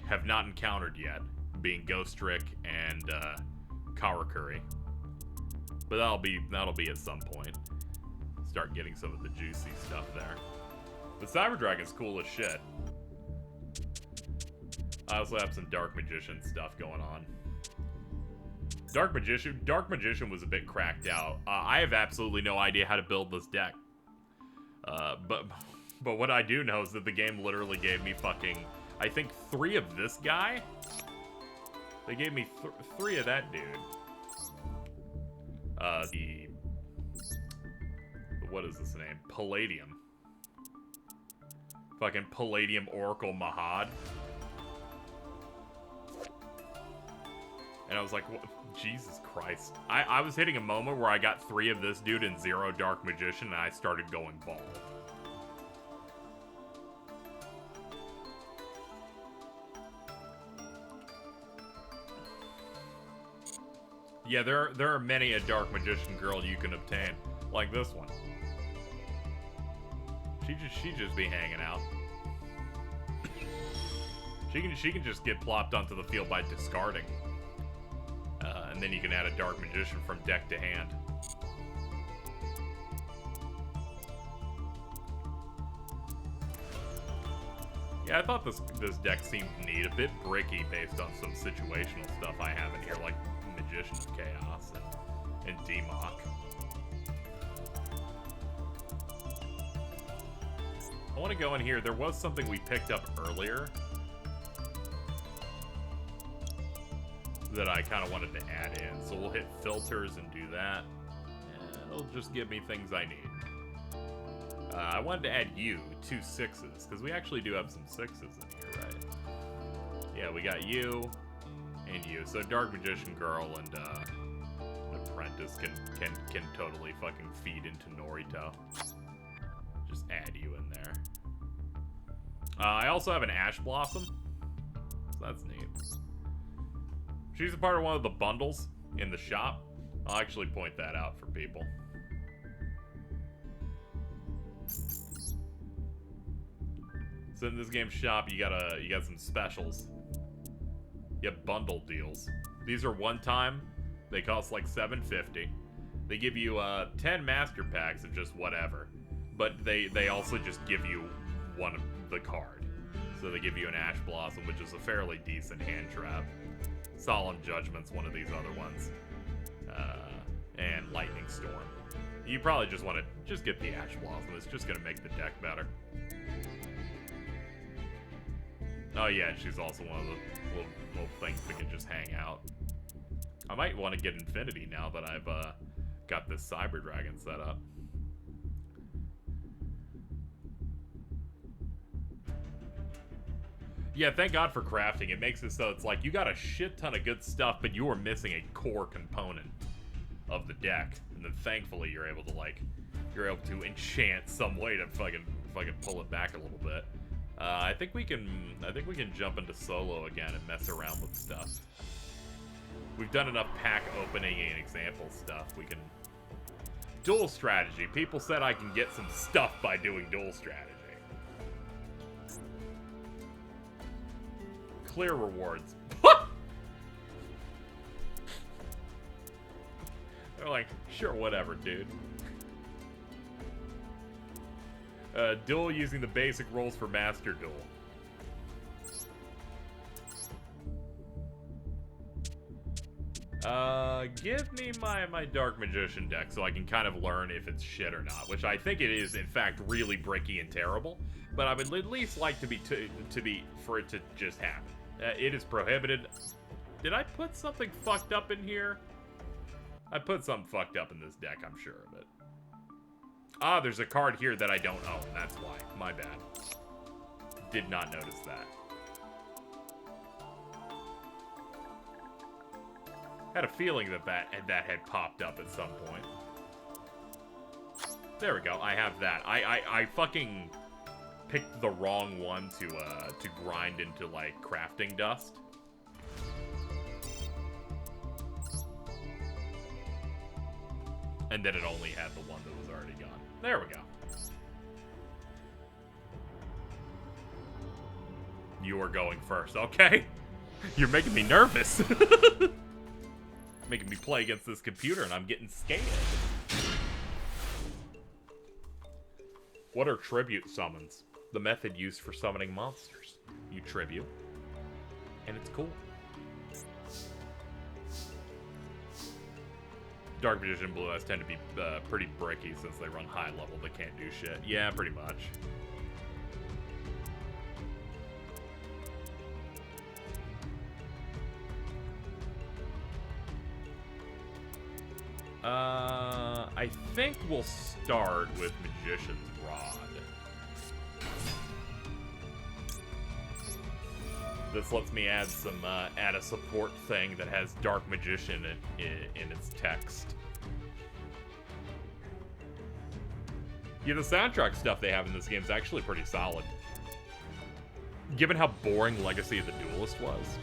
have not encountered yet, being Ghost Trick and Karakuri. But that'll be at some point. Start getting some of the juicy stuff there. But Cyber Dragon's cool as shit. I also have some Dark Magician stuff going on. Dark Magician was a bit cracked out. I have absolutely no idea how to build this deck. But what I do know is that the game literally gave me fucking, I think 3 of this guy. They gave me 3 of that dude. What is this name? Palladium. Fucking Palladium Oracle Mahad. And I was like, what? Jesus Christ. I was hitting a moment where I got 3 of this dude and 0 Dark Magician, and I started going bald. Yeah, there are many a Dark Magician girl you can obtain, like this one. She just be hanging out. She can just get plopped onto the field by discarding. And then you can add a Dark Magician from deck to hand. Yeah, I thought this deck seemed neat, a bit bricky based on some situational stuff I have in here, like Magician of Chaos and Demok. I want to go in here. There was something we picked up earlier that I kind of wanted to add in. So we'll hit filters and do that. And it'll just give me things I need. I wanted to add you, 2 6s, because we actually do have some 6s in here, right? Yeah, we got you and you. So Dark Magician Girl and Apprentice can totally fucking feed into Norito. Just add you in there. I also have an Ash Blossom. So that's neat. She's a part of one of the bundles in the shop. I'll actually point that out for people. So in this game shop, you got some specials. You have bundle deals. These are one time. They cost like $7.50. They give you 10 master packs of just whatever, but they also just give you one of the card. So they give you an Ash Blossom, which is a fairly decent hand trap. Solemn Judgment's one of these other ones, and Lightning Storm. You probably just want to just get the Ash Blossom. It's just gonna make the deck better. Oh yeah, she's also one of the little things that can just hang out. I might want to get Infinity now that I've got this Cyber Dragon set up. Yeah, thank God for crafting. It makes it so it's like you got a shit ton of good stuff, but you are missing a core component of the deck. And then thankfully you're able to enchant some way to fucking pull it back a little bit. I think we can jump into solo again and mess around with stuff. We've done enough pack opening and example stuff. We can dual strategy. People said I can get some stuff by doing dual strategy. Clear rewards. They're like, sure, whatever, dude. Duel using the basic rules for Master Duel. Give me my Dark Magician deck so I can kind of learn if it's shit or not, which I think it is, in fact, really bricky and terrible. But I would at least like for it to just happen. It is prohibited. Did I put something fucked up in here? I put something fucked up in this deck, I'm sure of it. Ah, there's a card here that I don't own. That's why. My bad. Did not notice that. Had a feeling that had popped up at some point. There we go. I have that. I fucking picked the wrong one to grind into like crafting dust. And then it only had the one that was already gone. There we go. You are going first, okay? You're making me nervous. Making me play against this computer and I'm getting scared. What are tribute summons? The method used for summoning monsters. You tribute, and it's cool. Dark Magician Blue Eyes tend to be pretty bricky since they run high level. They can't do shit. Yeah, pretty much. I think we'll start with Magician's Rod. This lets me add some add a support thing that has Dark Magician in its text. Yeah, the soundtrack stuff they have in this game is actually pretty solid, given how boring Legacy of the Duelist was.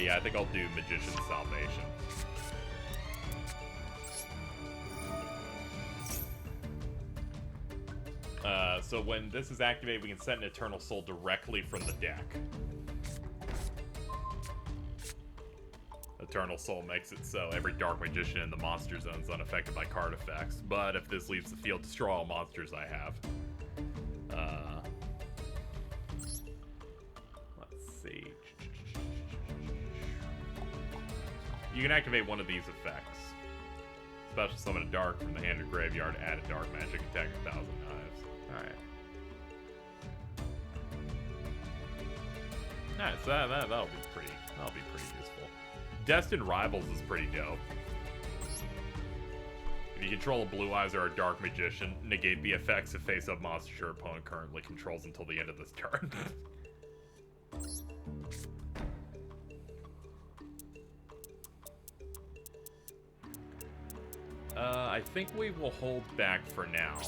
Yeah, I think I'll do Magician's Salvation. So when this is activated, we can set an Eternal Soul directly from the deck. Eternal Soul makes it so every Dark Magician in the monster zone is unaffected by card effects, but if this leaves the field, destroy all monsters I have. Let's see. You can activate one of these effects. Special summon a dark from the hand or graveyard, add a dark magic attack 1,000 knives. Alright. Alright, so that'll be pretty useful. Destined Rivals is pretty dope. If you control a Blue Eyes or a Dark Magician, negate the effects of face-up monsters your opponent currently controls until the end of this turn. I think we will hold back for now.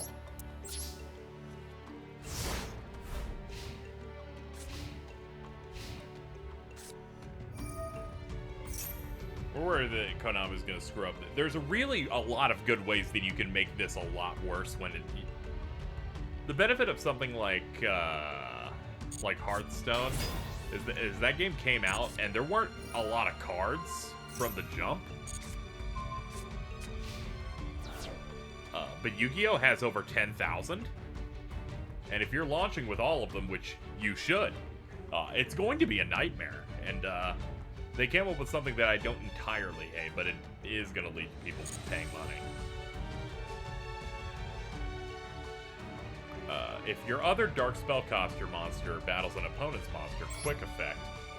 Or the Konami's gonna screw up. There's a lot of good ways that you can make this a lot worse when it... The benefit of something like Hearthstone is that game came out and there weren't a lot of cards from the jump. But Yu-Gi-Oh! Has over 10,000. And if you're launching with all of them, which you should, it's going to be a nightmare. And they came up with something that I don't entirely hate, but it is going to lead to people paying money. If your other Dark Spellcaster monster battles an opponent's monster, quick effect,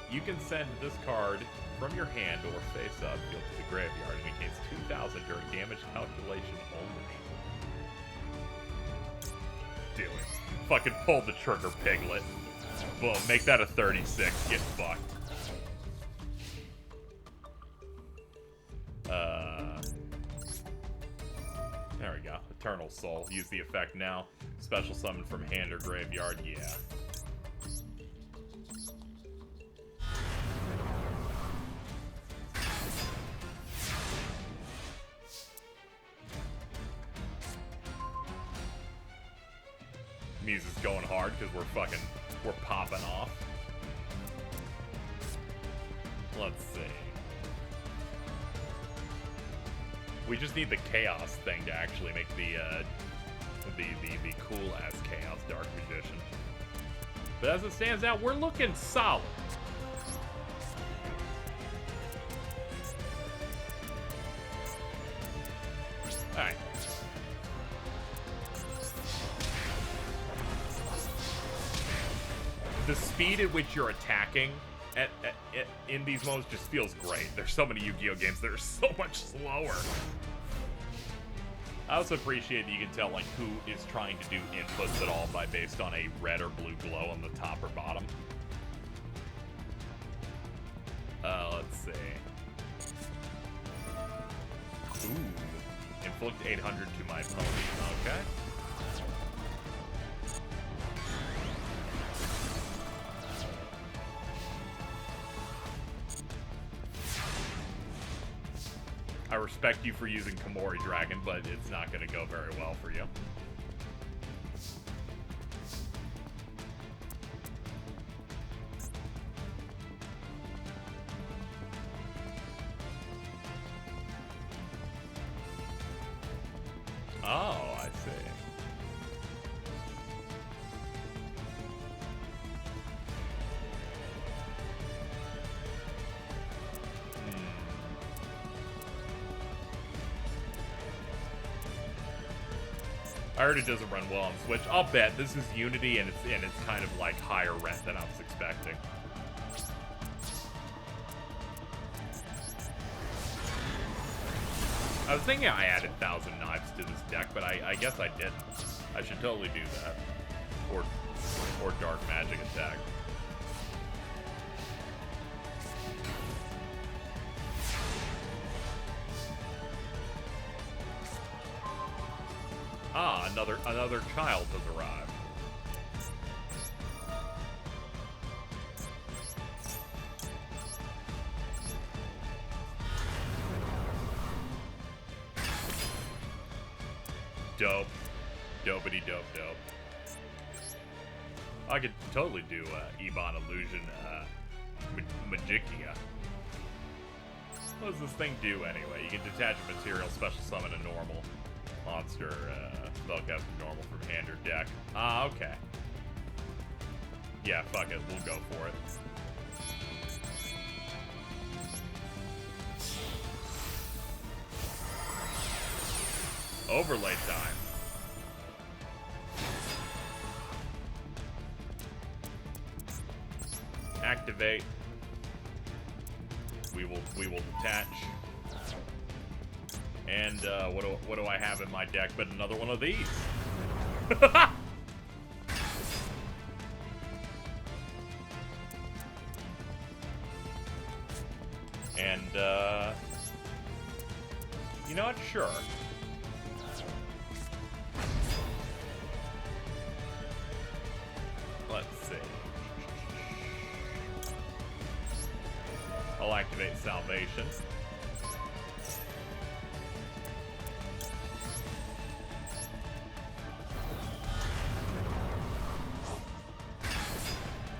you can send this card from your hand or face-up field to the graveyard and it gains 2,000 during damage calculation only. Do it. Fucking pull the trigger, Piglet. Boom, make that a 36. Get fucked. There we go. Eternal Soul. Use the effect now. Special summon from hand or graveyard. Yeah. Music's going hard because we're popping off. Let's see. We just need the chaos thing to actually make the cool ass chaos Dark Magician. But as it stands out, we're looking solid. All right. The speed at which you're attacking in these modes just feels great. There's so many Yu-Gi-Oh! Games that are so much slower. I also appreciate that you can tell like who is trying to do inputs at all based on a red or blue glow on the top or bottom. Let's see. Ooh. Inflict 800 to my opponent. Okay. I respect you for using Komori Dragon, but it's not going to go very well for you. Oh, I see. I heard it doesn't run well on Switch. I'll bet this is Unity and it's kind of like higher rent than I was expecting. I was thinking I added 1,000 Knives to this deck, but I guess I didn't. I should totally do that. Or Dark Magic Attack. Ah, another child has arrived. Dope. Dopey dope. I could totally do Ebon Illusion Magicia. What does this thing do anyway? You can detach a material, special summon a normal monster, spellcaster normal from hand or deck. Ah, okay. Yeah, fuck it. We'll go for it. Overlay time. Activate. We will detach. And what do I have in my deck but another one of these? And you know what? Sure. Let's see. I'll activate Salvation.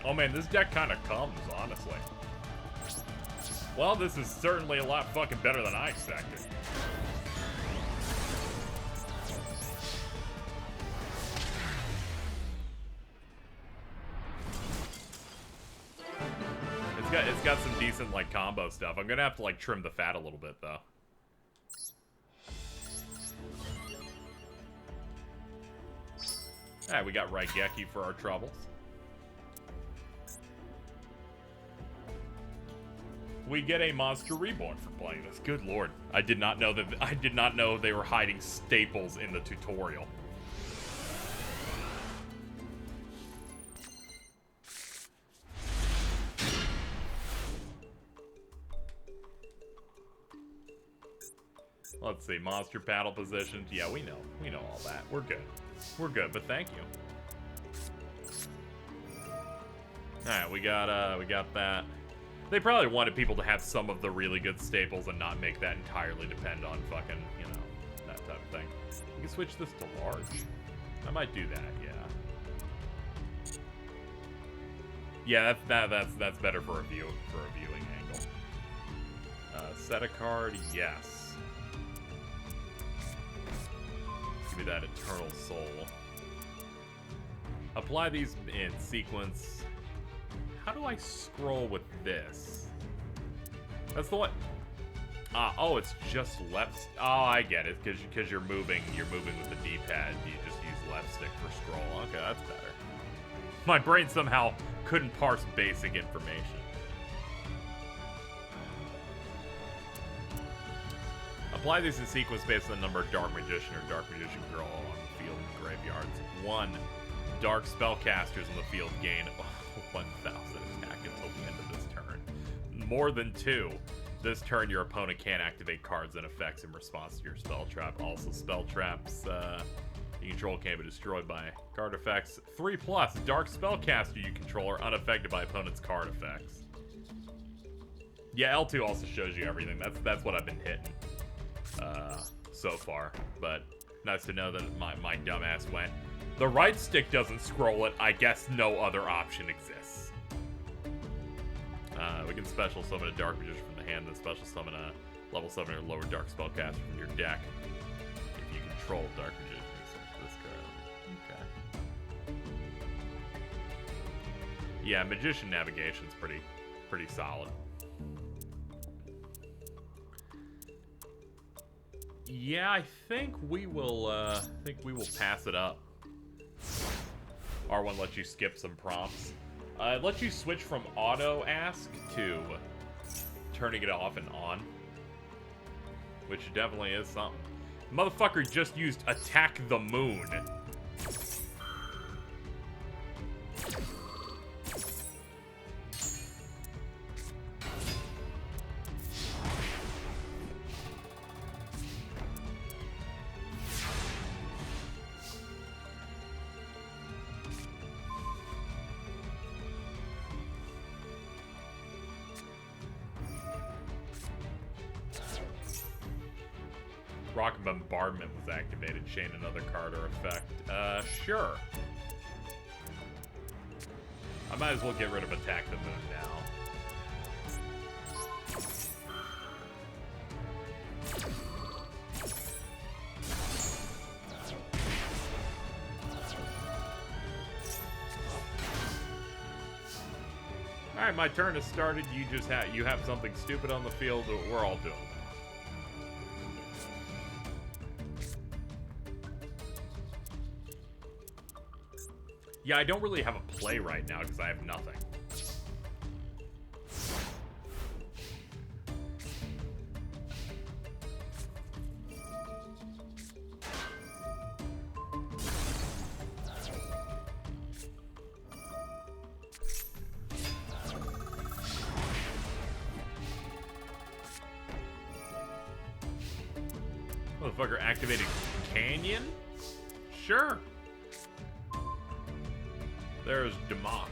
Oh man, this deck kind of comes, honestly. Well, this is certainly a lot fucking better than I expected. It's got some decent like combo stuff. I'm gonna have to like trim the fat a little bit though. Alright, we got Raigeki for our troubles. We get a Monster Reborn for playing this. Good lord. I did not know they were hiding staples in the tutorial. Let's see, monster paddle positions. Yeah, we know all that. We're good, but thank you. Alright, we got that. They probably wanted people to have some of the really good staples and not make that entirely depend on fucking, you know, that type of thing. You can switch this to large. I might do that, yeah. Yeah, that's better for a viewing angle. Set a card, yes. Give me that Eternal Soul. Apply these in sequence. How do I scroll with this? That's the one. Oh, it's just left. Oh, I get it. Because you're moving with the D-pad. You just use left stick for scroll. Okay, that's better. My brain somehow couldn't parse basic information. Apply these in sequence based on the number of Dark Magician or Dark Magician Girl on the field and graveyards. 1. Dark Spellcasters on the field gain 1,000 attack until the end of this turn. More than 2. This turn, your opponent can't activate cards and effects in response to your spell trap. Also, spell traps you control can't be destroyed by card effects. 3+, Dark Spellcaster you control are unaffected by opponent's card effects. Yeah, L2 also shows you everything. That's what I've been hitting so far. But nice to know that my dumbass went, the right stick doesn't scroll it. I guess no other option exists. We can special summon a Dark Magician from the hand, then special summon a level 7 or lower Dark Spellcaster from your deck. If you control Dark Magician, this card. Okay. Yeah, Magician Navigation's pretty solid. Yeah, I think we will pass it up. R1 lets you skip some prompts. It lets you switch from auto ask to turning it off and on. which definitely is something. Motherfucker just used Attack the Moon. Rocket Bombardment was activated. Chain another card or effect. Sure. I might as well get rid of Attack the Moon now. Alright, my turn has started. You have something stupid on the field. We're all doing that. Yeah, I don't really have a play right now because I have nothing. Motherfucker activated Canyon? Sure. There's Democ.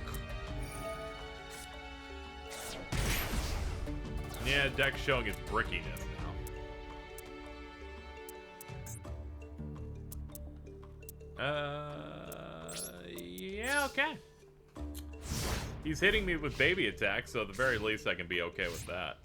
Yeah, deck's showing its brickiness now. Yeah, okay. He's hitting me with baby attacks, so at the very least I can be okay with that.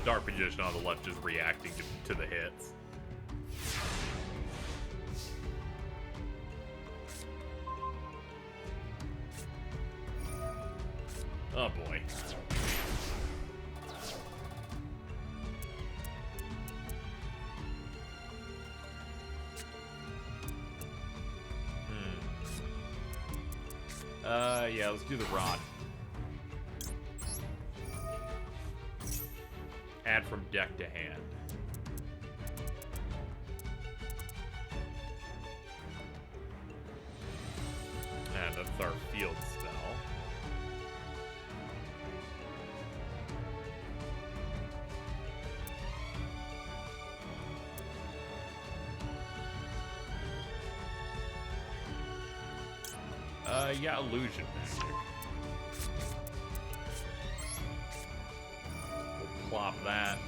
Dark Magician on the left just reacting to the hits. Oh boy. Yeah, let's do the rod. Add from deck to hand. And that's our field spell. Yeah, illusion magic. We'll plop that.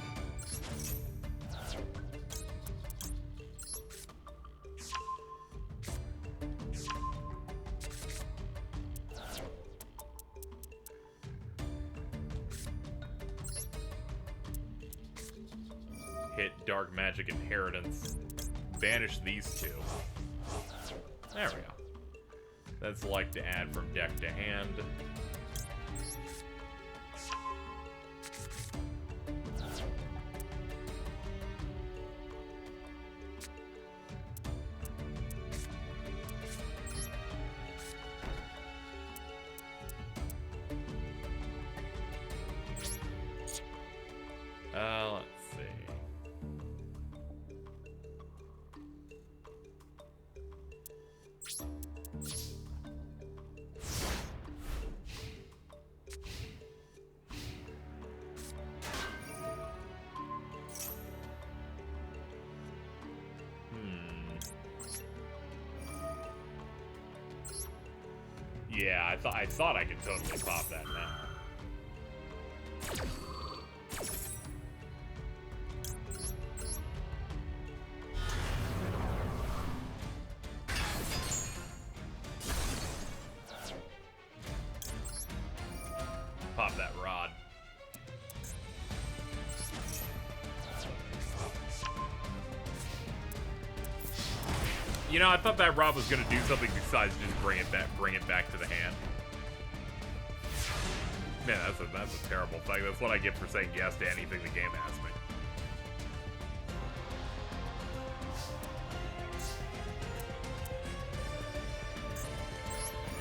Hit Dark Magic Inheritance. Banish these two. There we go. Then select to add from deck to hand. Let's see. Yeah, I thought I could totally pop that now. Pop that rod. You know, I thought that rod was gonna do something besides just bring it back to the hand. Man, that's a terrible thing. That's what I get for saying yes to anything the game asks me.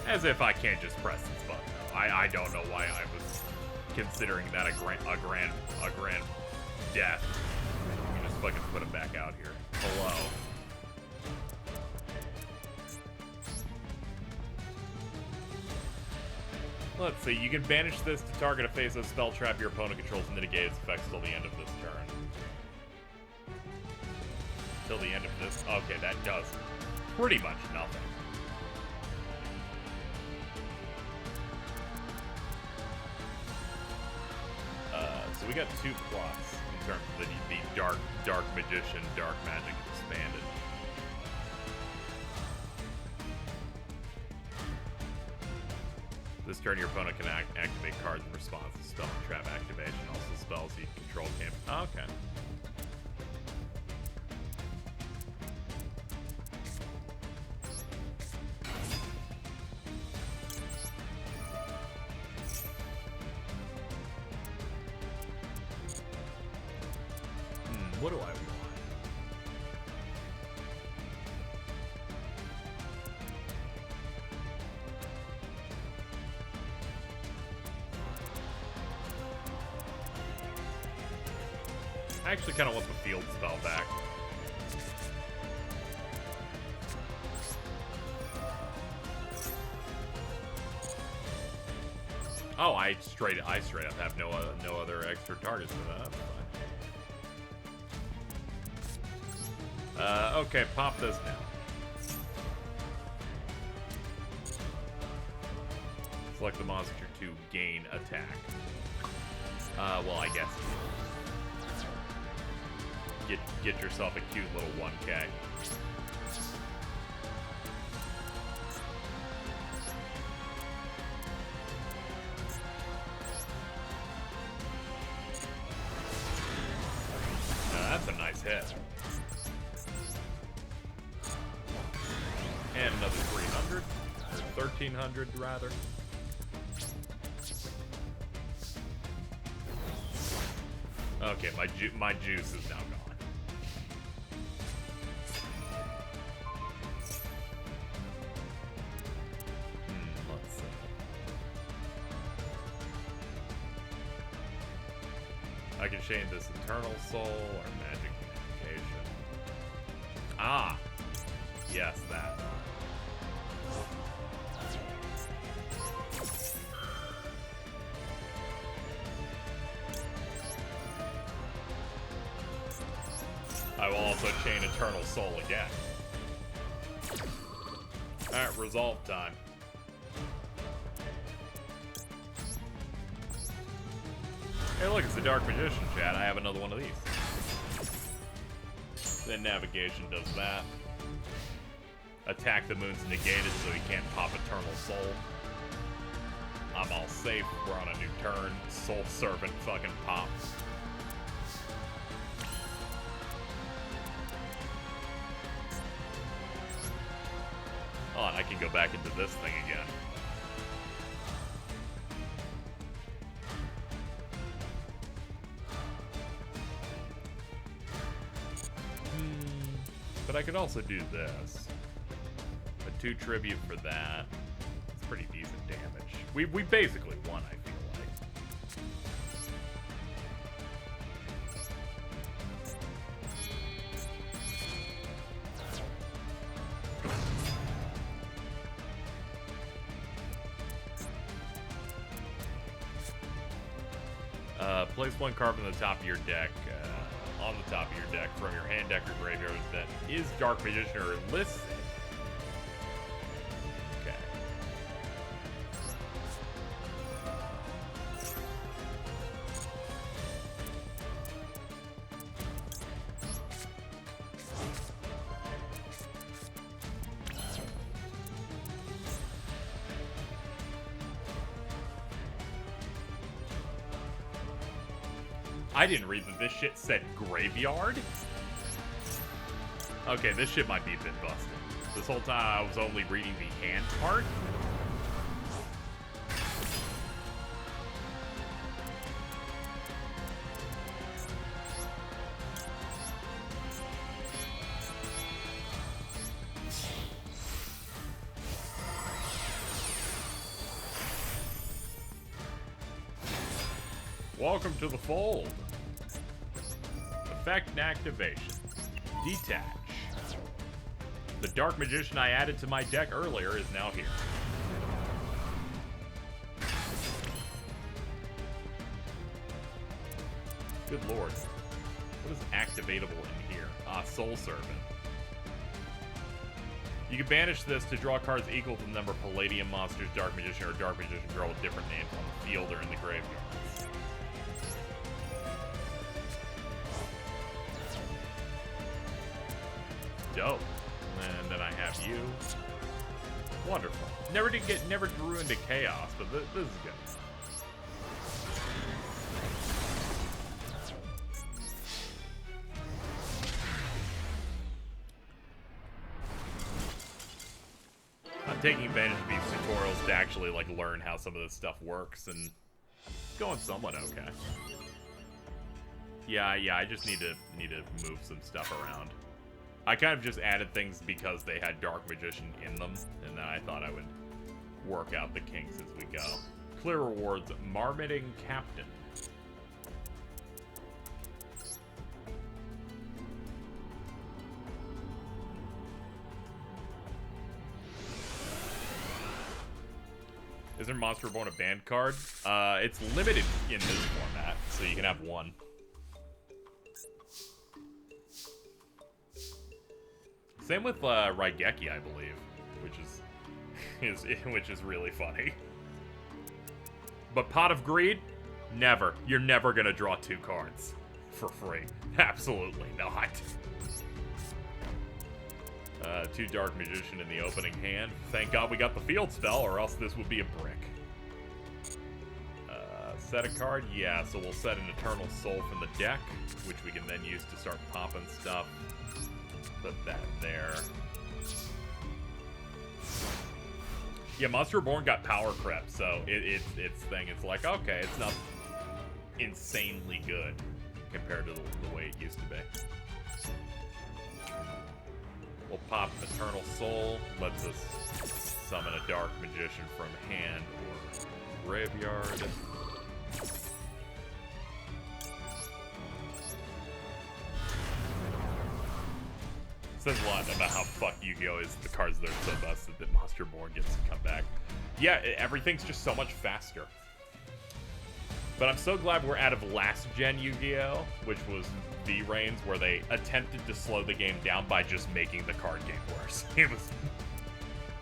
As if I can't just press this button, though. I don't know why I was considering that a grand death. Let me just fucking put him back out here. Hello. Let's see, you can banish this to target a face of spell trap your opponent controls and mitigate its effects till the end of this turn. Till the end of this? Okay, that does pretty much nothing. So we got 2 plots in terms of the Dark Magician, Dark Magic expanded. This turn, your opponent can activate cards in response to spell and trap activation. Also, spells you control can't. Oh, okay. What do I want? I actually kind of want the field spell back. Oh, I straight up have no other extra targets for that. That's fine. Okay, pop this now. Select the monster to gain attack. Well, I guess. Get yourself a cute little 1K. That's a nice hit. And another 300, or 1300 rather. Okay, my juice is now gone. Let's see. I can chain this Eternal Soul or Magic Communication. Ah! Yes, that. I will also chain Eternal Soul again. Alright, resolve time. Hey look, it's the Dark Magician, chat. I have another one of these. Then Navigation does that. Attack the moon's negated so he can't pop Eternal Soul. I'm all safe. We're on a new turn. Soul Servant fucking pops. Oh, and I can go back into this thing again. But I could also do this. A 2 tribute for that. It's pretty decent damage. We basically won, I feel like. Place 1 card from the top of your deck, on the top of your deck from your hand, deck, or graveyard that is Dark Magician or listed. Okay. I didn't read that this shit said graveyard. Okay, this shit might be a bit busted. This whole time I was only reading the hand part. welcome to the fold. Effect and activation. Detach. The Dark Magician I added to my deck earlier is now here. Good lord. What is activatable in here? Ah, Soul Servant. You can banish this to draw cards equal to the number of Palladium monsters, Dark Magician, or Dark Magician girl with different names on the field or in the graveyard. Dope. And then I have you. Wonderful. Never grew into chaos, but this is good. I'm taking advantage of these tutorials to actually like learn how some of this stuff works, and it's going somewhat okay. Yeah, I just need to move some stuff around. I kind of just added things because they had Dark Magician in them, and then I thought I would work out the kinks as we go. Clear rewards, Marmoting Captain. Isn't Monster Reborn a banned card? It's limited in this format, so you can have one. Same with Raigeki, I believe, which is really funny. But Pot of Greed, never. You're never gonna draw 2 cards for free. Absolutely not. 2 Dark Magician in the opening hand. Thank God we got the field spell, or else this would be a brick. Set a card? Yeah, so we'll set an Eternal Soul from the deck, which we can then use to start popping stuff. Put that there. Yeah, Monster Reborn got power crept, so its thing. It's like, okay, it's not insanely good compared to the way it used to be. We'll pop Eternal Soul, lets us summon a Dark Magician from hand or graveyard. Says a lot about how fucked Yu-Gi-Oh! Is the cards that are so busted that Monster Reborn gets to come back. Yeah, everything's just so much faster. But I'm so glad we're out of last gen Yu-Gi-Oh! Which was V-Reigns, where they attempted to slow the game down by just making the card game worse. It was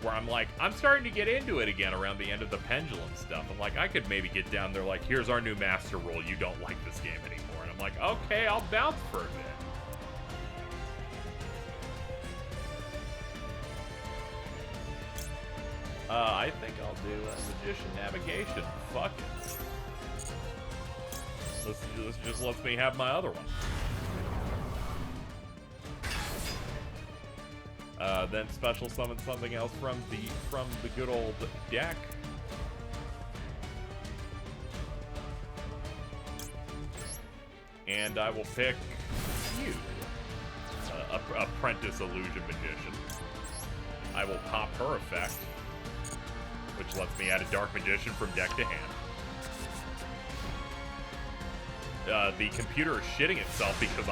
where I'm like, I'm starting to get into it again around the end of the Pendulum stuff. I'm like, I could maybe get down there like, here's our new master rule, you don't like this game anymore. And I'm like, okay, I'll bounce for a bit. I think I'll do a Magician Navigation. Fuck it. This just lets me have my other one. Then special summon something else from the good old deck. And I will pick you, Apprentice Illusion Magician. I will pop her effect, which lets me add a Dark Magician from deck to hand. The computer is shitting itself because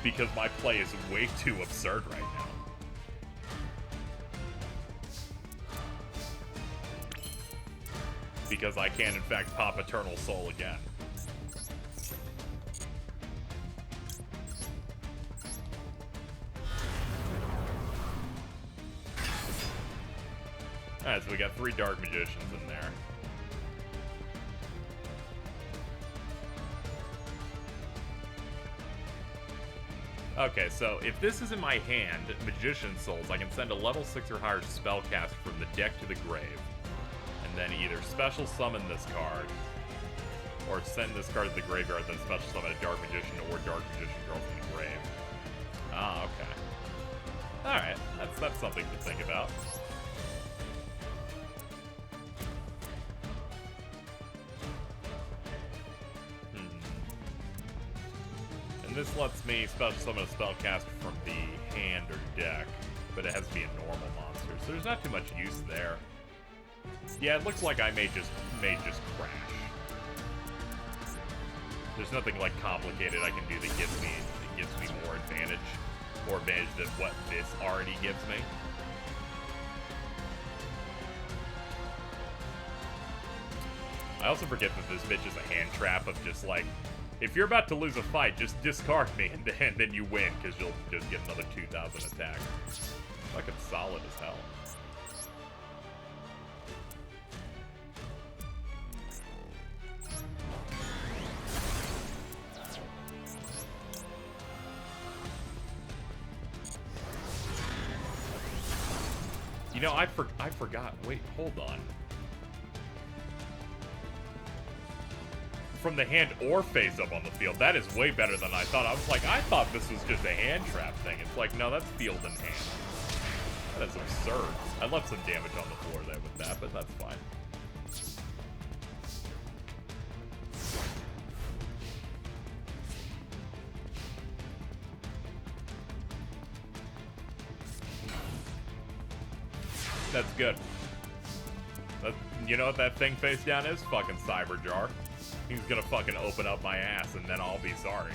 because my play is way too absurd right now. Because I can in fact pop Eternal Soul again. Alright, so we got 3 Dark Magicians in there. Okay, so if this is in my hand, Magician Souls, I can send a level 6 or higher spellcast from the deck to the grave. And then either special summon this card, or send this card to the graveyard, then special summon a Dark Magician or Dark Magician Girl from the grave. Ah, okay. Alright, that's something to think about. This lets me special summon a spellcast from the hand or deck, but it has to be a normal monster, so there's not too much use there. Yeah, it looks like I may just crash. There's nothing like complicated I can do that gives me more advantage, or advantage than what this already gives me. I also forget that this bitch is a hand trap of just like, if you're about to lose a fight, just discard me and then you win, because you'll just get another 2,000 attack. Fucking solid as hell. You know, I forgot. Wait, hold on. From the hand or face up on the field, that is way better than I thought. I was like, I thought this was just a hand trap thing. It's like, no, that's field and hand. That is absurd. I left some damage on the floor there with that, but that's fine. That's good. You know what that thing face down is? Fucking Cyber Jar. He's gonna fucking open up my ass and then I'll be sorry.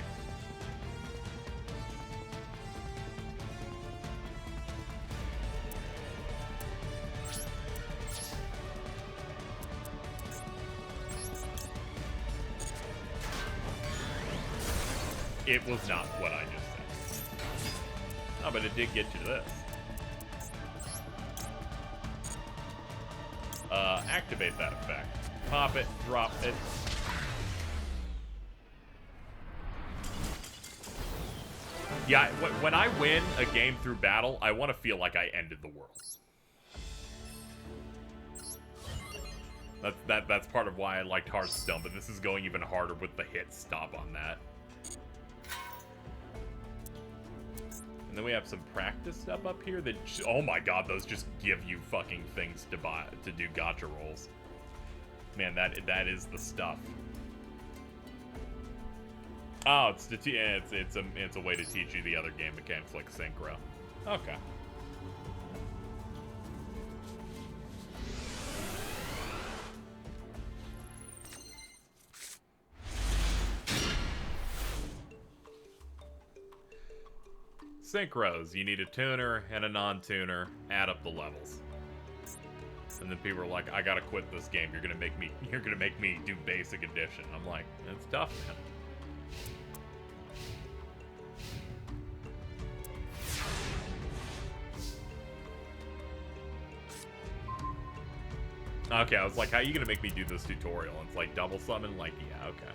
It was not what I just said. Oh, but it did get you to this. Activate that effect. Pop it, drop it. Yeah, when I win a game through battle, I want to feel like I ended the world. That's part of why I liked Hearthstone, but this is going even harder with the hit stop on that. And then we have some practice stuff up here that, oh my god, those just give you fucking things to buy, to do gacha rolls. Man, that is the stuff. Oh, it's a way to teach you the other game mechanics like synchro. Okay. Synchros, you need a tuner and a non-tuner, add up the levels. And then people are like, I gotta quit this game, you're gonna make me do basic edition. I'm like, it's tough, man. Okay, I was like, how are you gonna make me do this tutorial? And it's like double summon, like, yeah, okay.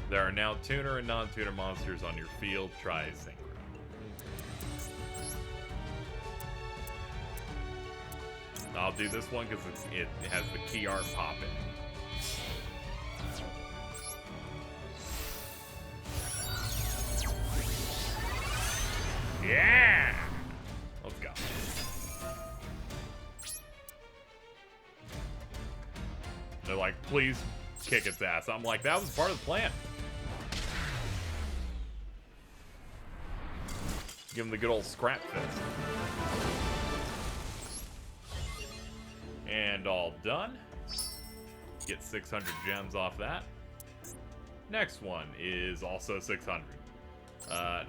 There are now tuner and non-tuner monsters on your field. Try synchro. I'll do this one because it has the key art popping. Yeah! Let's go. They're like, please kick its ass. I'm like, that was part of the plan. Give him the good old scrap fist. And all done. Get 600 gems off that. Next one is also 600.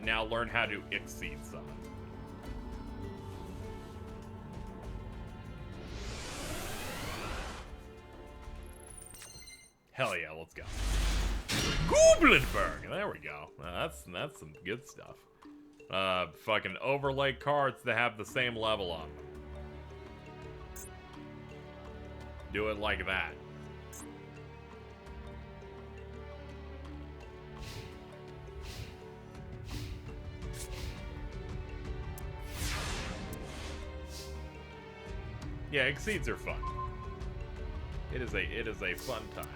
Now learn how to exceed summon. Hell yeah, let's go. Goblinberg! There we go. That's some good stuff. Fucking overlay cards that have the same level on them. Do it like that. Yeah, exceeds are fun. It is a fun time.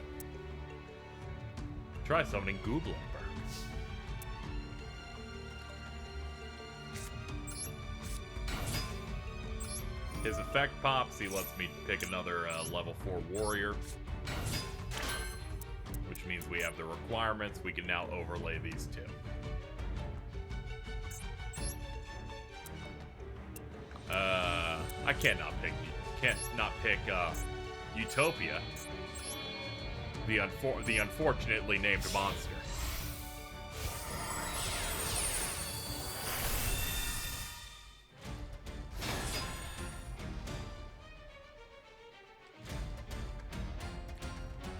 Try summoning Goblinberg. His effect pops, he lets me pick another level 4 warrior. means we have the requirements. We can now overlay these two. I can't not pick Utopia, the unfortunately named monster.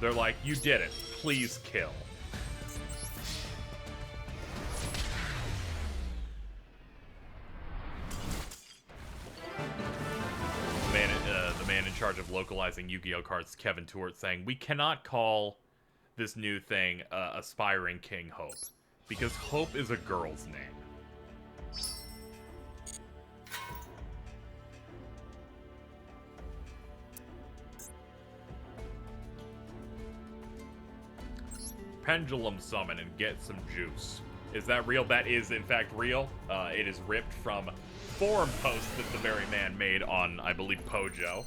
They're like, you did it. Please kill. The man in charge of localizing Yu-Gi-Oh cards, Kevin Tort, saying, we cannot call this new thing Aspiring King Hope, because Hope is a girl's name. Pendulum summon and get some juice. Is that real? That is, in fact, real. It is ripped from forum posts that the very man made on, I believe, Pojo.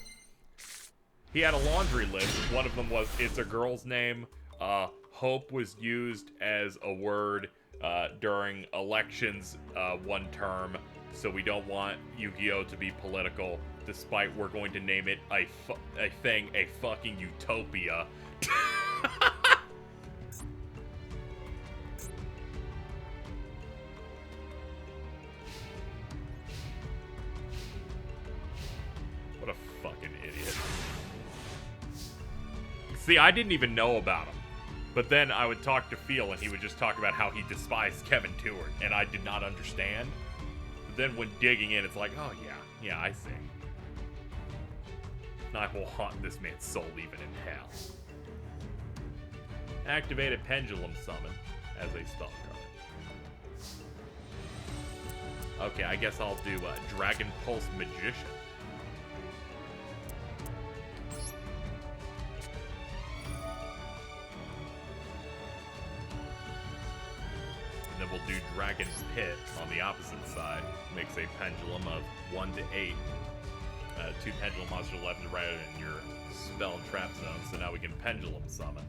He had a laundry list. One of them was, it's a girl's name. Hope was used as a word during elections one term, so we don't want Yu-Gi-Oh! To be political, despite we're going to name it a fucking utopia. What a fucking idiot. See, I didn't even know about him. But then I would talk to Phil, and he would just talk about how he despised Kevin Tewart, and I did not understand. But then when digging in, it's like, oh yeah, I see. I will haunt this man's soul even in hell. Activated Pendulum Summon as a spell card. Okay, I guess I'll do Dragon Pulse Magician. And then we'll do Dragon Pit on the opposite side. Makes a pendulum of 1 to 8. 2 pendulum monsters left and right in your spell and trap zone. So now we can Pendulum Summon.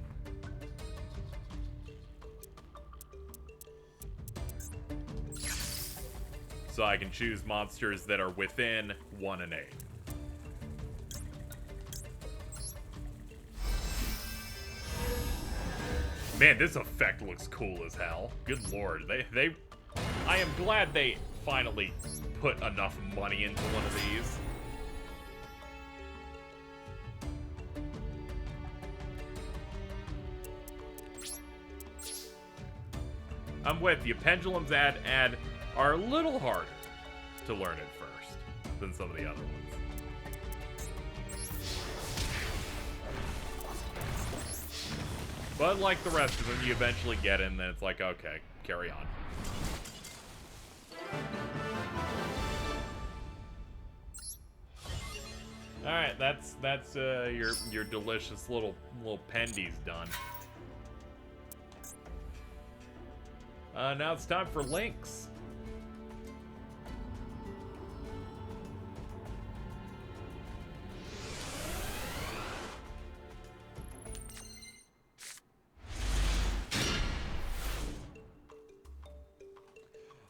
So I can choose monsters that are within 1 and 8. Man, this effect looks cool as hell. Good lord. I am glad they finally put enough money into one of these. I'm with you. Pendulums are a little harder to learn at first than some of the other ones. But like the rest of them, you eventually get in, then it's like, okay, carry on. Alright, that's your delicious little pendies done. Now it's time for links.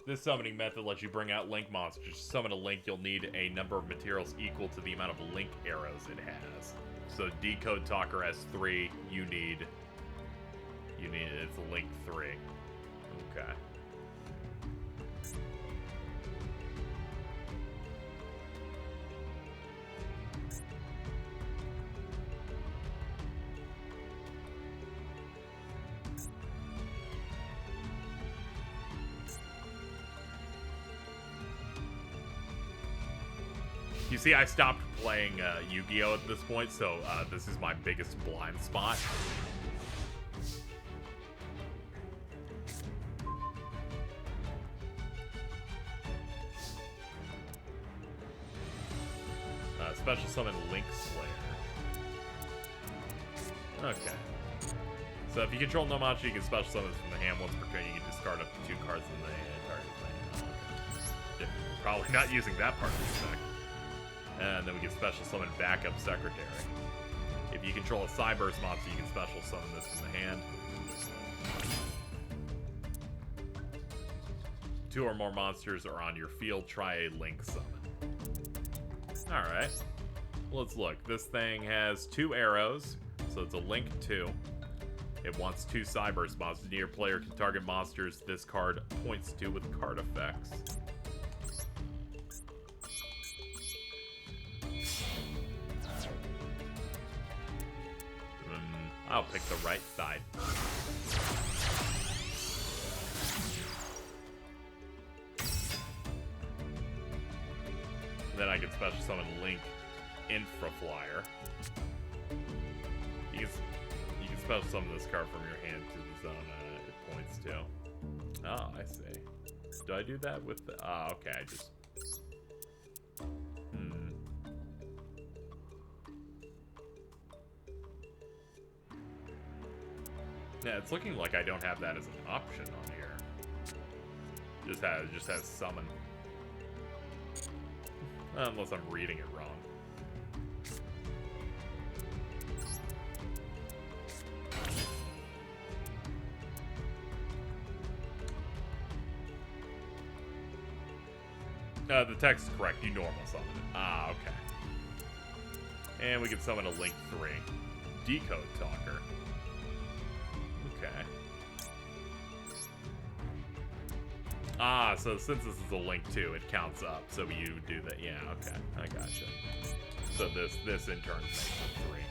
This summoning method lets you bring out link monsters. To summon a link, you'll need a number of materials equal to the amount of link arrows it has. So Decode Talker has 3. You need it's a link 3. Okay. You see, I stopped playing Yu-Gi-Oh! At this point, so this is my biggest blind spot. Special summon Link Slayer. Okay. So if you control no monster, you can special summon from the hand. Once per turn, you can discard up to 2 cards in the target's hand. Okay. Probably not using that part of the spec. And then we can special summon Backup Secretary. If you control a Cyburst monster, you can special summon this from the hand. 2 or more monsters are on your field, try a Link summon. Alright. Let's look. This thing has 2 arrows, so it's a Link 2. It wants 2 Cyburst monsters. Your player can target monsters this card points to with card effects. I'll pick the right side. Then I can special summon Link Infra Flyer. You can special summon this card from your hand to the zone it points to. Oh, I see. Do I do that with the... Ah, okay, I just... Yeah, it's looking like I don't have that as an option on here. Just has summon. Unless I'm reading it wrong. The text is correct. You normal summon it. Ah, okay. And we can summon a Link 3. Decode Talker. Okay. Ah, so since this is a Link 2, it counts up. So you do that. Yeah, okay. I gotcha. So this in turn makes it 3.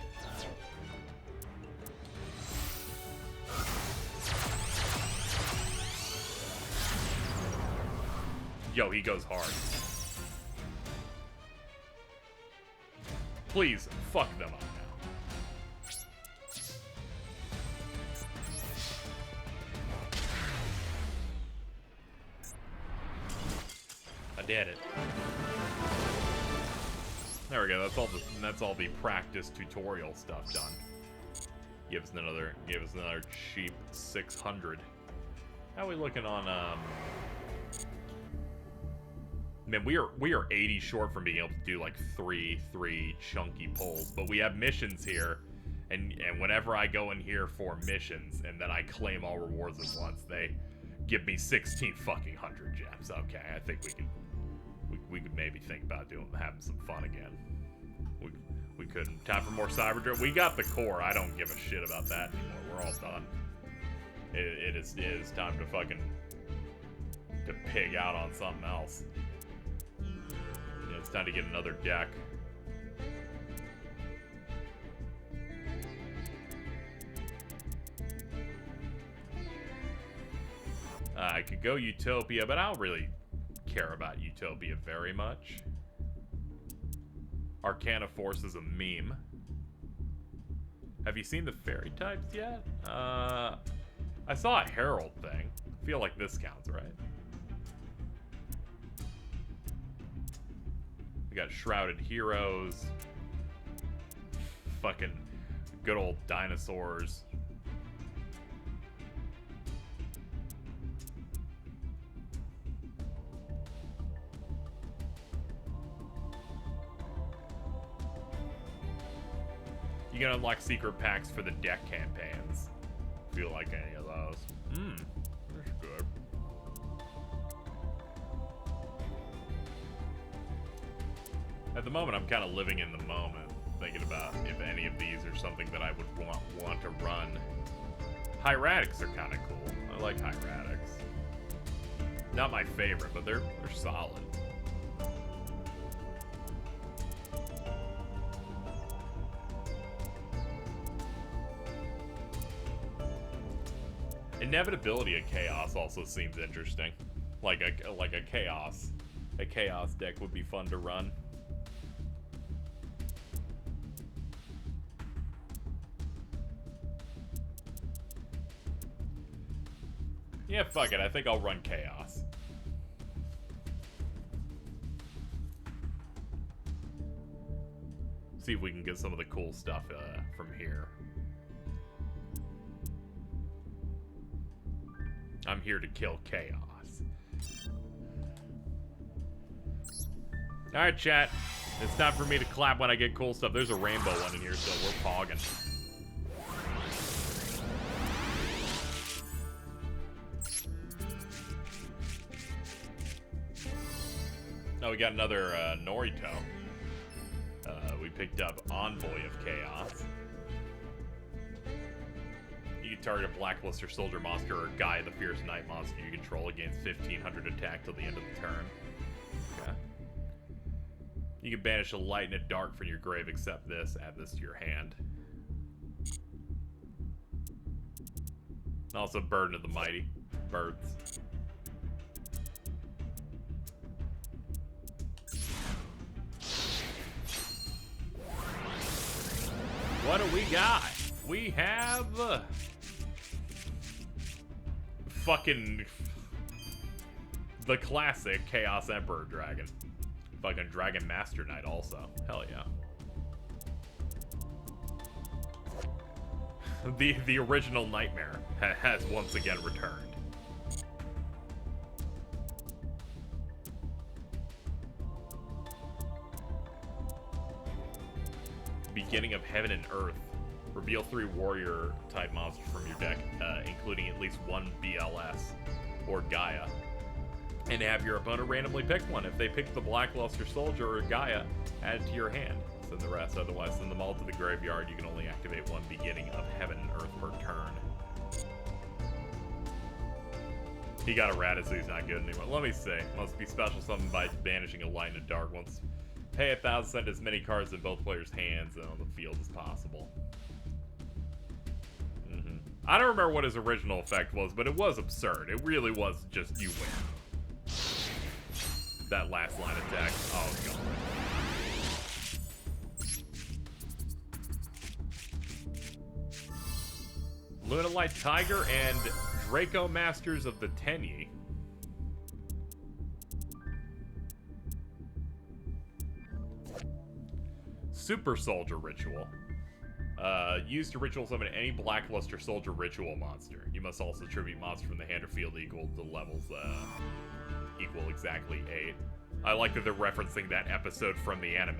Yo, he goes hard. Please, fuck them up now. I did it. There we go. That's all the practice tutorial stuff done. Give us another cheap 600. How are we looking on Man, we are 80 short from being able to do like three chunky pulls, but we have missions here, and whenever I go in here for missions and then I claim all rewards at once, they give me 16 fucking hundred gems. Okay, I think we could maybe think about having some fun again. We couldn't. Time for more Cyber Drill. We got the core. I don't give a shit about that anymore. We're all done. It is time to pig out on something else. It's time to get another deck. I could go Utopia, but I don't really care about Utopia very much. Arcana Force is a meme. Have you seen the fairy types yet? I saw a Herald thing. I feel like this counts, right? We got Shrouded Heroes. Fucking good old dinosaurs. You can unlock secret packs for the deck campaigns. Feel like any of those. That's good. At the moment, I'm kind of living in the moment, thinking about if any of these are something that I would want to run. Hieratics are kind of cool. I like Hieratics. Not my favorite, but they're solid. Inevitability of Chaos also seems interesting. Like a Chaos deck would be fun to run. Yeah, fuck it. I think I'll run Chaos. See if we can get some of the cool stuff from here. I'm here to kill Chaos. Alright, chat. It's time for me to clap when I get cool stuff. There's a rainbow one in here, so we're pogging. Oh, we got another Norito. We picked up Envoy of Chaos. You can target a Blackluster Soldier monster or Gaia the Fierce Knight monster you control against 1500 attack till the end of the turn. Okay. You can banish a light and a dark from your grave, except this. Add this to your hand. Also, Burden of the Mighty. Birds. What do we got? We have fucking the classic Chaos Emperor Dragon. Fucking Dragon Master Knight also. Hell yeah. The original Nightmare has once again returned. Beginning of Heaven and Earth. Reveal 3 warrior type monsters from your deck, including at least 1 BLS or Gaia. And have your opponent randomly pick one. If they pick the Blackluster Soldier or Gaia, add it to your hand. Send the rest. Otherwise, send them all to the graveyard. You can only activate 1 Beginning of Heaven and Earth per turn. He got a rat, so he's not good anymore. Let me see. Must be special summoned by banishing a light and a dark once. Pay 1,000, send as many cards in both players' hands and on the field as possible. I don't remember what his original effect was, but it was absurd. It really was just you win. That last line attack. Oh, God. Lunalight Tiger and Draco Masters of the Tenyi. Super Soldier Ritual. Used to ritual summon any Blackluster Soldier ritual monster. You must also tribute monster from the hand or field equal to levels, equal exactly 8. I like that they're referencing that episode from the anime.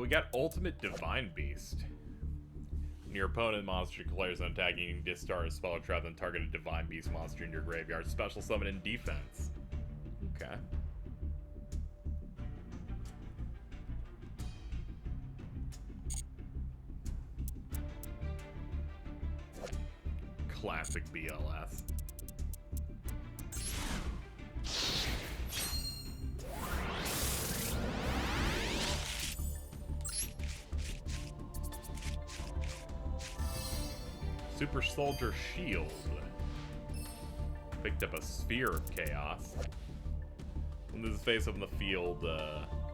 We got Ultimate Divine Beast. When your opponent monster declares an attack, you can discard a spell or trap and target a Divine Beast monster in your graveyard. Special summon in defense. Okay. Classic BLS. Super Soldier Shield. Picked up a Sphere of Chaos. When this is face up in the field,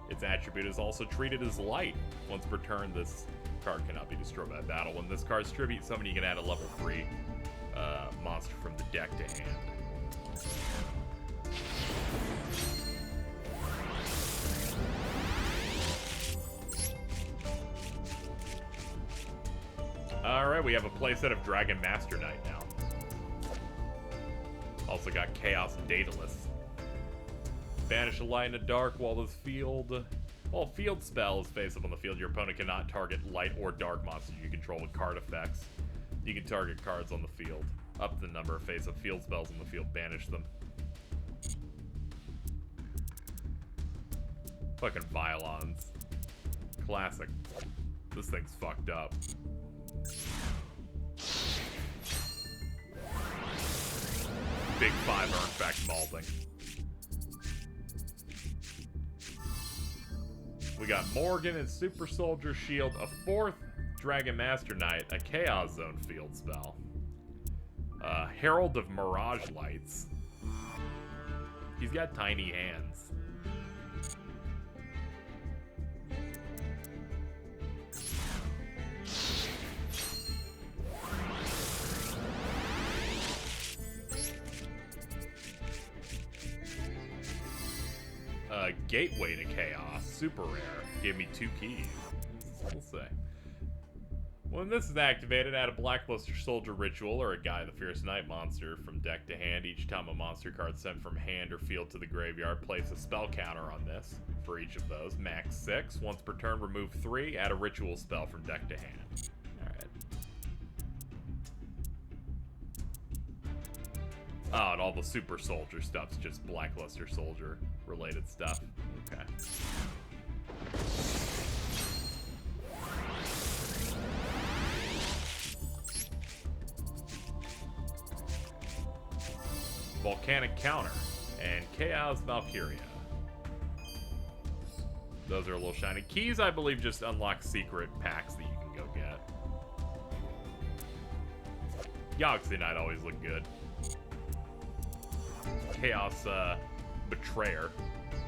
its attribute is also treated as light. Once per turn, this card cannot be destroyed by battle. When this card's tribute summon, you can add a level 3 monster from the deck to hand. Alright, we have a playset of Dragon Master Knight now. Also got Chaos Daedalus. Banish a light and a dark while this field... While field spell is face up on the field, your opponent cannot target light or dark monsters you control with card effects. You can target cards on the field. Up the number of face up field spells on the field, banish them. Fucking Violons. Classic. This thing's fucked up. Big 5 Artifact Malding. We got Morgan and Super Soldier Shield, a 4th Dragon Master Knight, a Chaos Zone field spell. Herald of Mirage Lights. He's got tiny hands. Gateway to Chaos, super rare. Gave me 2 keys. We'll say. When this is activated, add a Blackluster Soldier Ritual or a Guy the Fierce Night monster from deck to hand. Each time a monster card sent from hand or field to the graveyard, place a spell counter on this for each of those. Max 6. Once per turn, remove 3. Add a ritual spell from deck to hand. Alright. Oh, and all the Super Soldier stuff's just Blackluster Soldier related stuff. Okay. Volcanic Counter and Chaos Valkyria. Those are a little shiny. Keys, I believe, just unlock secret packs that you can go get. Galaxy Knight always look good. Chaos Betrayer.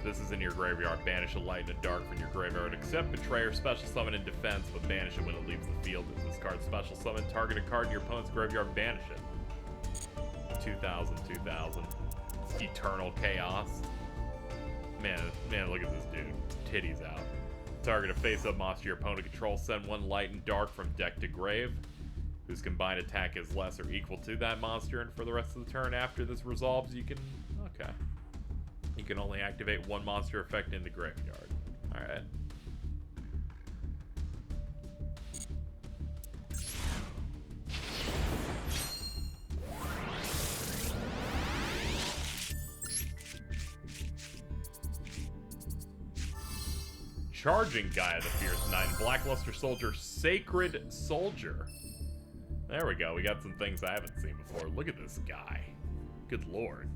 This is in your graveyard. Banish a light and a dark from your graveyard. Except Betrayer, special summon in defense, but banish it when it leaves the field. If this card special summon, target a card in your opponent's graveyard, banish it. 2000. Eternal Chaos. Man, look at this dude. Titties out. Target a face-up monster your opponent controls. Send 1 light and dark from deck to grave, whose combined attack is less or equal to that monster, and for the rest of the turn after this resolves, you can... Okay. You can only activate 1 monster effect in the graveyard. Alright. Charging Gaia the Fierce Knight and Blackluster Soldier Sacred Soldier. There we go. We got some things I haven't seen before. Look at this guy. Good lord.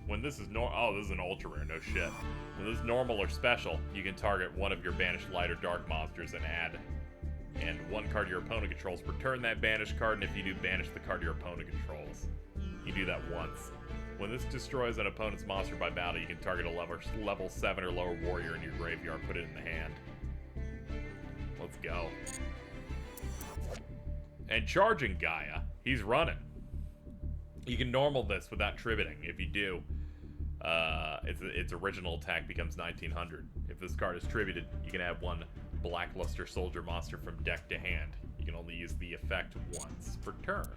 When this is oh, this is an ultra rare. No shit. When this is normal or special, you can target one of your banished light or dark monsters and add 1 card your opponent controls. Return that banished card, and if you do, banish the card your opponent controls. You do that once. When this destroys an opponent's monster by battle, you can target a level 7 or lower warrior in your graveyard, put it in the hand. Let's go. And Charging Gaia, he's running. You can normal this without tributing. If you do, its original attack becomes 1900. If this card is tributed, you can add 1 Blackluster Soldier monster from deck to hand. You can only use the effect once per turn.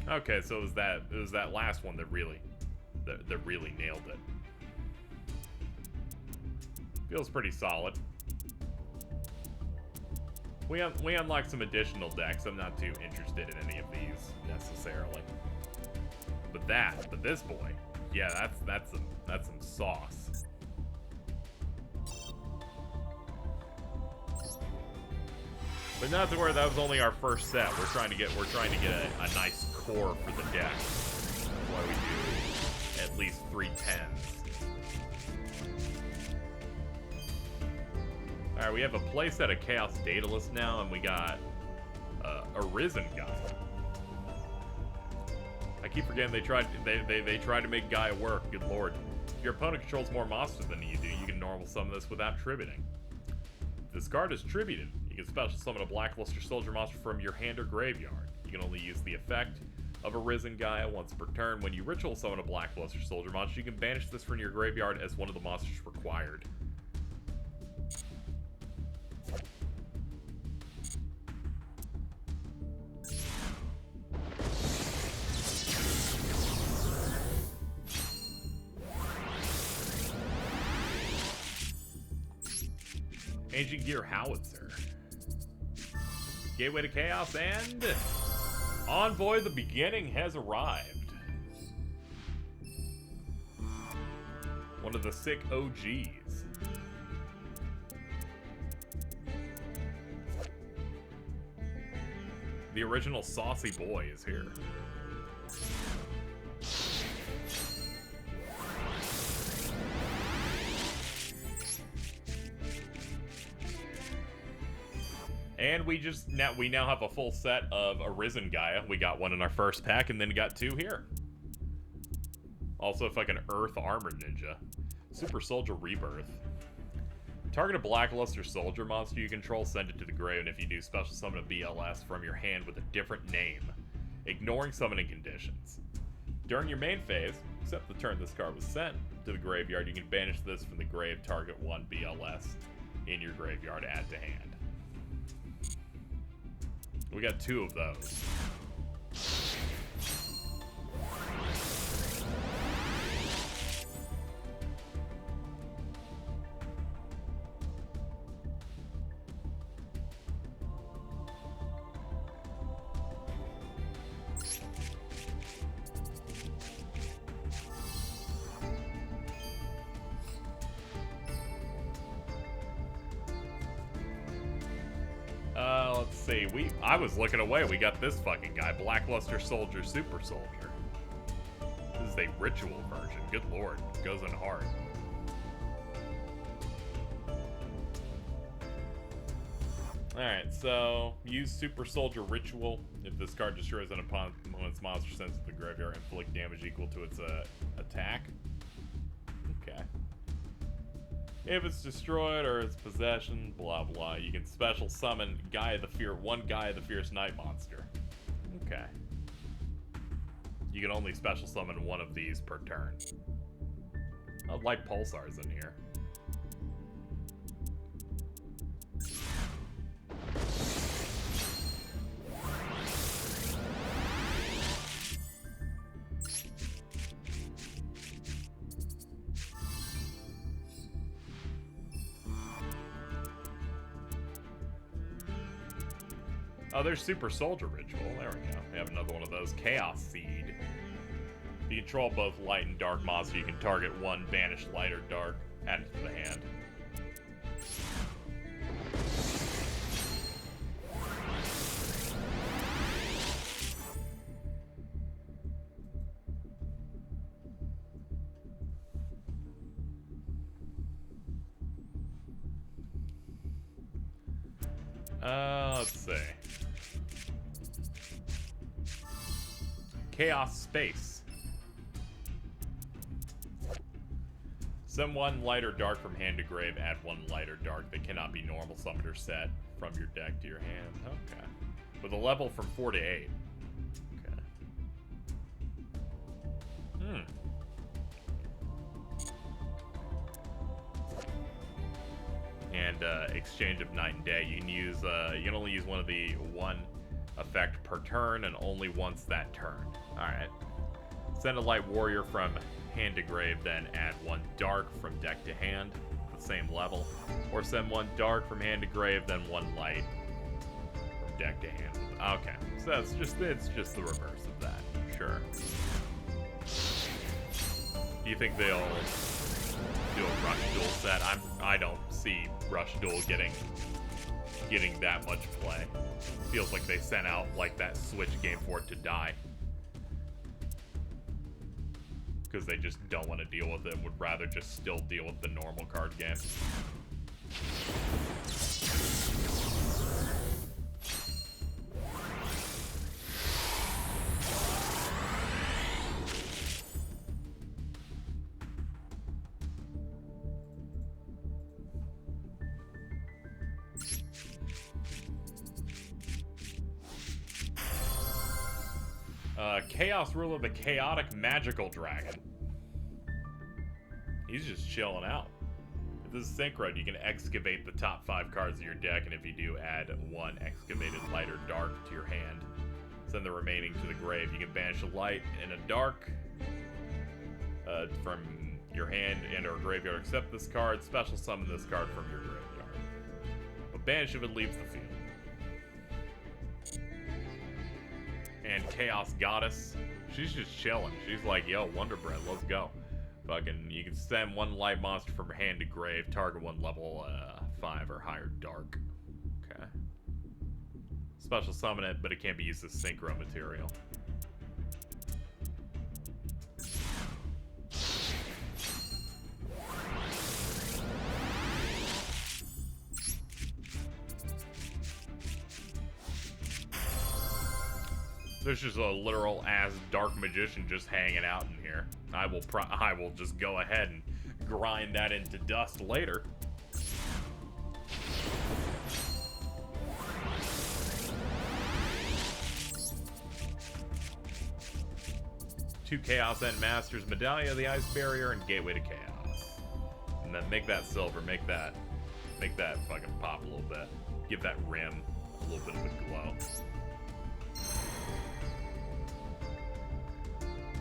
Okay, so it was that last one that really nailed it. Feels pretty solid. We unlocked some additional decks. I'm not too interested in any of these necessarily. But this boy, yeah, that's some sauce. But not to worry, that was only our first set. We're trying to get a nice core for the deck. That's why we do at least 3 10s. Alright, we have a playset of Chaos Daedalus now, and we got a Risen Guy. I keep forgetting they tried to make Gaia work. Good lord. If your opponent controls more monsters than you do, you can normal summon this without tributing. If this card is tributed, you can special summon a Blackluster Soldier monster from your hand or graveyard. You can only use the effect of a Risen Gaia once per turn. When you ritual summon a Blackluster Soldier monster, you can banish this from your graveyard as one of the monsters required. Ancient Gear Howitzer. Gateway to Chaos and Envoy the Beginning has arrived. One of the sick OGs. The original Saucy Boy is here. And we now have a full set of Arisen Gaia. We got 1 in our first pack, and then got 2 here. Also, if like an Earth Armored Ninja. Super Soldier Rebirth. Target a Blackluster Soldier monster you control, send it to the grave, and if you do, special summon a BLS from your hand with a different name. ignoring summoning conditions. During your main phase, except the turn this card was sent to the graveyard, you can banish this from the grave, target 1 BLS in your graveyard, add to hand. We got 2 of those. Let's see. I was looking away. We got this fucking guy, Blackluster Soldier, Super Soldier. This is a ritual version. Good lord, goes in hard. Alright, so use Super Soldier Ritual. If this card destroys an opponent's monster sent to the graveyard, inflict damage equal to its attack. Okay. If it's destroyed or its possession, blah blah, you can special summon one Guy of the Fierce Night monster. Okay. You can only special summon one of these per turn. I'd like Pulsar's in here. Oh, there's Super Soldier Ritual. There we go. We have another one of those. Chaos Seed. If you control both light and dark monsters, you can target one banished light or dark, add it to the hand. Let's see. Chaos Space. Send one light or dark from hand to grave, add one light or dark that cannot be normal summoned or set from your deck to your hand. Okay. With a level from 4 to 8. Okay. And exchange of night and day. You can use you can only use one effect per turn and only once that turn. Alright. Send a light warrior from hand to grave, then add one dark from deck to hand, the same level. Or send one dark from hand to grave, then one light from deck to hand. Okay. So that's it's just the reverse of that. Sure. Do you think they'll do a Rush Duel set? I don't see Rush Duel getting that much play. Feels like they sent out like that Switch game for it to die. Because they just don't want to deal with it and would rather just still deal with the normal card game. Chaos Ruler, the Chaotic Magical Dragon. He's just chilling out. If this is synchroed, you can excavate the top 5 cards of your deck, and if you do, add one excavated light or dark to your hand. Send the remaining to the grave. You can banish a light and a dark from your hand and or graveyard. Except this card, special summon this card from your graveyard. But banish if it leaves the field. And Chaos Goddess, she's just chilling. She's like, yo, Wonder Bread, let's go. Fucking, you can send one light monster from hand to grave, target one level 5 or higher dark. Okay. Special summon it, but it can't be used as synchro material. There's just a literal ass dark magician just hanging out in here. I will just go ahead and grind that into dust later. 2 Chaos End Masters, Medallia of the Ice Barrier, and Gateway to Chaos. And then make that silver, make that fucking pop a little bit. Give that rim a little bit of a glow.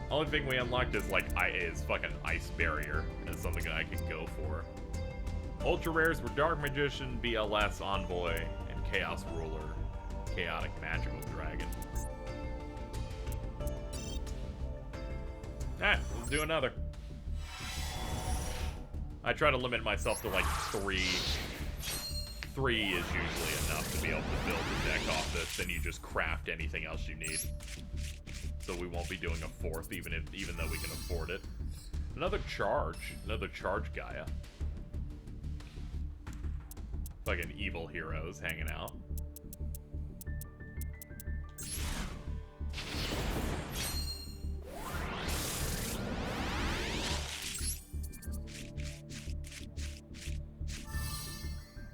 Only thing we unlocked is like is fucking Ice Barrier. That's something that I could go for. Ultra rares were Dark Magician, BLS Envoy, and Chaos Ruler, Chaotic Magical Dragon. Alright, let's do another. I try to limit myself to like 3. 3 is usually enough to be able to build a deck off this. Then you just craft anything else you need. So we won't be doing a 4th, even though we can afford it. Another charge Gaia. Fucking evil heroes hanging out.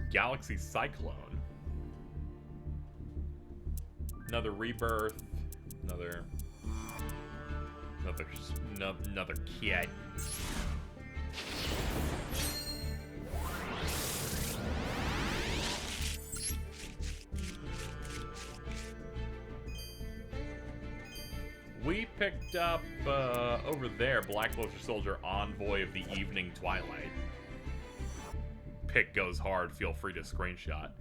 Galaxy Cyclone. Another rebirth. Another kid. We picked up over there Blackluster Soldier Envoy of the Evening Twilight. Pick goes hard, feel free to screenshot.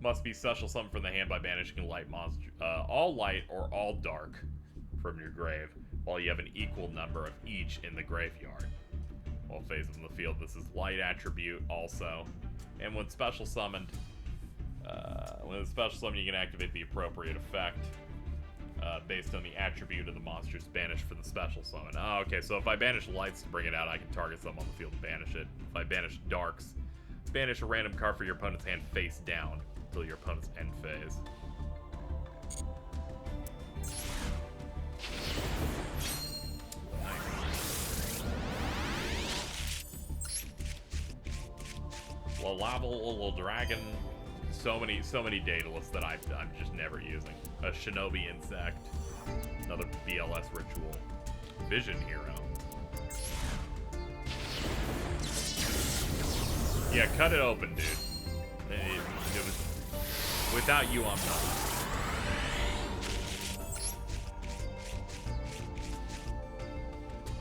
Must be special summon from the hand by banishing a light monster, all light or all dark from your grave, while you have an equal number of each in the graveyard. While phase in the field, this is light attribute also. And when special summoned, you can activate the appropriate effect based on the attribute of the monsters banished for the special summon. Oh, okay, so if I banish lights to bring it out, I can target something on the field and banish it. If I banish darks, banish a random card for your opponent's hand face down until your opponent's end phase. Nice. Little dragon. So many Daedalus that I'm just never using. A Shinobi Insect. Another BLS Ritual. Vision Hero. Yeah, cut it open, dude. It was, without you, I'm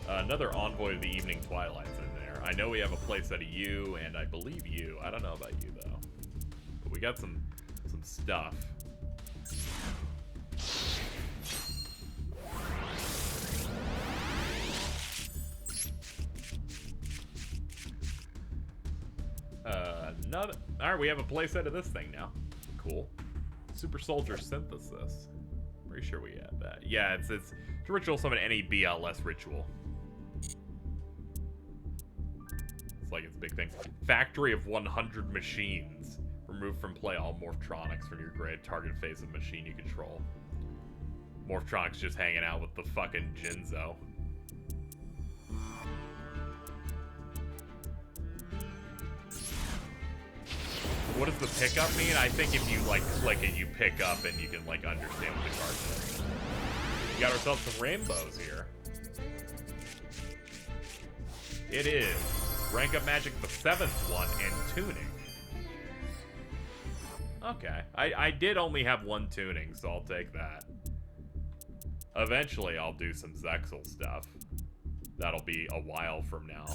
not. Another Envoy of the Evening Twilight's in there. I know we have a playset of you, and I believe you. I don't know about you, though. But we got some stuff. Alright, we have a playset of this thing now. Cool. Super Soldier Synthesis. Pretty sure we had that. Yeah, it's to ritual summon any BLS ritual. It's like it's a big thing. Factory of 100 machines. Remove from play all Morphtronics from your grid. Target phase of machine you control. Morphtronics just hanging out with the fucking Jinzo. What does the pickup mean? I think if you like click it, you pick up and you can like understand what the card says. We got ourselves some rainbows here. It is rank up magic, the 7th one, and tuning. Okay, I did only have 1 tuning, so I'll take that. Eventually, I'll do some Zexal stuff. That'll be a while from now.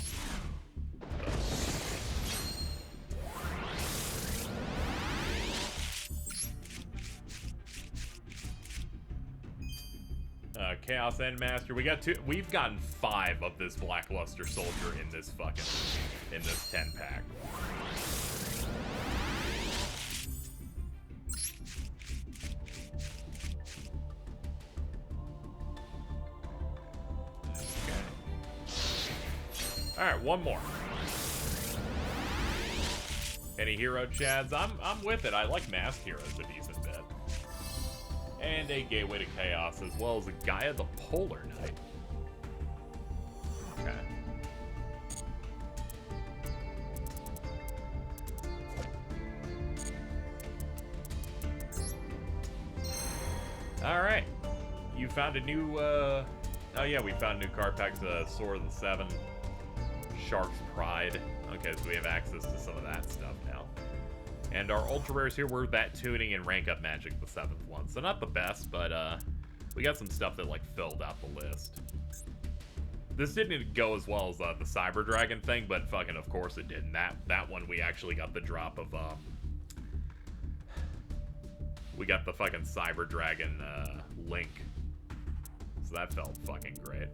Chaos End Master. We've gotten 5 of this Blackluster Soldier in this 10-pack. Okay. Alright, one more. Any hero chads? I'm with it. I like masked heroes a decent bit. And a Gateway to Chaos, as well as a Gaia the Polar Knight. Okay. Alright. You found a new Oh yeah, we found new card packs, Sword of the Seven, Shark's Pride. Okay, so we have access to some of that stuff now. And our ultra rares here were that tuning and rank up magic, the 7th one. So not the best, but we got some stuff that like filled out the list. This didn't go as well as the Cyber Dragon thing, but fucking of course it did. And that one we actually got the drop of we got the fucking Cyber Dragon link. So that felt fucking great.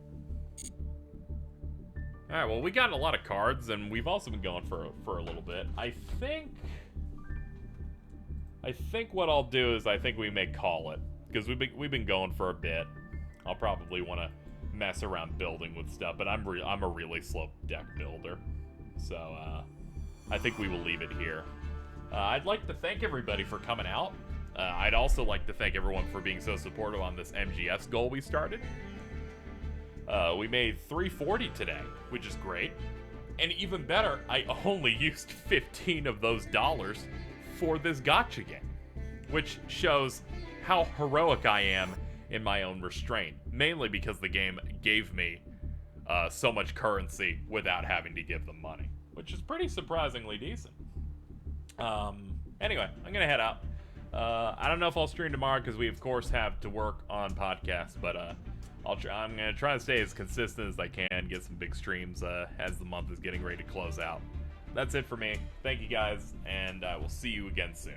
Alright, well we got a lot of cards and we've also been going for a little bit. I think what I'll do is I think we may call it. Because we've been going for a bit. I'll probably want to mess around building with stuff, but I'm a really slow deck builder. So I think we will leave it here. I'd like to thank everybody for coming out. I'd also like to thank everyone for being so supportive on this MGS goal we started. We made 340 today, which is great. And even better, I only used 15 of those dollars for this gacha game, which shows how heroic I am in my own restraint, mainly because the game gave me so much currency without having to give them money, which is pretty surprisingly decent. Anyway, I'm gonna head out. I don't know if I'll stream tomorrow because we of course have to work on podcasts, but I'm gonna try to stay as consistent as I can, get some big streams as the month is getting ready to close out. That's it for me. Thank you guys, and I will see you again soon.